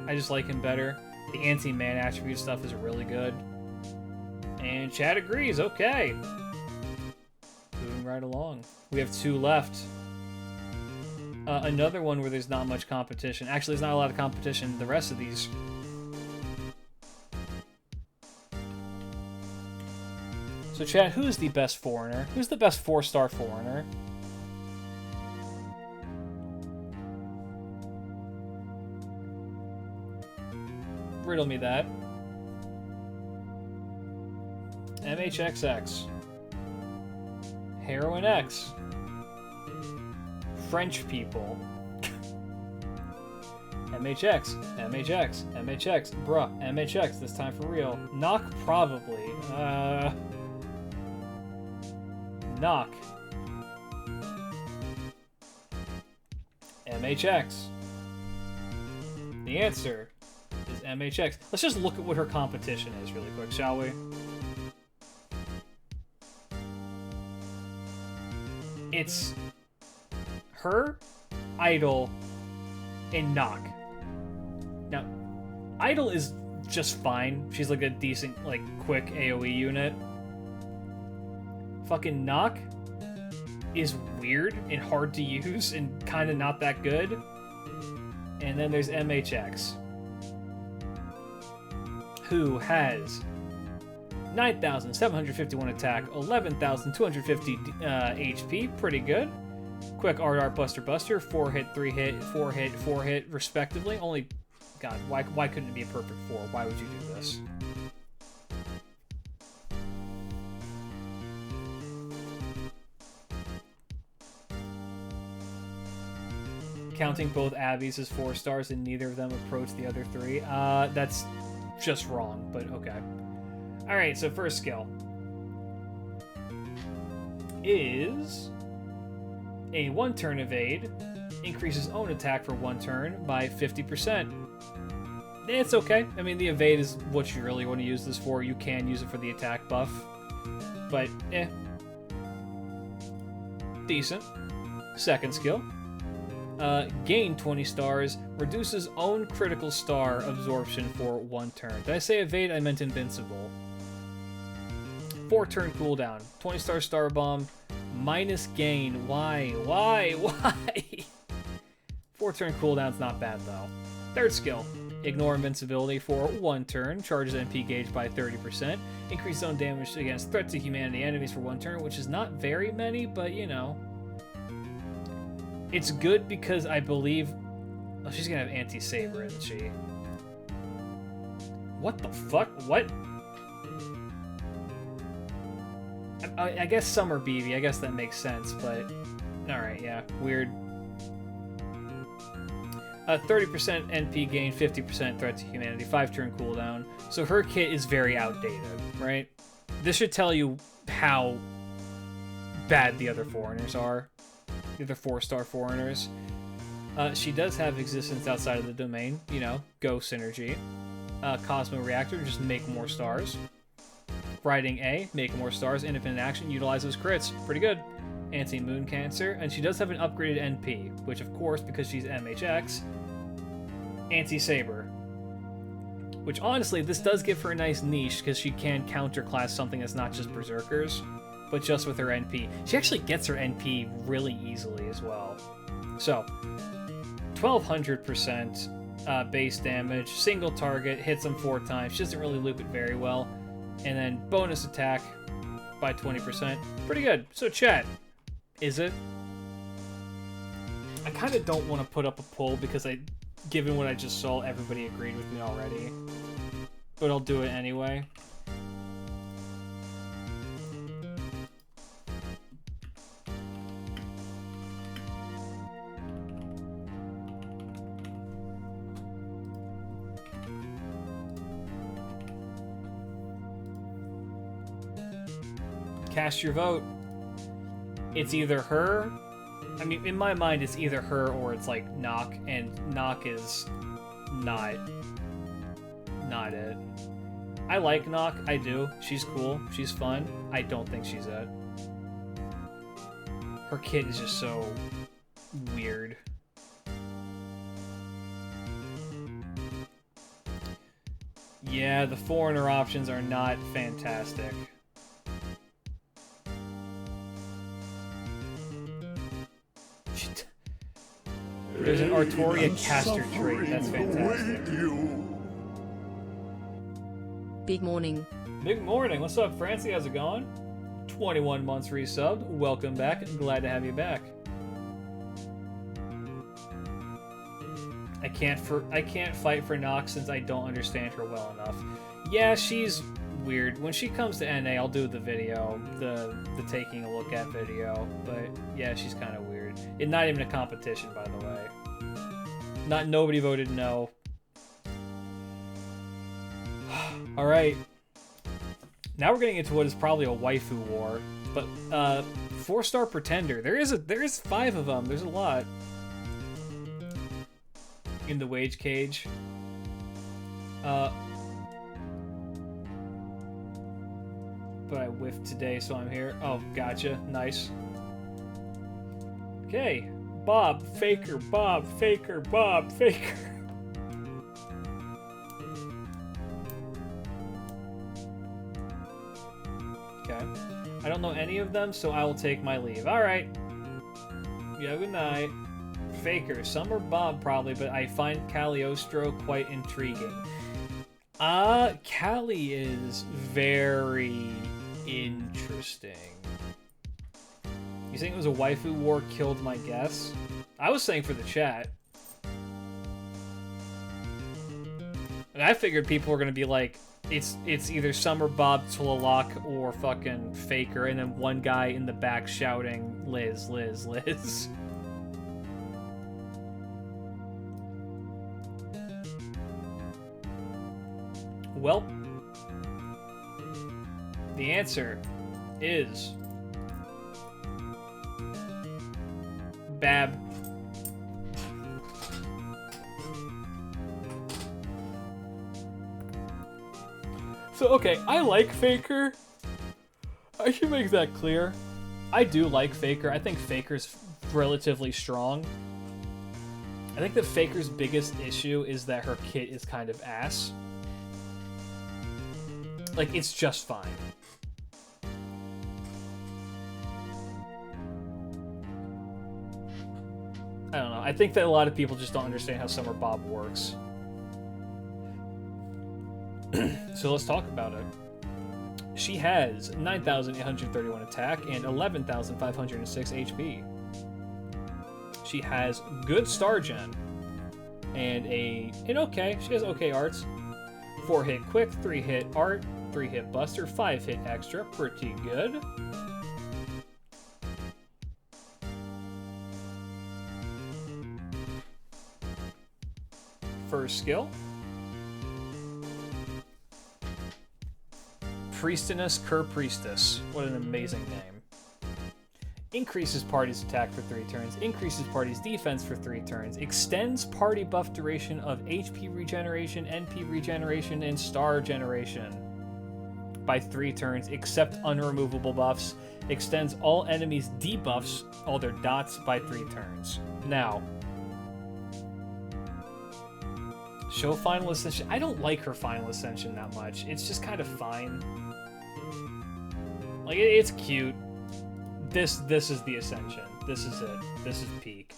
I just like him better. The anti-man attribute stuff is really good. And Chad agrees, okay. Moving right along. We have 2 left. Another one where there's not much competition. Actually, there's not a lot of competition in the rest of these. So Chad, who is the best foreigner? Who's the best 4-star foreigner? Riddle me that. MHXX. Heroin X. French people. MHX. MHX. MHX. Bruh. MHX. This time for real. Knock probably. Knock. MHX. The answer is MHX. Let's just look at what her competition is really quick, shall we? It's her, Idol, and Knock. Now, Idol is just fine. She's like a decent, like, quick AoE unit. Fucking Knock is weird and hard to use and kind of not that good. And then there's MHX, who has 9,751 attack, 11,250 HP, pretty good. Quick art buster, 4 hit, 3 hit, 4 hit, 4 hit, respectively. Only, God, why couldn't it be a perfect 4? Why would you do this? Counting both Abbies as 4 stars and neither of them approach the other 3. That's just wrong, but okay. Alright, so first skill is a 1-turn evade, increases own attack for 1 turn by 50%. It's okay. I mean, the evade is what you really want to use this for. You can use it for the attack buff, but Decent. Second skill. Gain 20 stars, reduces own critical star absorption for 1 turn. Did I say evade? I meant invincible. 4 turn cooldown. 20 star bomb, minus gain. Why? 4 turn cooldown's not bad though. Third skill. Ignore invincibility for 1 turn, charges NP gauge by 30%, increase zone damage against threat to humanity enemies for 1 turn, which is not very many, but you know. It's good because I believe... Oh, she's gonna have anti-saber, isn't she? What the fuck? What? I guess Summer BB, I guess that makes sense, but... Alright, yeah, weird. 30% NP gain, 50% threat to humanity, 5 turn cooldown. So her kit is very outdated, right? This should tell you how bad the other foreigners are. The other 4-star foreigners. She does have existence outside of the domain, you know, go synergy. Cosmo Reactor, just make more stars. Riding A, make more stars. Independent action, utilize those crits. Pretty good. Anti-Moon Cancer, and she does have an upgraded NP, which of course, because she's MHX, Anti-Saber. Which honestly, this does give her a nice niche, because she can counterclass something that's not just Berserkers, but just with her NP. She actually gets her NP really easily as well. So, 1200% base damage, single target, hits them 4 times, she doesn't really loop it very well, and then bonus attack by 20%. Pretty good. So chat, is it? I kind of don't want to put up a poll because given what I just saw, everybody agreed with me already. But I'll do it anyway. Cast your vote. It's either her. I mean, in my mind, it's either her or it's like Knock, and Knock is not it. I like Knock, I do. She's cool, she's fun. I don't think she's it. Her kit is just so weird. Yeah, the foreigner options are not fantastic. There's an Artoria caster trait. That's fantastic. Big morning. Big morning. What's up, Francie? How's it going? 21 months resubbed. Welcome back. Glad to have you back. I can't fight for Nox since I don't understand her well enough. Yeah, she's weird. When she comes to NA, I'll do the video, the taking a look at video. But yeah, she's kind of weird. It's not even a competition, by the way. Nobody voted no. All right. Now we're getting into what is probably a waifu war, but 4-star pretender. There is 5 of them. There's a lot in the wage cage. But I whiffed today, so I'm here. Oh, gotcha. Nice. Okay. Bob, Faker, Bob, Faker, Bob, Faker. Okay. I don't know any of them, so I will take my leave. Alright. Yeah, good night. Faker. Some are Bob, probably, but I find Cagliostro quite intriguing. Callie is very interesting. You saying it was a waifu war killed my guess? I was saying for the chat. And I figured people were gonna be like, it's either Summer Bob Tulalak or fucking Faker, and then one guy in the back shouting, Liz, Liz, Liz. Well, the answer is Bab. So, okay, I like Faker. I should make that clear. I do like Faker. I think Faker's relatively strong. I think that Faker's biggest issue is that her kit is kind of ass. Like, it's just fine. I don't know. I think that a lot of people just don't understand how Summer Bob works. So let's talk about it. She has 9,831 attack and 11,506 HP. She has good star gen and she has okay arts. 4-hit quick, 3-hit art, 3-hit buster, 5-hit extra, pretty good. First skill. Priestess Cur Priestess. What an amazing name. Increases party's attack for 3 turns, increases party's defense for 3 turns, extends party buff duration of HP regeneration, NP regeneration, and star generation by 3 turns, except unremovable buffs, extends all enemies' debuffs, all their dots, by 3 turns. Now, show Final Ascension. I don't like her Final Ascension that much. It's just kind of fine. Like, it's cute. This is the Ascension. This is it. This is peak.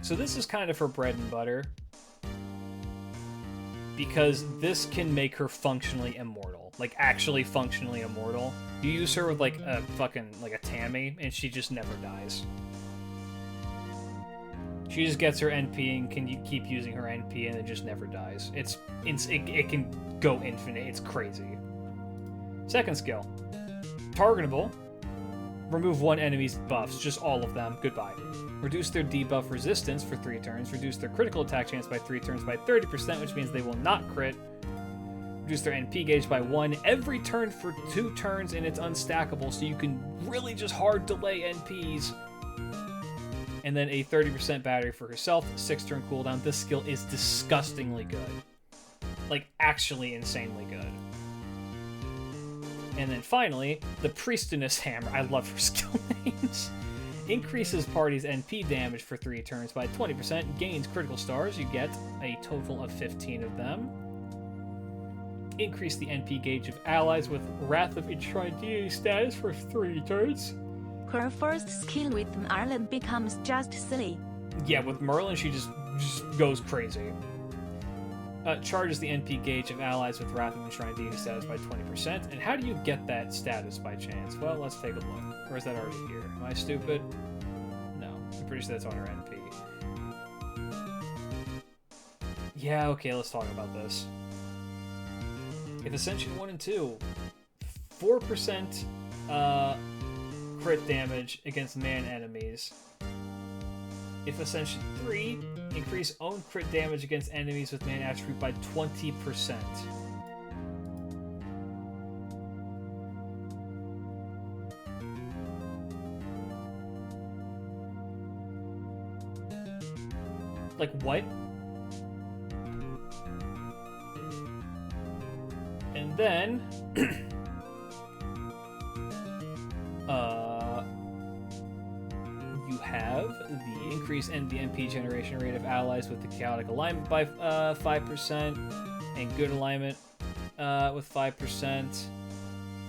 So this is kind of her bread and butter. Because this can make her functionally immortal. Like, actually functionally immortal. You use her with, like, a fucking, like, a Tammy, and she just never dies. She just gets her NP and can keep using her NP and it just never dies. It can go infinite. It's crazy. Second skill. Targetable. Remove 1 enemy's buffs, just all of them. Goodbye. Reduce their debuff resistance for 3 turns. Reduce their critical attack chance by 3 turns by 30%, which means they will not crit. Reduce their NP gauge by 1 every turn for 2 turns, and it's unstackable, so you can really just hard delay NPs. And then a 30% battery for herself, 6-turn cooldown. This skill is disgustingly good. Like, actually insanely good. And then finally, the Priestess Hammer. I love her skill names. Increases party's NP damage for 3 turns by 20%. Gains critical stars. You get a total of 15 of them. Increase the NP gauge of allies with Wrath of Enshrined Deity status for 3 turns. Her first skill with Merlin becomes just silly. Yeah, with Merlin, she just goes crazy. Charges the NP gauge of allies with Wrath of Enshrined Deity status by 20%. And how do you get that status by chance? Well, let's take a look. Or is that already here? Am I stupid? No. I'm pretty sure that's on her NP. Yeah, okay, let's talk about this. If Ascension 1 and 2, 4% crit damage against man enemies. If Ascension 3, increase own crit damage against enemies with man attribute by 20%. Like, what? And then... you have the increase in the NP generation rate of allies with the chaotic alignment by 5%, and good alignment with 5%.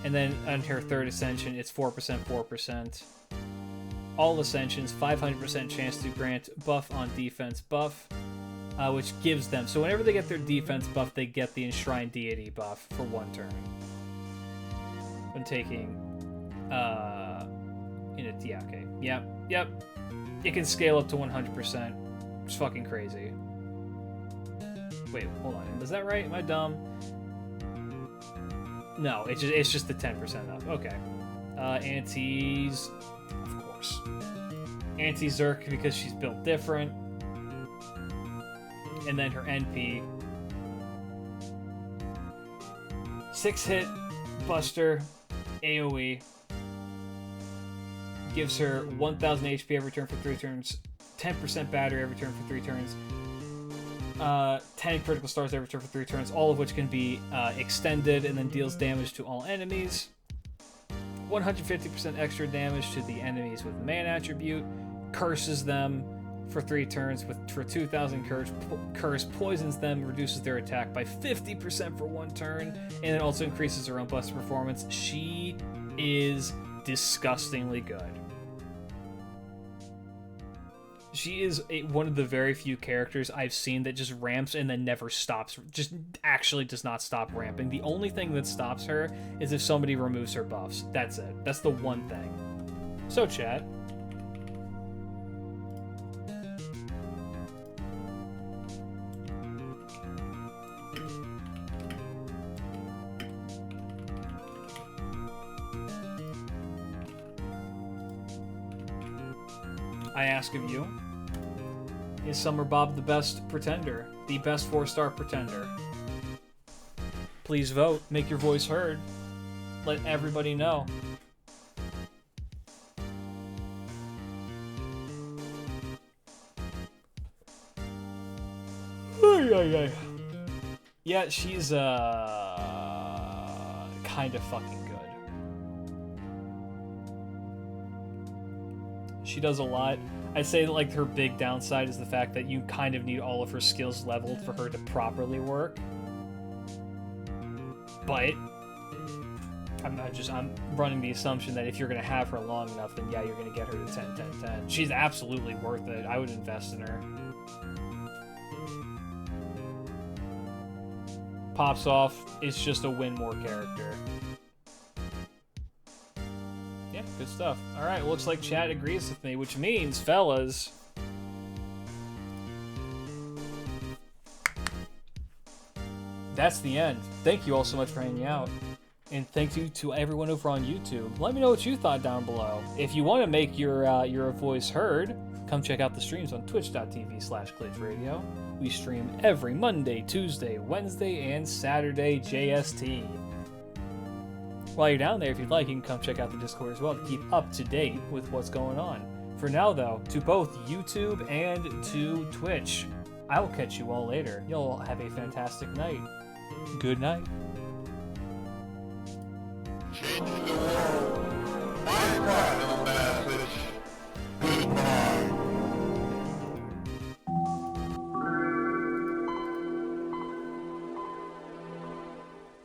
And then on her third ascension, it's 4%, 4%. All ascensions, 500% chance to grant buff on defense buff, which gives them, so whenever they get their defense buff, they get the Enshrined Deity buff for 1 turn. When taking, yeah, okay, yep. It can scale up to 100%. It's fucking crazy. Wait, hold on, is that right? Am I dumb? No, it's just the 10% up. Okay. Anti's, of course. Anti-Zerk because she's built different. And then her NP. 6-hit Buster AoE. Gives her 1,000 HP every turn for 3 turns. 10% battery every turn for 3 turns. 10 critical stars every turn for 3 turns, all of which can be extended, and then deals damage to all enemies. 150% extra damage to the enemies with man attribute. Curses them for 3 turns for 2,000 curse, poisons them, reduces their attack by 50% for 1 turn, and it also increases her own plus performance. She is disgustingly good. She is one of the very few characters I've seen that just ramps and then never stops. Just actually does not stop ramping. The only thing that stops her is if somebody removes her buffs. That's it. That's the one thing. So, chat. I ask of you, is Summer Bob the best pretender? The best 4-star pretender? Please vote. Make your voice heard. Let everybody know. Yeah, she's kind of fucking good. She does a lot. I'd say that, like, her big downside is the fact that you kind of need all of her skills leveled for her to properly work. But I'm running the assumption that if you're gonna have her long enough, then yeah, you're gonna get her to 10, 10, 10. She's absolutely worth it. I would invest in her. Pops off. It's just a win more character. Yeah, good stuff. Alright, looks like chat agrees with me, which means, fellas, that's the end. Thank you all so much for hanging out. And thank you to everyone over on YouTube. Let me know what you thought down below. If you want to make your voice heard, come check out the streams on twitch.tv/klidge radio. We stream every Monday, Tuesday, Wednesday, and Saturday JST. While you're down there, if you'd like, you can come check out the Discord as well to keep up to date with what's going on. For now, though, to both YouTube and to Twitch, I will catch you all later. You'll have a fantastic night. Good night.